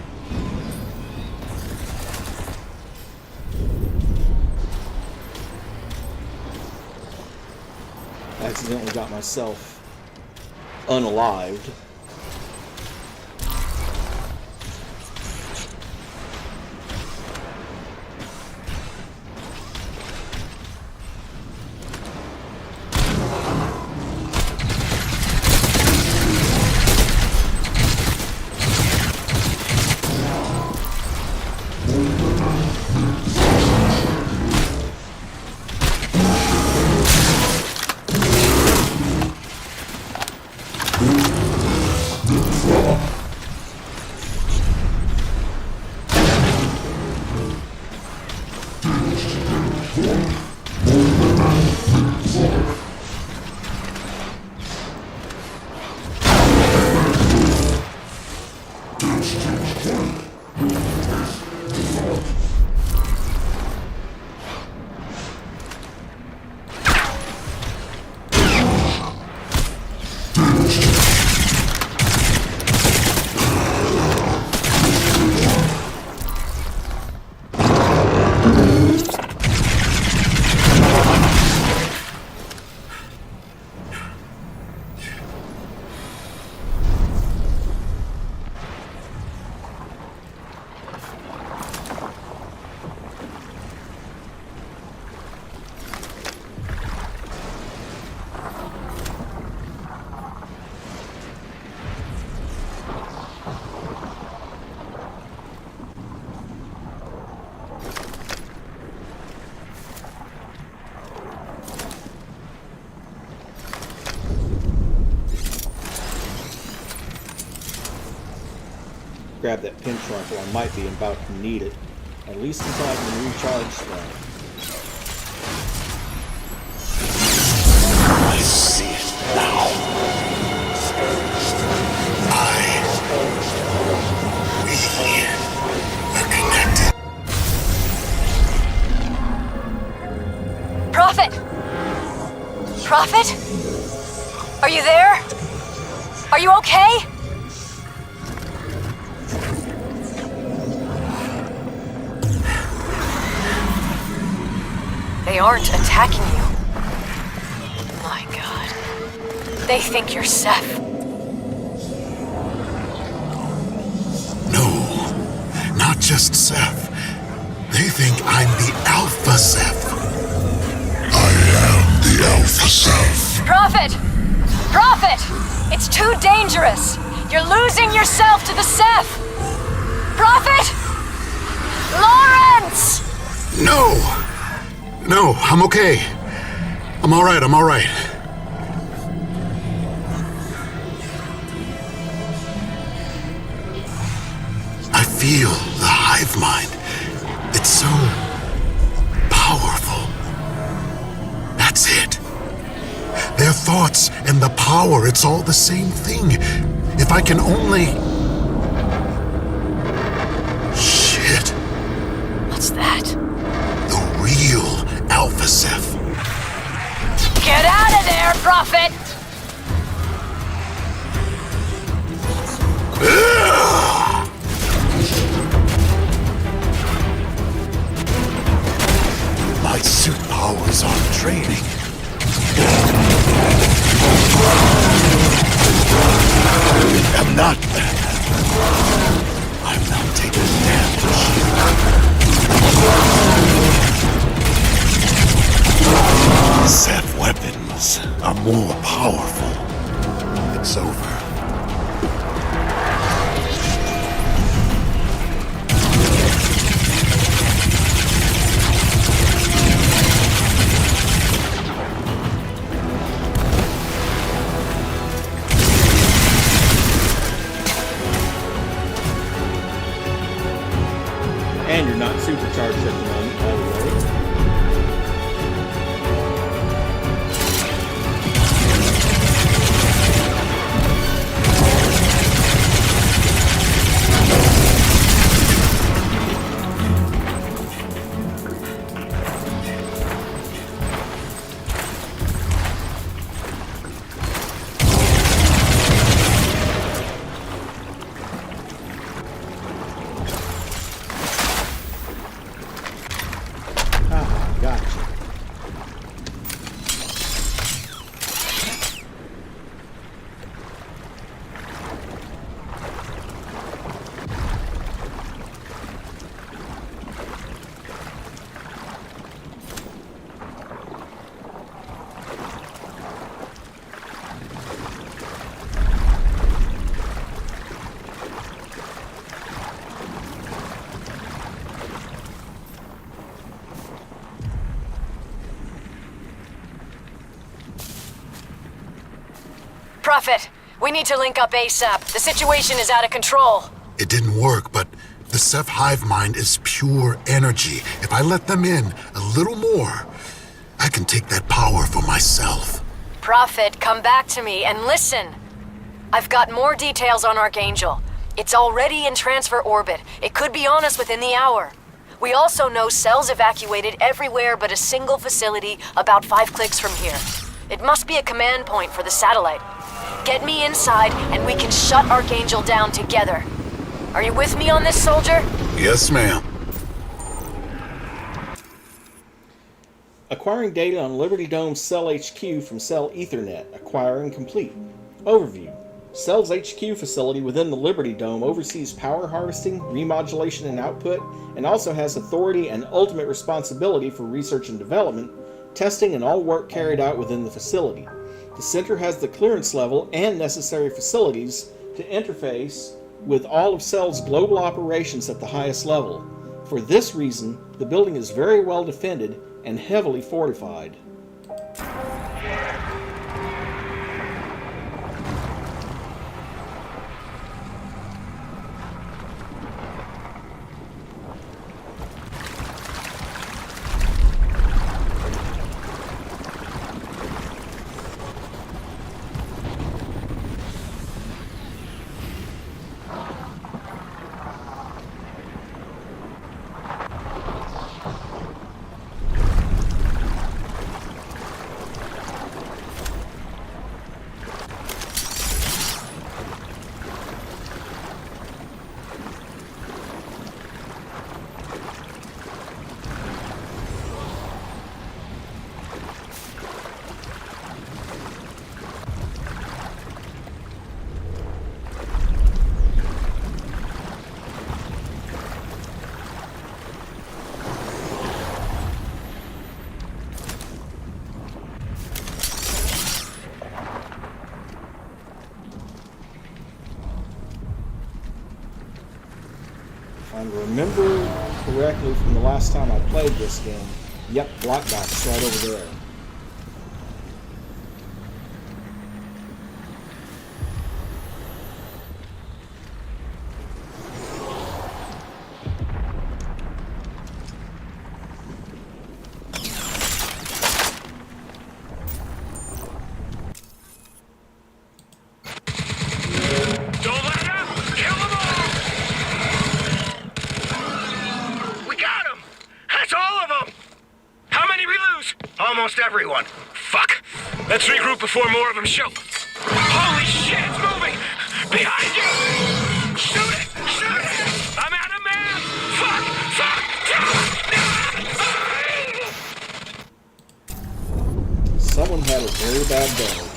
I accidentally got myself unalived. Grab that pinch rifle. I might be about to need it. At least until I can recharge that. I see it now. We are connected. Prophet! Prophet? Are you there? Are you okay? They aren't attacking you. My God. They think you're Ceph. No, not just Ceph. They think I'm the Alpha Ceph. I am the Alpha Ceph. Prophet! Prophet! It's too dangerous. You're losing yourself to the Ceph. Prophet! Lawrence! No! No, I'm okay. I'm all right. I feel the hive mind. It's so thoughts and the power, it's all the same thing. If I can only... Shit. What's that? The real Alpha Ceph. Get out of there, Prophet! My suit powers are draining. I'm not bad. I'm not taking damage. Ceph weapons are more powerful. It's over. And you're not supercharged at the moment, by the way. Prophet, we need to link up ASAP. The situation is out of control. It didn't work, but the Ceph hive mind is pure energy. If I let them in a little more, I can take that power for myself. Prophet, come back to me and listen. I've got more details on Archangel. It's already in transfer orbit. It could be on us within the hour. We also know cells evacuated everywhere but a single facility about 5 clicks from here. It must be a command point for the satellite. Get me inside and we can shut Archangel down together. Are you with me on this, soldier? Yes, ma'am. Acquiring data on Liberty Dome's Cell HQ from Cell Ethernet. Acquiring complete. Overview. Cell's HQ facility within the Liberty Dome oversees power harvesting, remodulation and output, and also has authority and ultimate responsibility for research and development, testing and all work carried out within the facility. The center has the clearance level and necessary facilities to interface with all of Cell's global operations at the highest level. For this reason, the building is very well defended and heavily fortified. If I remember correctly from the last time I played this game, yep, block box right over there. almost everyone. Fuck. Let's regroup before more of them show. Holy shit, it's moving! Behind you! Shoot it! Shoot it! I'm out of man! Fuck! Fuck! Someone had a very bad day.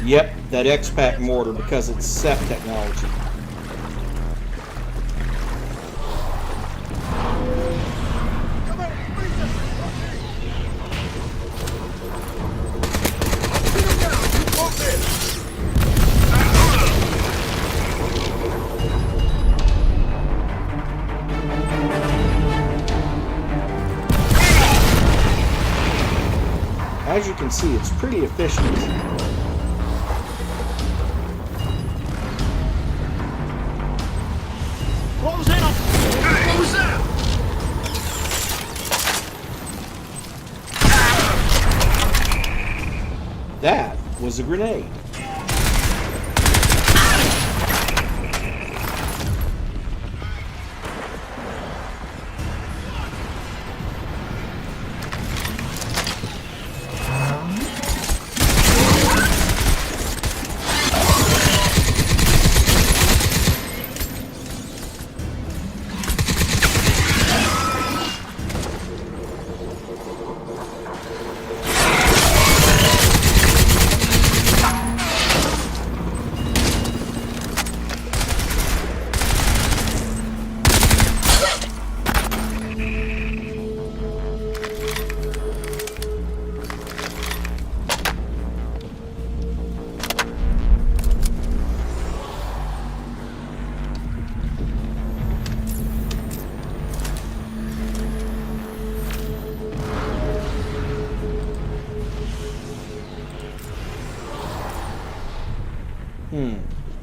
Yep, that X-Pack mortar because it's Ceph technology. As you can see, it's pretty efficient. That was a grenade.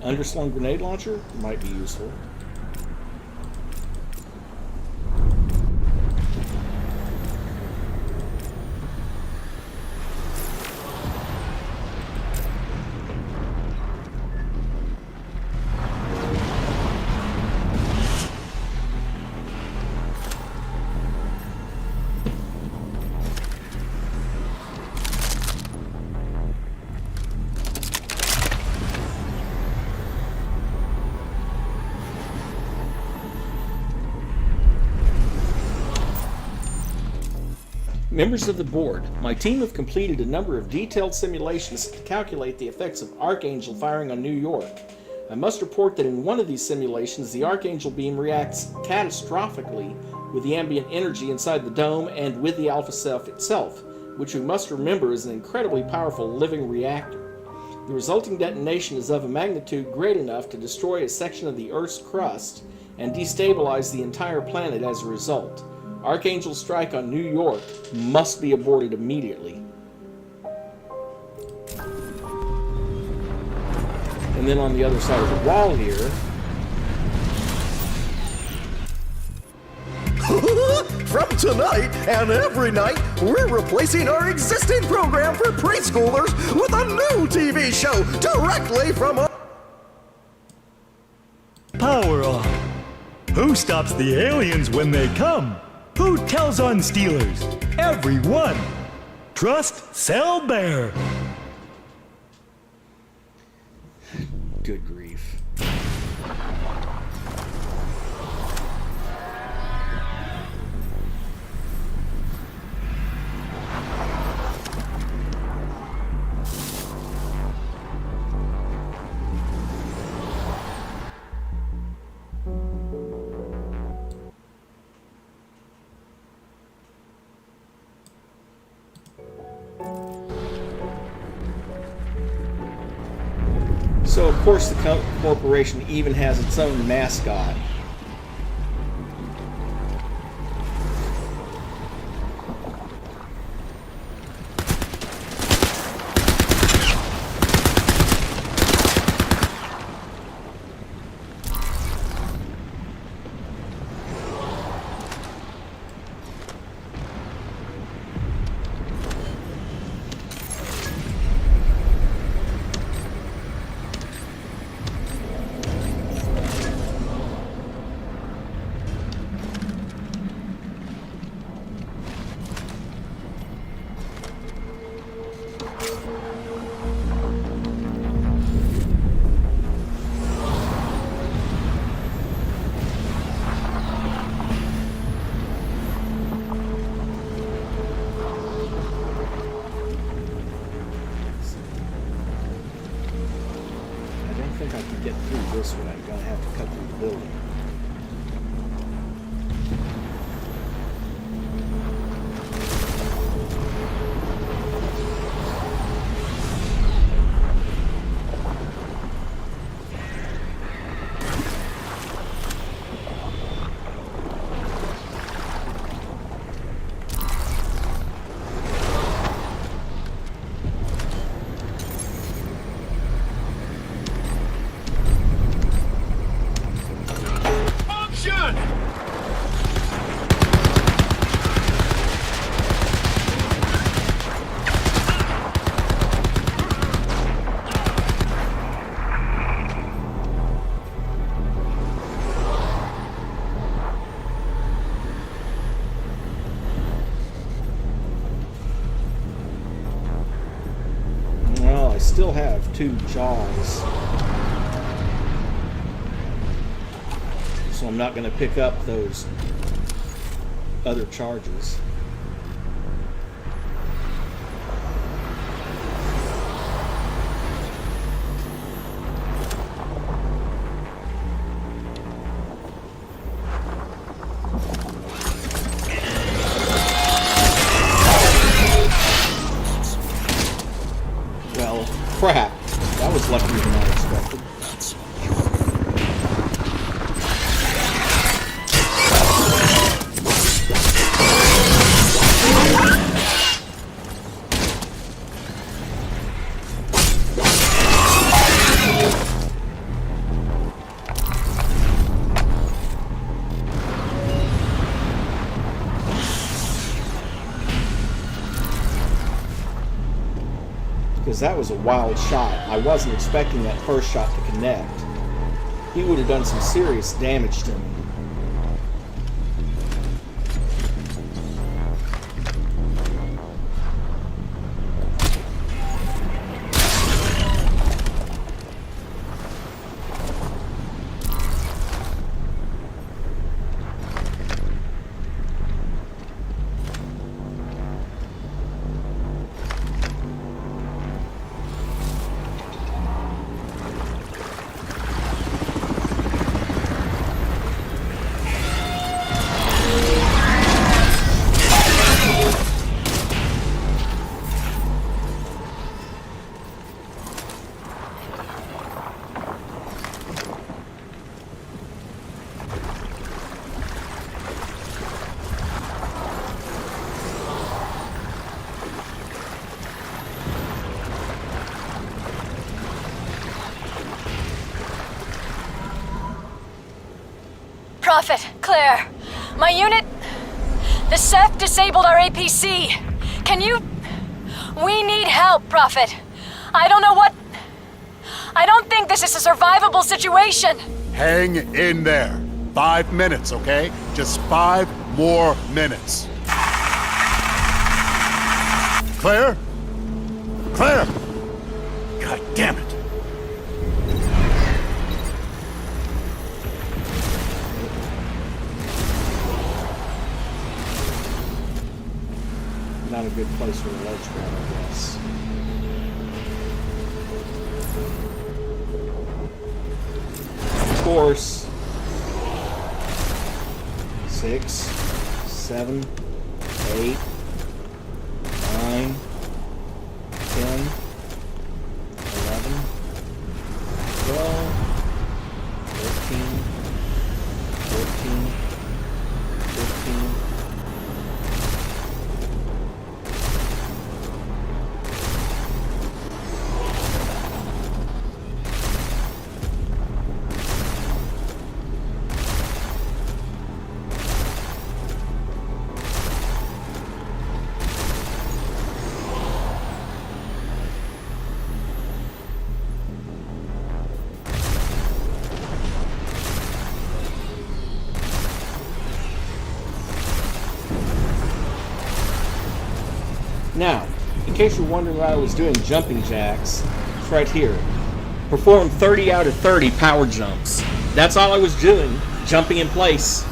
Underslung grenade launcher might be useful. Members of the board, my team have completed a number of detailed simulations to calculate the effects of Archangel firing on New York. I must report that in one of these simulations, the Archangel beam reacts catastrophically with the ambient energy inside the dome and with the Alpha Ceph itself, which we must remember is an incredibly powerful living reactor. The resulting detonation is of a magnitude great enough to destroy a section of the Earth's crust and destabilize the entire planet as a result. Archangel's strike on New York must be aborted immediately. And then on the other side of the wall here... From tonight and every night, we're replacing our existing program for preschoolers with a new TV show directly from our... Power on. Who stops the aliens when they come? Who tells on stealers? Everyone. Trust Cell Bear. Good grief. So, of course, the corporation even has its own mascot. One, I'm going to have to cut through the building. Still have 2 jaws, so I'm not going to pick up those other charges. Crap, that was luckier than I expected. Because that was a wild shot. I wasn't expecting that first shot to connect. He would have done some serious damage to me. Prophet, Claire, my unit... The Ceph disabled our APC. Can you... We need help, Prophet. I don't know what... I don't think this is a survivable situation. Hang in there. 5 minutes, okay? Just 5 more minutes. Claire? Claire! God damn it. place for the ledge grab, I guess. Of course. 6, 7, 8, 9, 10, 11, 12, 13, 14, 15. Now, in case you're wondering why I was doing jumping jacks, it's right here. Perform 30 out of 30 power jumps. That's all I was doing, jumping in place.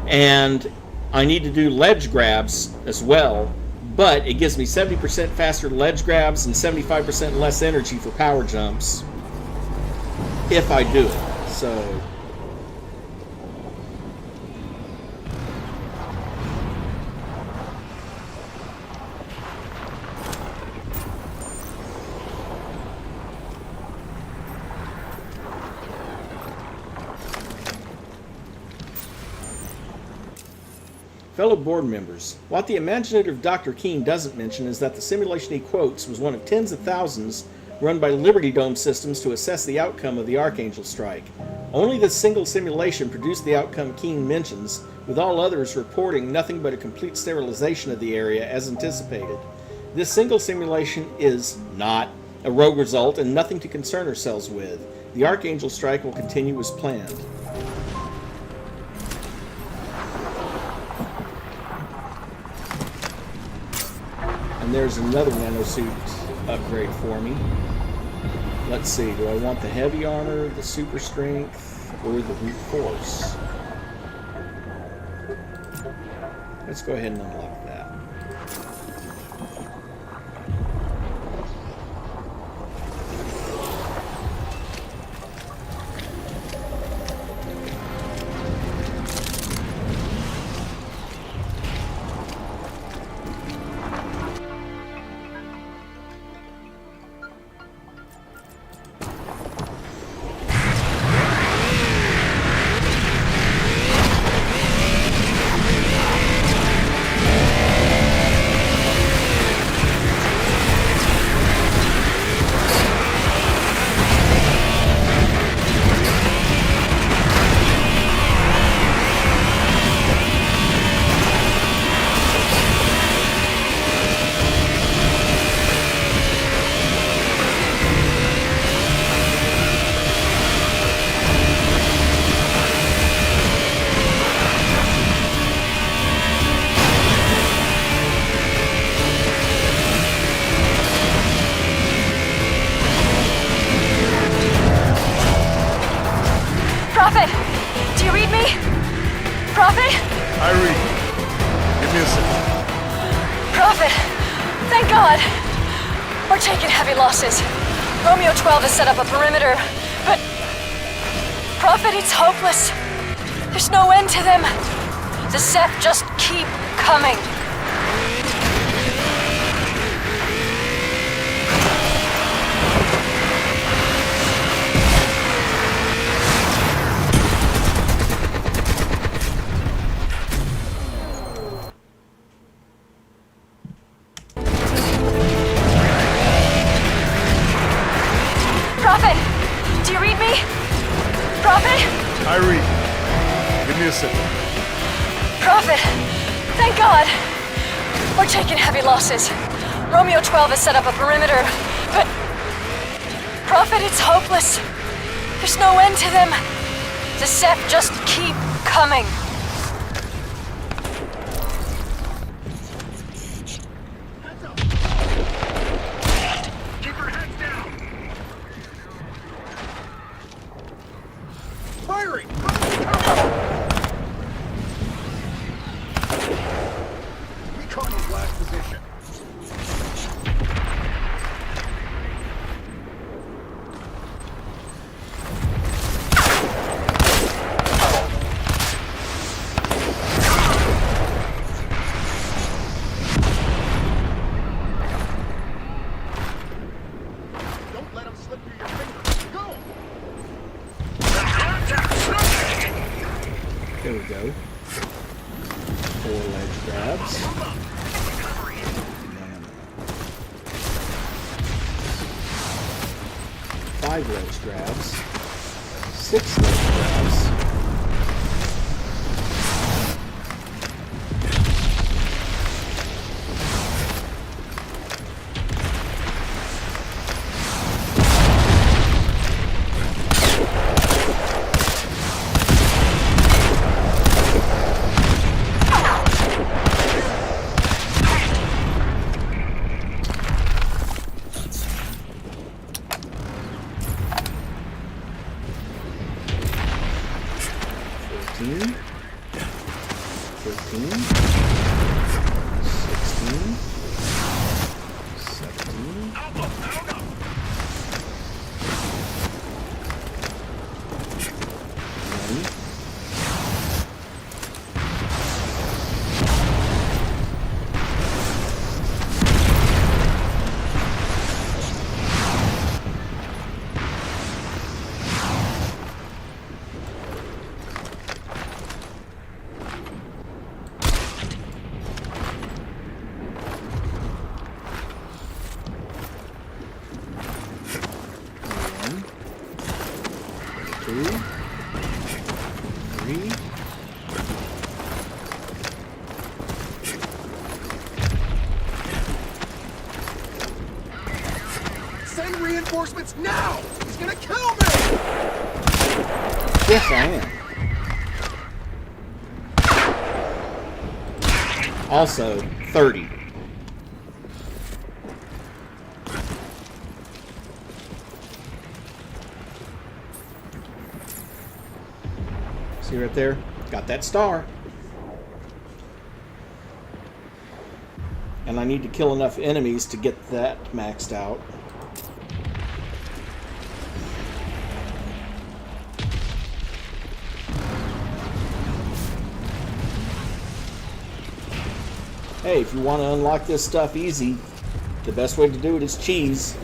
And I need to do ledge grabs as well, but it gives me 70% faster ledge grabs and 75% less energy for power jumps if I do it. So fellow board members, what the imaginative Dr. Keene doesn't mention is that the simulation he quotes was one of tens of thousands run by Liberty Dome Systems to assess the outcome of the Archangel strike. Only this single simulation produced the outcome Keene mentions, with all others reporting nothing but a complete sterilization of the area as anticipated. This single simulation is not a rogue result and nothing to concern ourselves with. The Archangel strike will continue as planned. And there's another Nanosuit upgrade for me. Let's see, do I want the heavy armor, the super strength, or the brute force? Let's go ahead and unlock that. Romeo 12 has set up a perimeter, but... Prophet, it's hopeless. There's no end to them. The Ceph just keep coming. Romeo 12 has set up a perimeter, but... Prophet, it's hopeless. There's no end to them. The Ceph just keep coming. Keep your heads down! Firing! 5 ledge grabs, 6 ledge grabs. Reinforcements now! He's gonna kill me! Yes, I am. Also, 30. See right there? Got that star. And I need to kill enough enemies to get that maxed out. Hey, if you want to unlock this stuff easy, the best way to do it is cheese.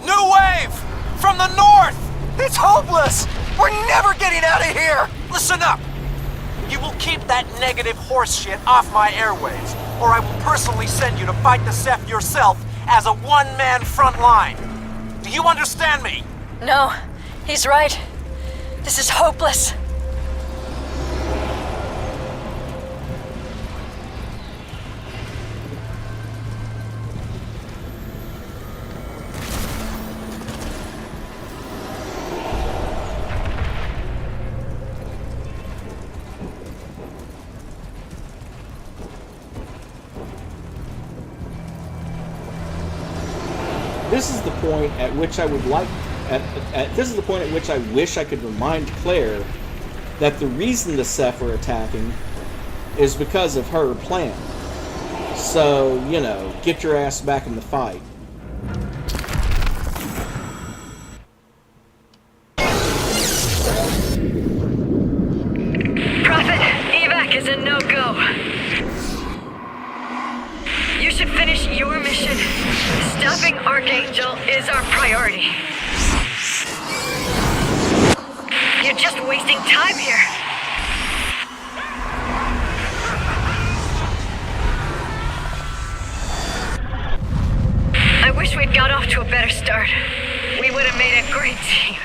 New wave! From the north! It's hopeless! We're never getting out of here! Listen up! You will keep that negative horse shit off my airwaves, or I will personally send you to fight the Ceph yourself as a one-man front line. Do you understand me? No, he's right. This is hopeless. This is the point at which I would like. This is the point at which I wish I could remind Claire that the reason the Ceph are attacking is because of her plan. So, you know, get your ass back in the fight. Prophet, evac is a no-go. You should finish your mission. Stopping Archangel is our priority. You're just wasting time here. I wish we'd got off to a better start. We would have made a great team.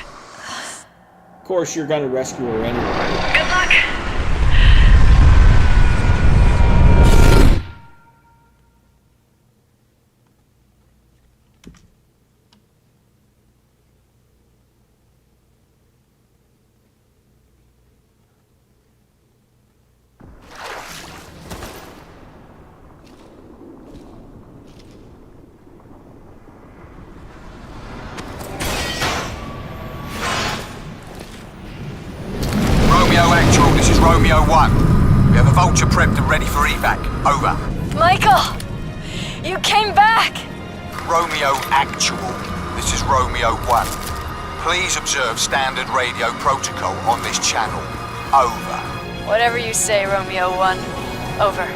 Of course, you're going to rescue her anyway. Good luck. Romeo 1. We have a vulture prepped and ready for evac. Over. Michael! You came back! Romeo Actual. This is Romeo 1. Please observe standard radio protocol on this channel. Over. Whatever you say, Romeo 1. Over.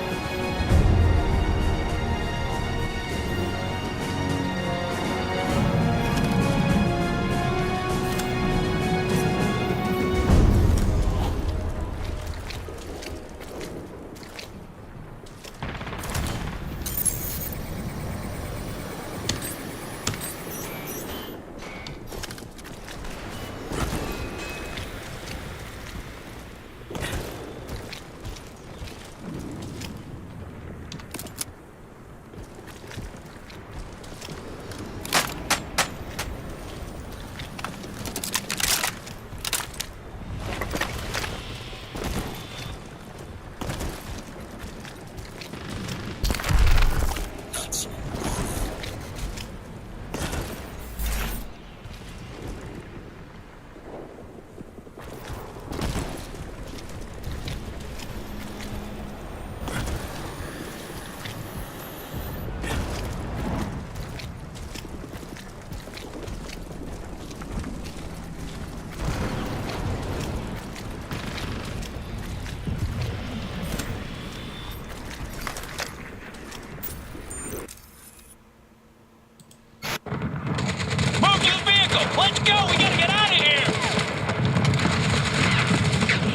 Let's go! We gotta get out of here!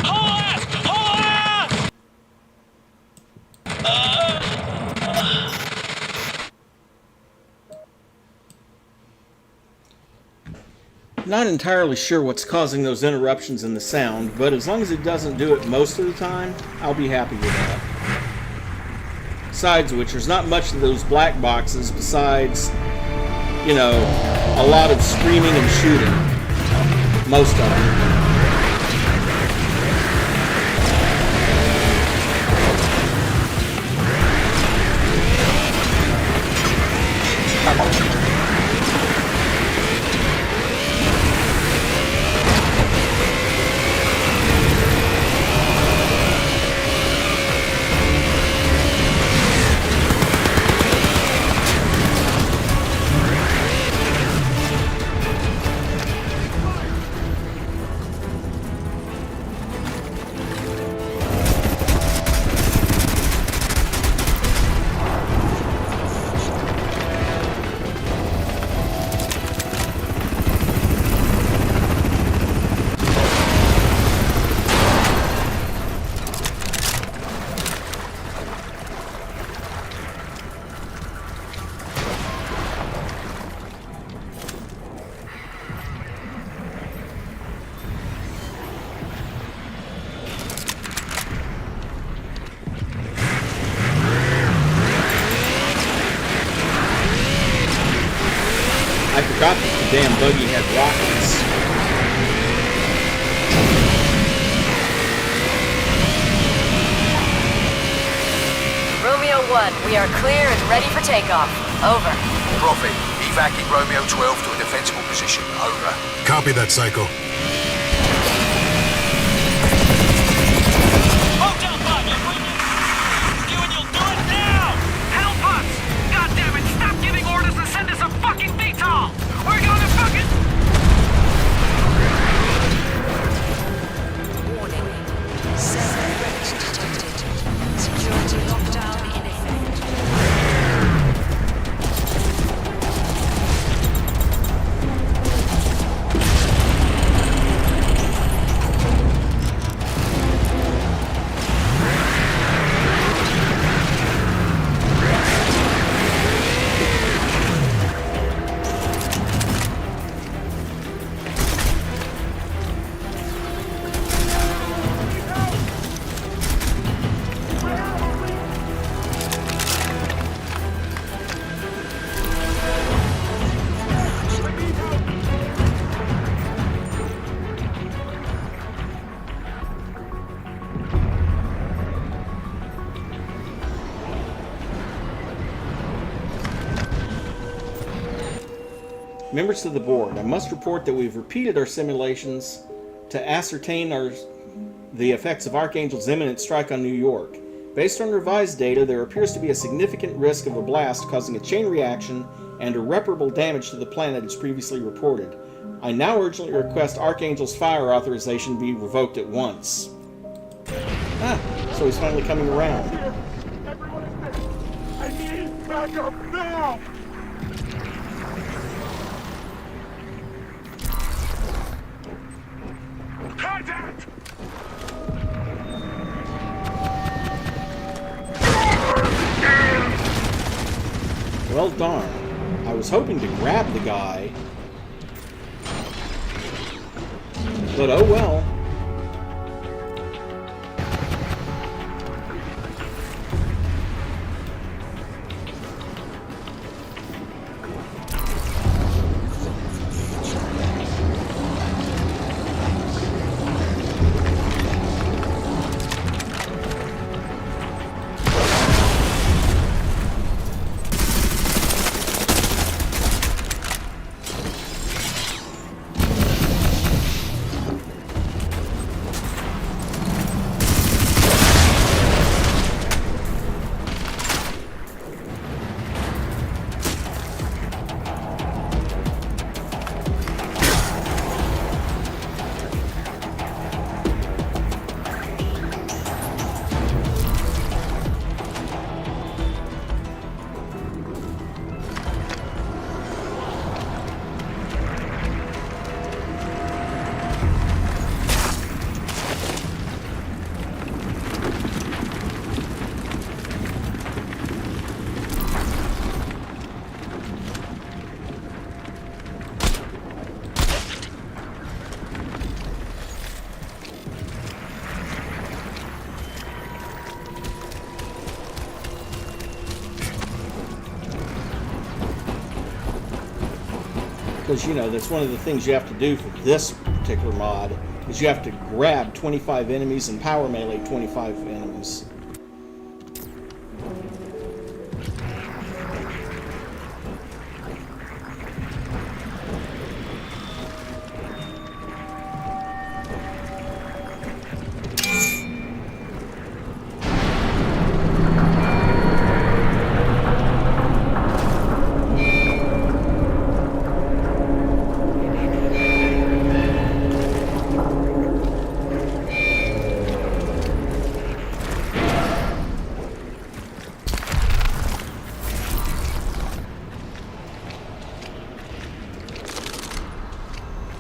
Haul ass! Haul ass! Not entirely sure what's causing those interruptions in the sound, but as long as it doesn't do it most of the time, I'll be happy with that. Besides which, there's not much of those black boxes besides, you know, a lot of screaming and shooting. Most of them. I forgot that the damn buggy had rockets. Romeo 1, we are clear and ready for takeoff. Over. Prophet, evacuate Romeo 12 to a defensible position. Over. Copy that, Psycho. Hotel 5, you bring it! You and you'll do it now! Help us! God damn it! Stop giving orders and send us a fucking VTOL! We're gonna fucking... Warning. Cell threat detected. Security lockdown in effect. Members of the board, I must report that we've repeated our simulations to ascertain the effects of Archangel's imminent strike on New York. Based on revised data, there appears to be a significant risk of a blast causing a chain reaction and irreparable damage to the planet as previously reported. I now urgently request Archangel's fire authorization be revoked at once. So he's finally coming around. Everyone is dead. I need backup now! Contact! Well, darn. I was hoping to grab the guy. But oh well. Because, you know, that's one of the things you have to do for this particular mod, is you have to grab 25 enemies and power melee 25 enemies.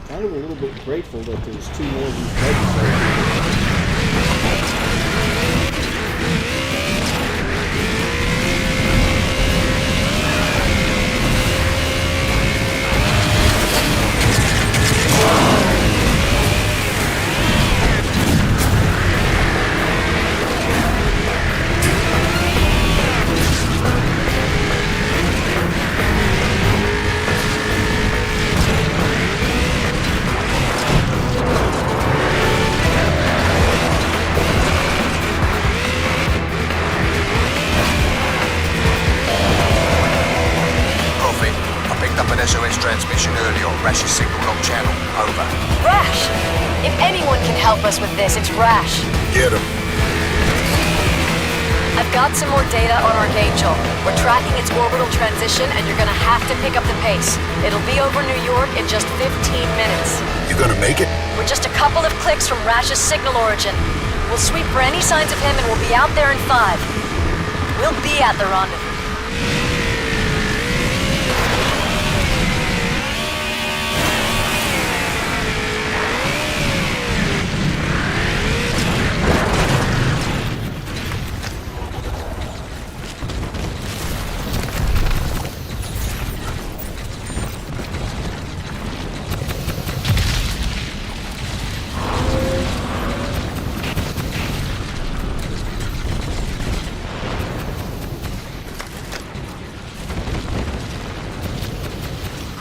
Kind of a little bit grateful that there's 2 more of these buddies right here. SOS transmission early on Rash's signal lock channel. Over. Rasch! If anyone can help us with this, it's Rasch. Get him. I've got some more data on Archangel. We're tracking its orbital transition, and you're gonna have to pick up the pace. It'll be over New York in just 15 minutes. You gonna make it? We're just a couple of clicks from Rash's signal origin. We'll sweep for any signs of him, and we'll be out there in 5. We'll be at the rendezvous.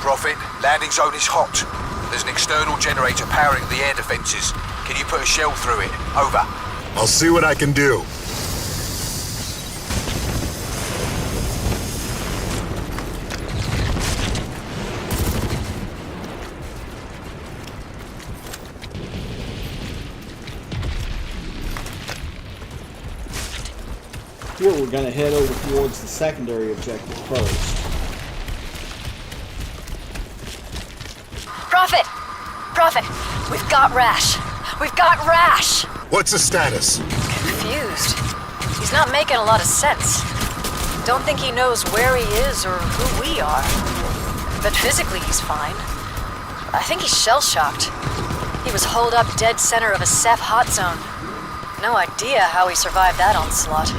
Prophet, landing zone is hot. There's an external generator powering the air defenses. Can you put a shell through it? Over. I'll see what I can do. Here we're going to head over towards the secondary objective first. Prophet, we've got Rasch. We've got Rasch! What's the status? Confused. He's not making a lot of sense. Don't think he knows where he is or who we are. But physically he's fine. I think he's shell-shocked. He was holed up dead center of a Ceph hot zone. No idea how he survived that onslaught.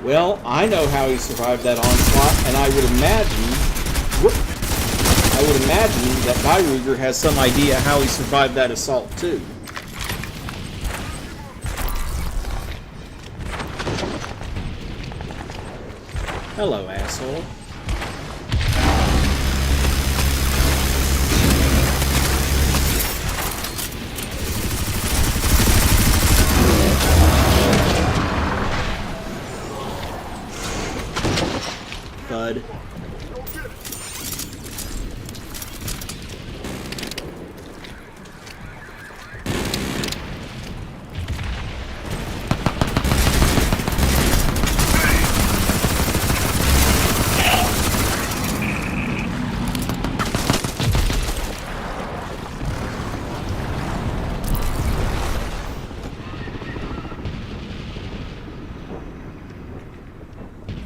Well, I know how he survived that onslaught, and I would imagine that Byruger has some idea how he survived that assault too. Hello, asshole. Bud.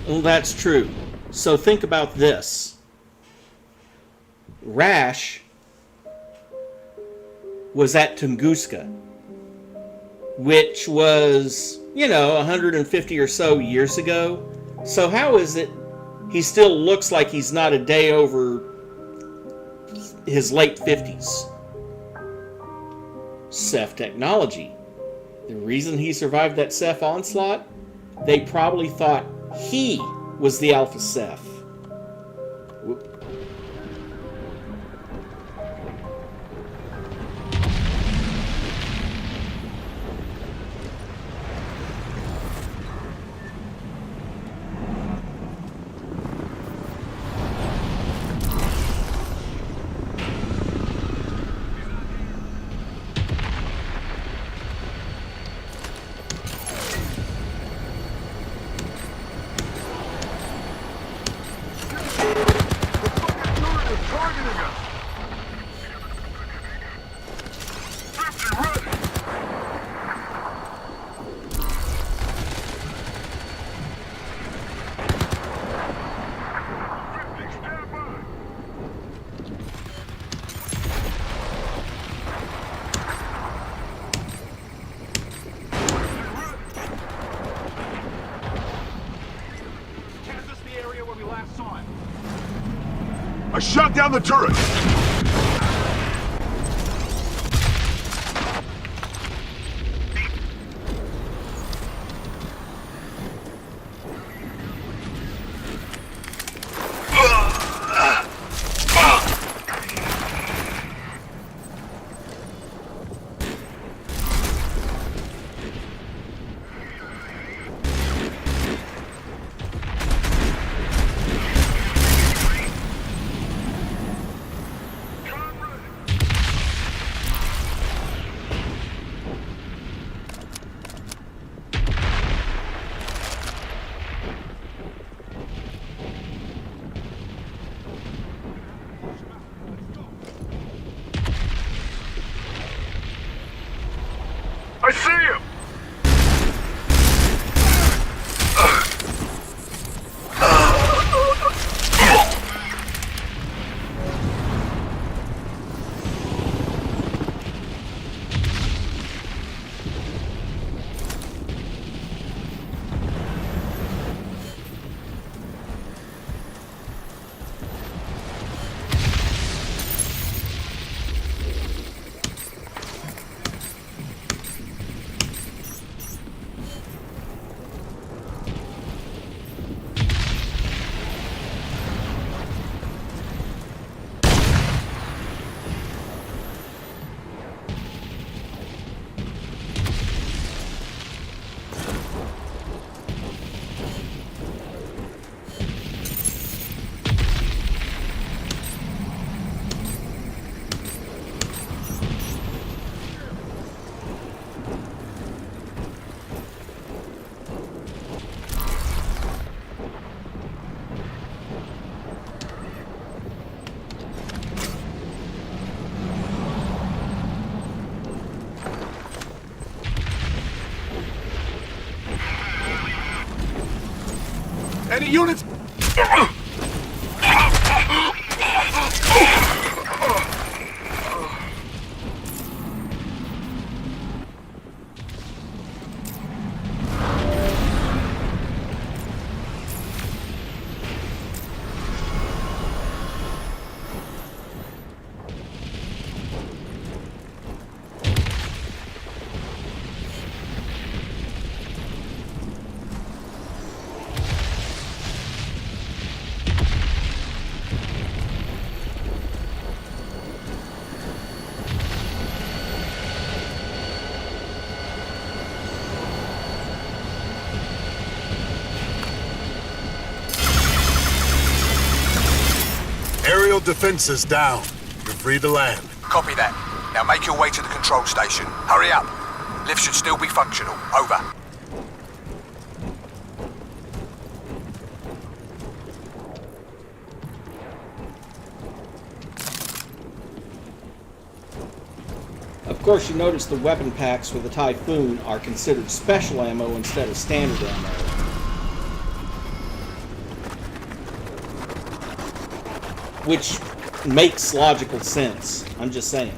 Well, that's true. So think about this. Rasch was at Tunguska, which was, 150 or so years ago. So how is it he still looks like he's not a day over his late 50s. Ceph technology. The reason he survived that Ceph onslaught? They probably thought he was the Alpha Ceph. Whoop. I shot down the turret! I see him! Any units? Aerial defenses down. You're free to land. Copy that. Now make your way to the control station. Hurry up. Lift should still be functional. Over. Of course, you notice the weapon packs for the Typhoon are considered special ammo instead of standard ammo. Which makes logical sense. I'm just saying.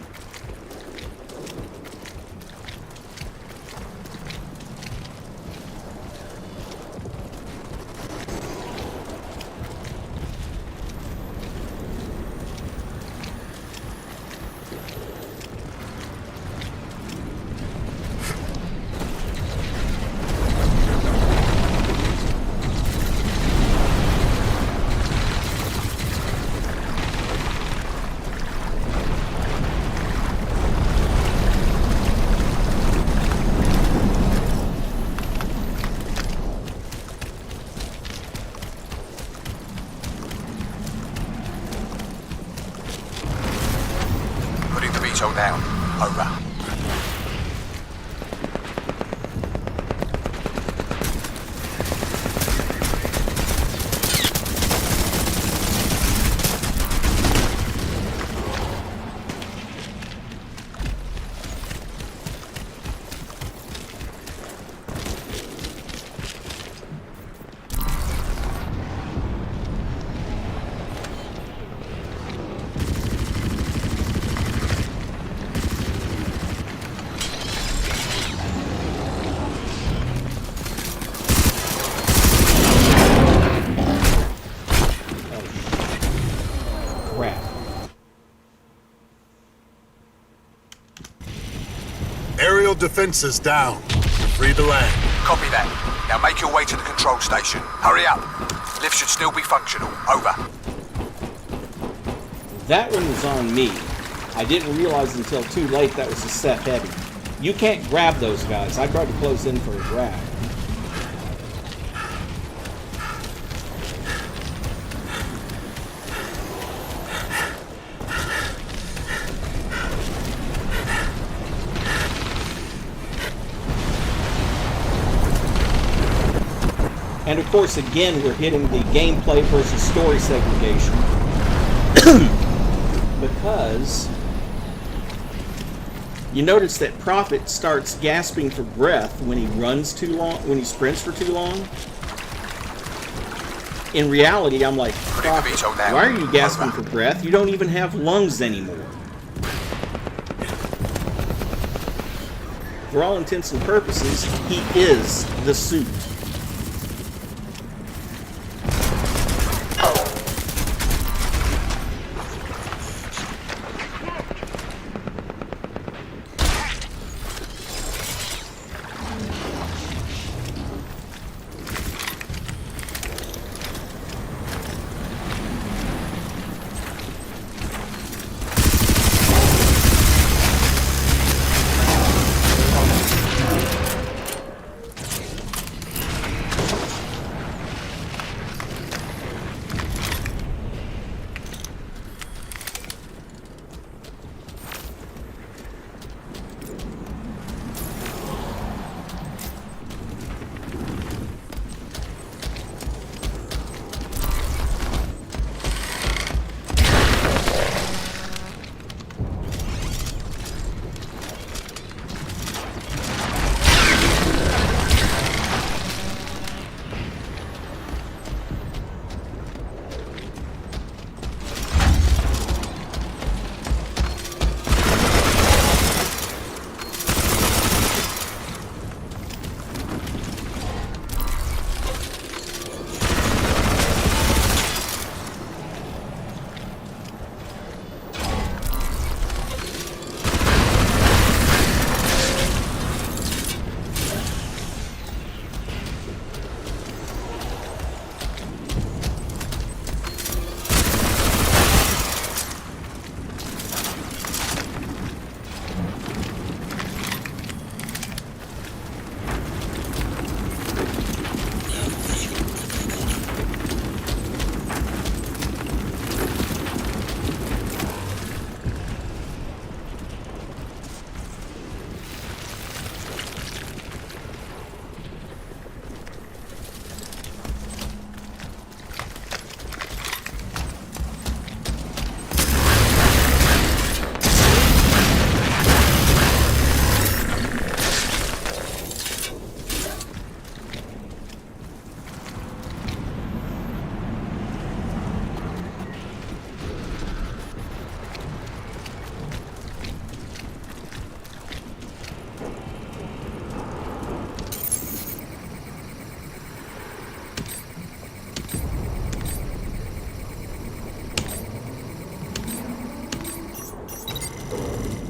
intel down. Over. Aerial defenses down. Free to land. Copy that. Now make your way to the control station. Hurry up. Lift should still be functional. Over. That one was on me. I didn't realize until too late that was a Ceph Heavy. You can't grab those guys. I tried to close in for a grab. And of course, again, we're hitting the gameplay versus story segregation. Because you notice that Prophet starts gasping for breath when he runs too long, when he sprints for too long. In reality, I'm like, Prophet, why are you gasping for breath? You don't even have lungs anymore. For all intents and purposes, he is the suit.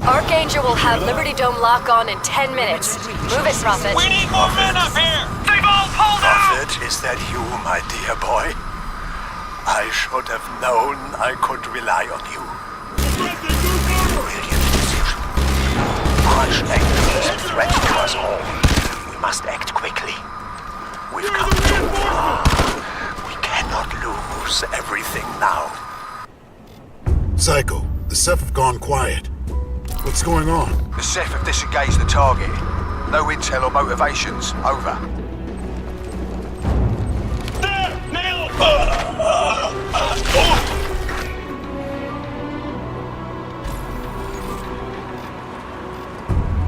Archangel will have Liberty Dome lock on in 10 minutes. Move it, Prophet. We need more men up here! They've all pulled out! Prophet, is that you, my dear boy? I should have known I could rely on you. Brilliant decision. Crush enemies a threat to us all. We must act quickly. We've come too far. We cannot lose everything now. Psycho, the Ceph have gone quiet. What's going on? The Ceph have disengaged the target. No intel or motivations. Over. There! Nail!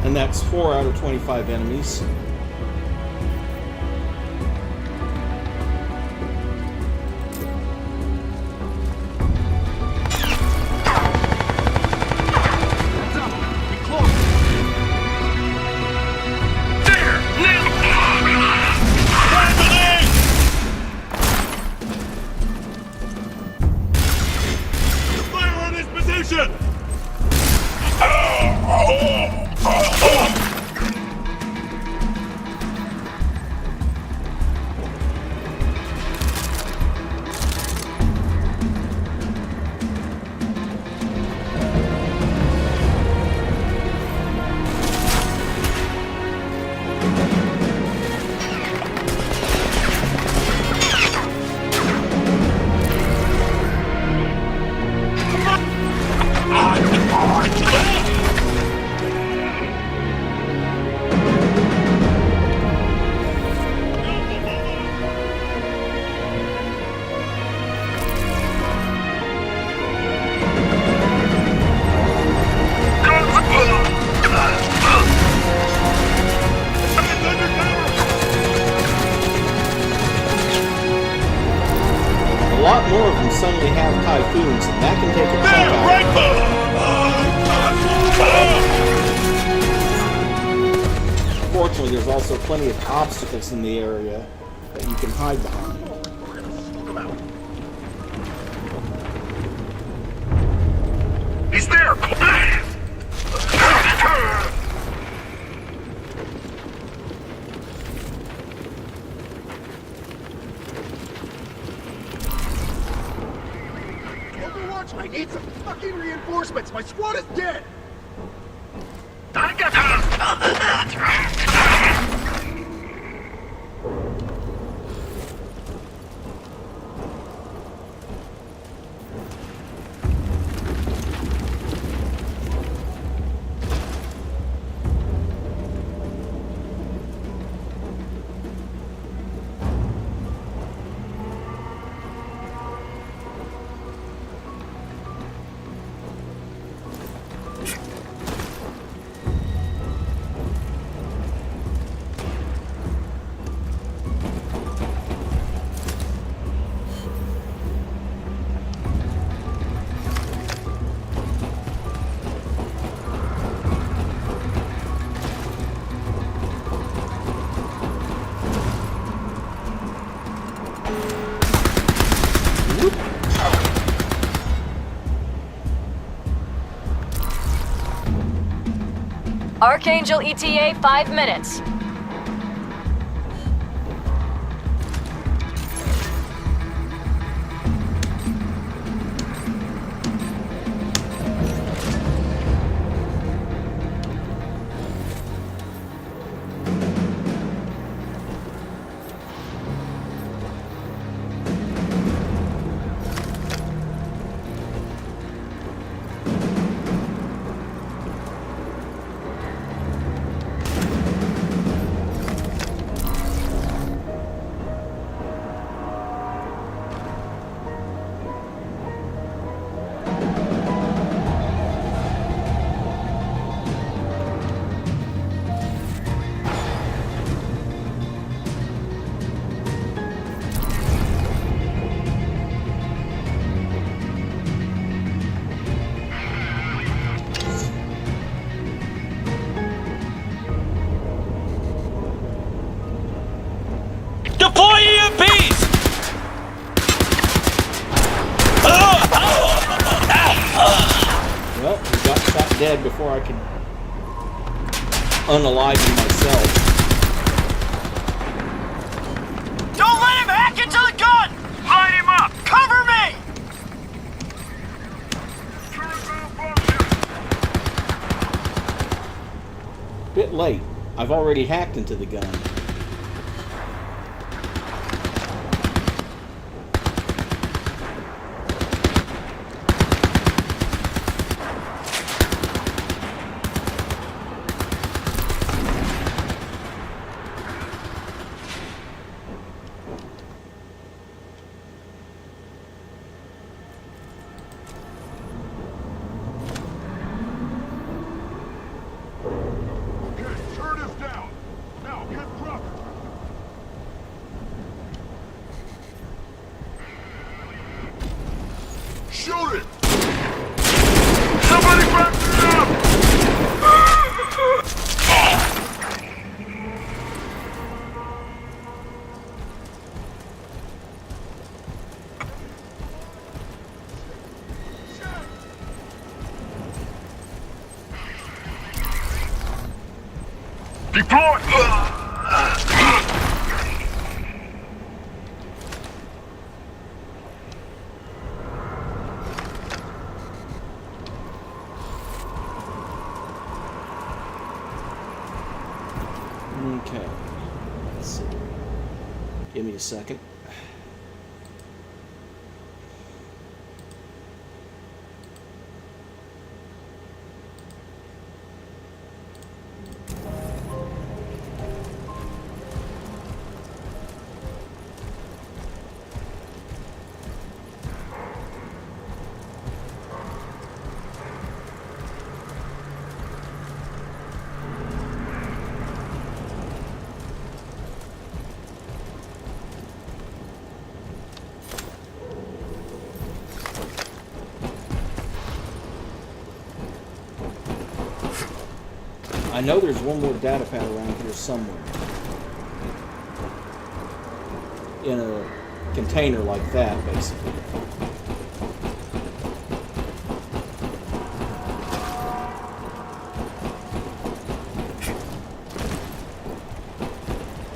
And that's 4 out of 25 enemies. A lot more of them suddenly have typhoons, and that can take a chunk out. Fortunately, there's also plenty of obstacles in the area that you can hide behind. He's there! I need some fucking reinforcements! My squad is dead! Archangel ETA, 5 minutes. Deploy EMPs! Well, he got shot dead before I could unalive him myself. Don't let him hack into the gun! Light him up! Cover me! Bit late. I've already hacked into the gun. Deploy! Okay. Let's see. Give me a second. I know there's one more data pad around here somewhere. In a container like that, basically.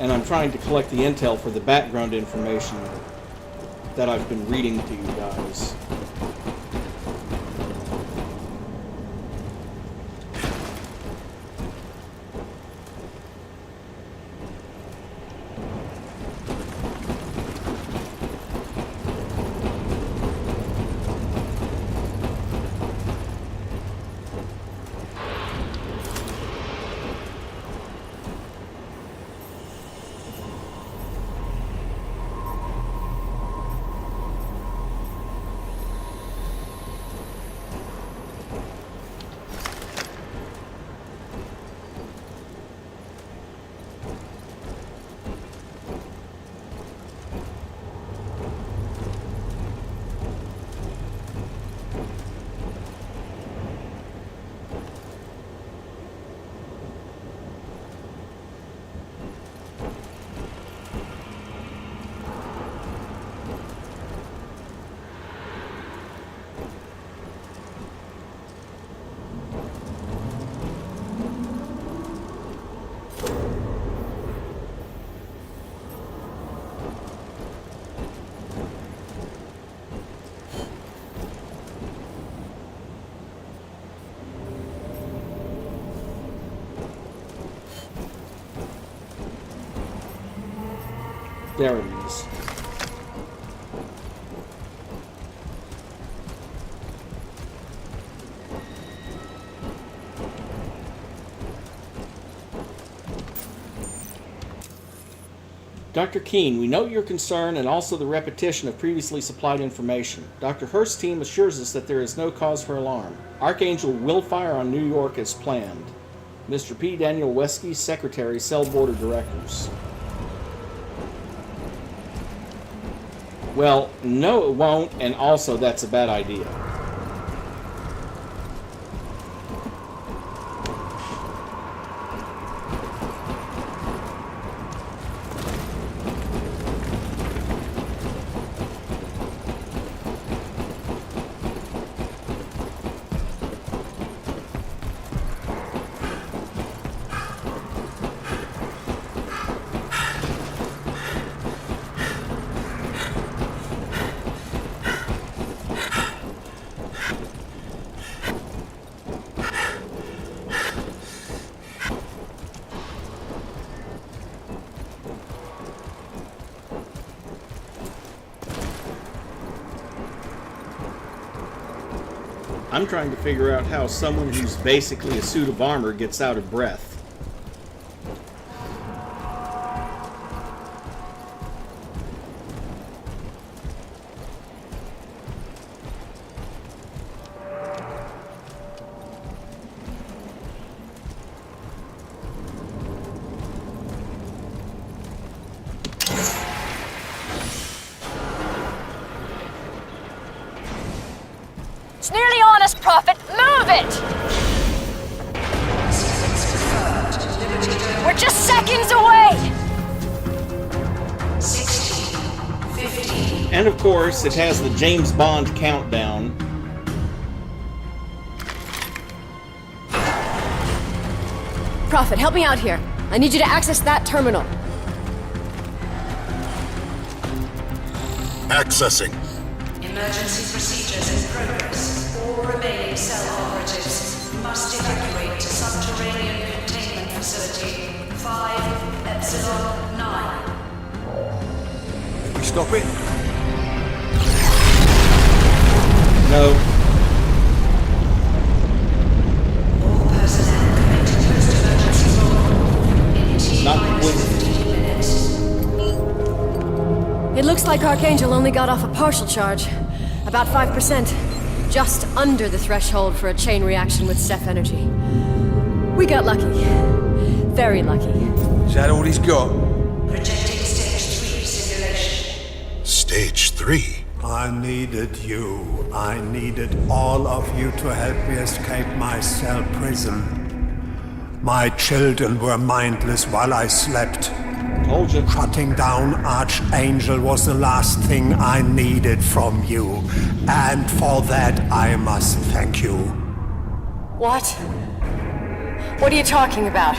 And I'm trying to collect the intel for the background information that I've been reading to you guys. There it is. Dr. Keene, we note your concern and also the repetition of previously supplied information. Dr. Hurst's team assures us that there is no cause for alarm. Archangel will fire on New York as planned. Mr. P. Daniel Wesky, Secretary, Cell Board of Directors. Well, no it won't, and also that's a bad idea. I'm trying to figure out how someone who's basically a suit of armor gets out of breath. It's nearly on us, Prophet! Move it! We're just seconds away! 60, 50. And of course, it has the James Bond countdown. Prophet, help me out here. I need you to access that terminal. Accessing. Emergency procedures in progress. All remaining cell operatives must evacuate to subterranean containment facility 5 Epsilon 9. Can we stop it? No. All personnel commit to post-emergency roll in T-15 minutes. It looks like Archangel only got off a partial charge. About 5%. Just under the threshold for a chain reaction with Ceph energy. We got lucky. Very lucky. Is that all he's got? Projecting stage 3 simulation. Stage 3? I needed you. I needed all of you to help me escape my cell prison. My children were mindless while I slept. Told you. Shutting down Archangel was the last thing I needed from you. And for that, I must thank you. What? What are you talking about?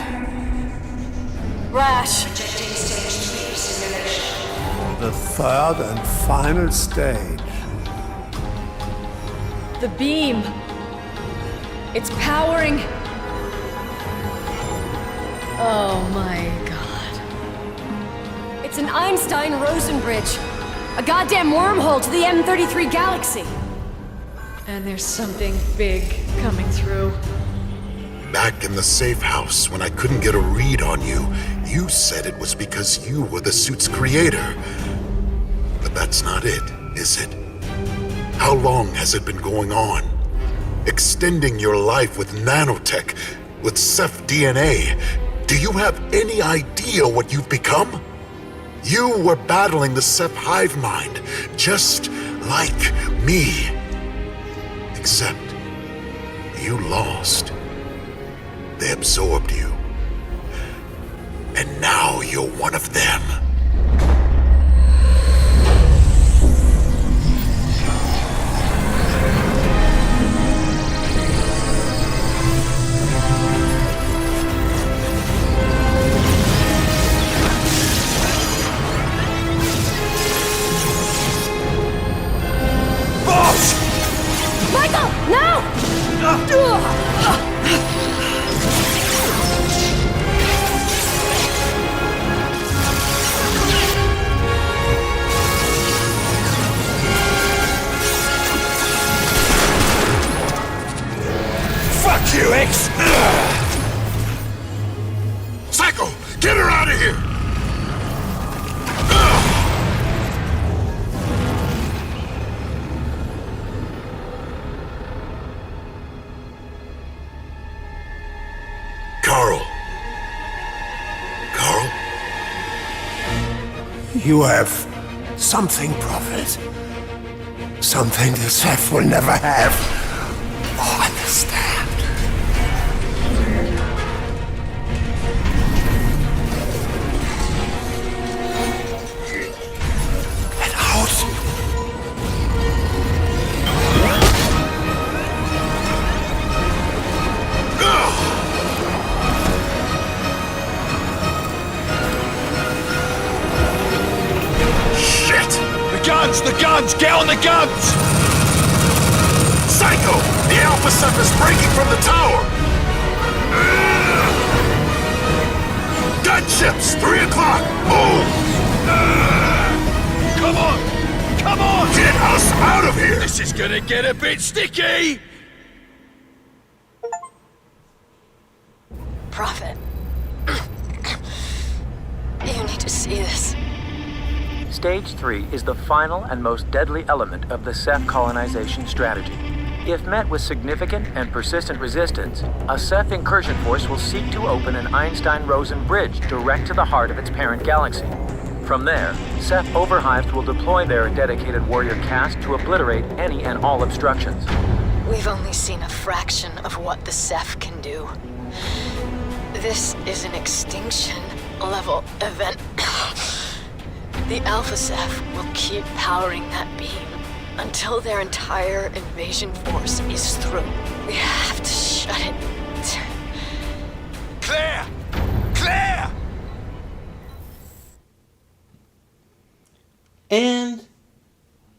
Rasch. Projecting stage 3 simulation. The third and final stage. The beam. It's powering. Oh my god. It's an Einstein-Rosen bridge. A goddamn wormhole to the M33 galaxy. And there's something big coming through. Back in the safe house, when I couldn't get a read on you, you said it was because you were the suit's creator. But that's not it, is it? How long has it been going on? Extending your life with nanotech, with Ceph DNA. Do you have any idea what you've become? You were battling the Ceph hive mind, just like me. Except, you lost. They absorbed you. And now you're one of them. Psycho! Get her out of here! Karl. Karl? You have something, Prophet. Something the Ceph will never have or understand. Get out! The guns! Get on the guns! Psycho! The Alpha Ceph is breaking from the tower! Gunships! 3 o'clock! Move! Come on! Come on! Get us out of here! This is gonna get a bit sticky! Prophet. You need to see this. Stage 3 is the final and most deadly element of the Ceph colonization strategy. If met with significant and persistent resistance, a Ceph incursion force will seek to open an Einstein-Rosen bridge direct to the heart of its parent galaxy. From there, Ceph overhives will deploy their dedicated warrior caste to obliterate any and all obstructions. We've only seen a fraction of what the Ceph can do. This is an extinction-level event. The Alpha Ceph will keep powering that beam until their entire invasion force is through. We have to shut it. Claire! Claire!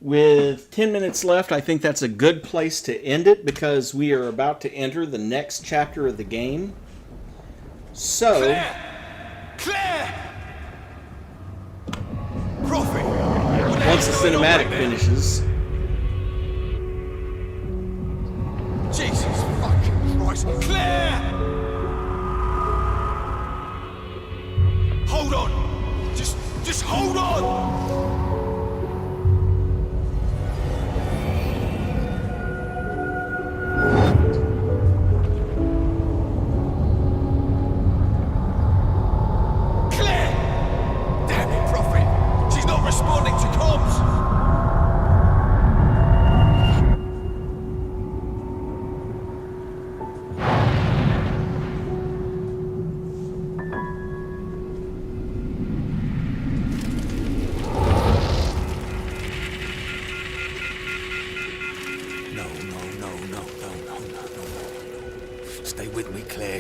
With 10 minutes left, I think that's a good place to end it because we are about to enter the next chapter of the game. So... Clear! Prophet! Once the cinematic finishes... Jesus fucking Christ! Clear! Hold on! Just hold on!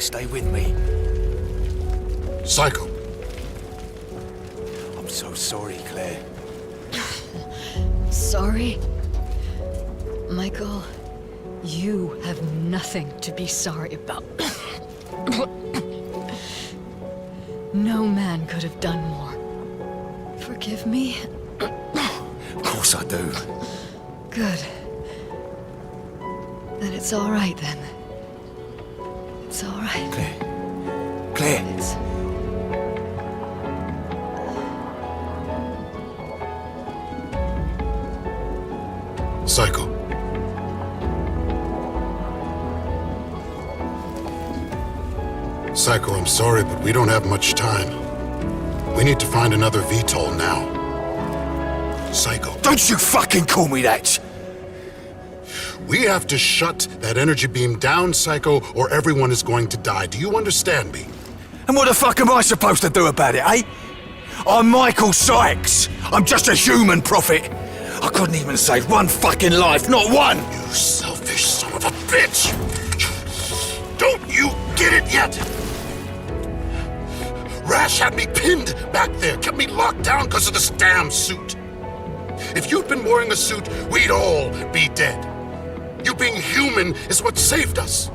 Stay with me. Psycho. I'm so sorry, Claire. Sorry? Michael, you have nothing to be sorry about. No man could have done more. Forgive me? Of course I do. Good. Then it's all right, then. It's all right. Claire. It's... Psycho. Psycho, I'm sorry, but we don't have much time. We need to find another VTOL now. Psycho. Don't you fucking call me that! We have to shut that energy beam down, Psycho, or everyone is going to die. Do you understand me? And what the fuck am I supposed to do about it, eh? I'm Michael Sykes. I'm just a human, Prophet. I couldn't even save one fucking life, not one! You selfish son of a bitch! Don't you get it yet? Rasch had me pinned back there, kept me locked down because of this damn suit. If you'd been wearing a suit, we'd all be dead. You being human is what saved us.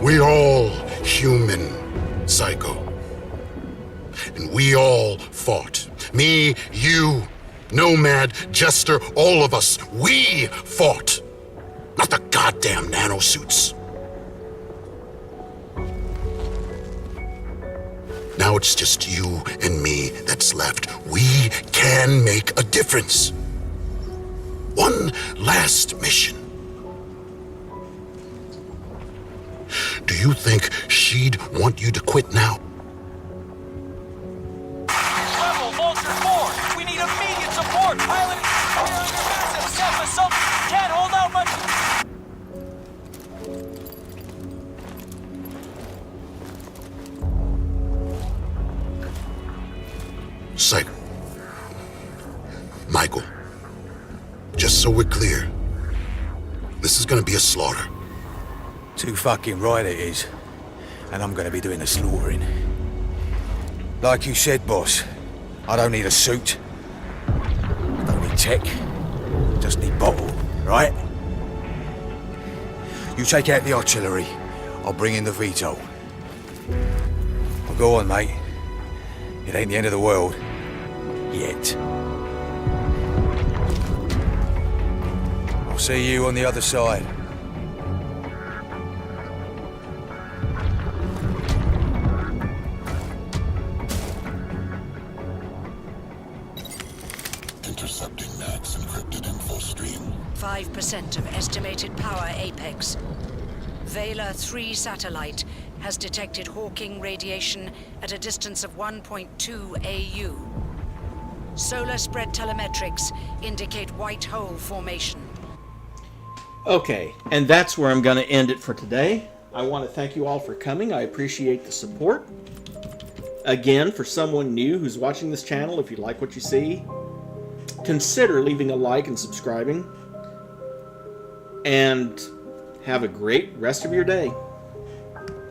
We're all human, Psycho. And we all fought. Me, you, Nomad, Jester, all of us. We fought. Not the goddamn nanosuits. Now it's just you and me that's left. We can make a difference. One last mission. Do you think she'd want you to quit now? Rebel, Vulture 4! We need immediate support! Pilot, we're under massive Ceph assault! Can't hold out much... Psycho. Michael. Just so we're clear. This is gonna be a slaughter. Too fucking right it is. And I'm gonna be doing the slaughtering. Like you said, boss, I don't need a suit. I don't need tech. Just need bottle, right? You take out the artillery, I'll bring in the VTOL. Well, go on, mate. It ain't the end of the world. Yet. I'll see you on the other side. Intercepting Mac's encrypted info stream. 5% of estimated power apex. Vela 3 satellite has detected Hawking radiation at a distance of 1.2 AU. Solar spread telemetrics indicate white hole formation. Okay, and that's where I'm going to end it for today. I want to thank you all for coming. I appreciate the support. Again, for someone new who's watching this channel, if you like what you see, consider leaving a like and subscribing. And have a great rest of your day.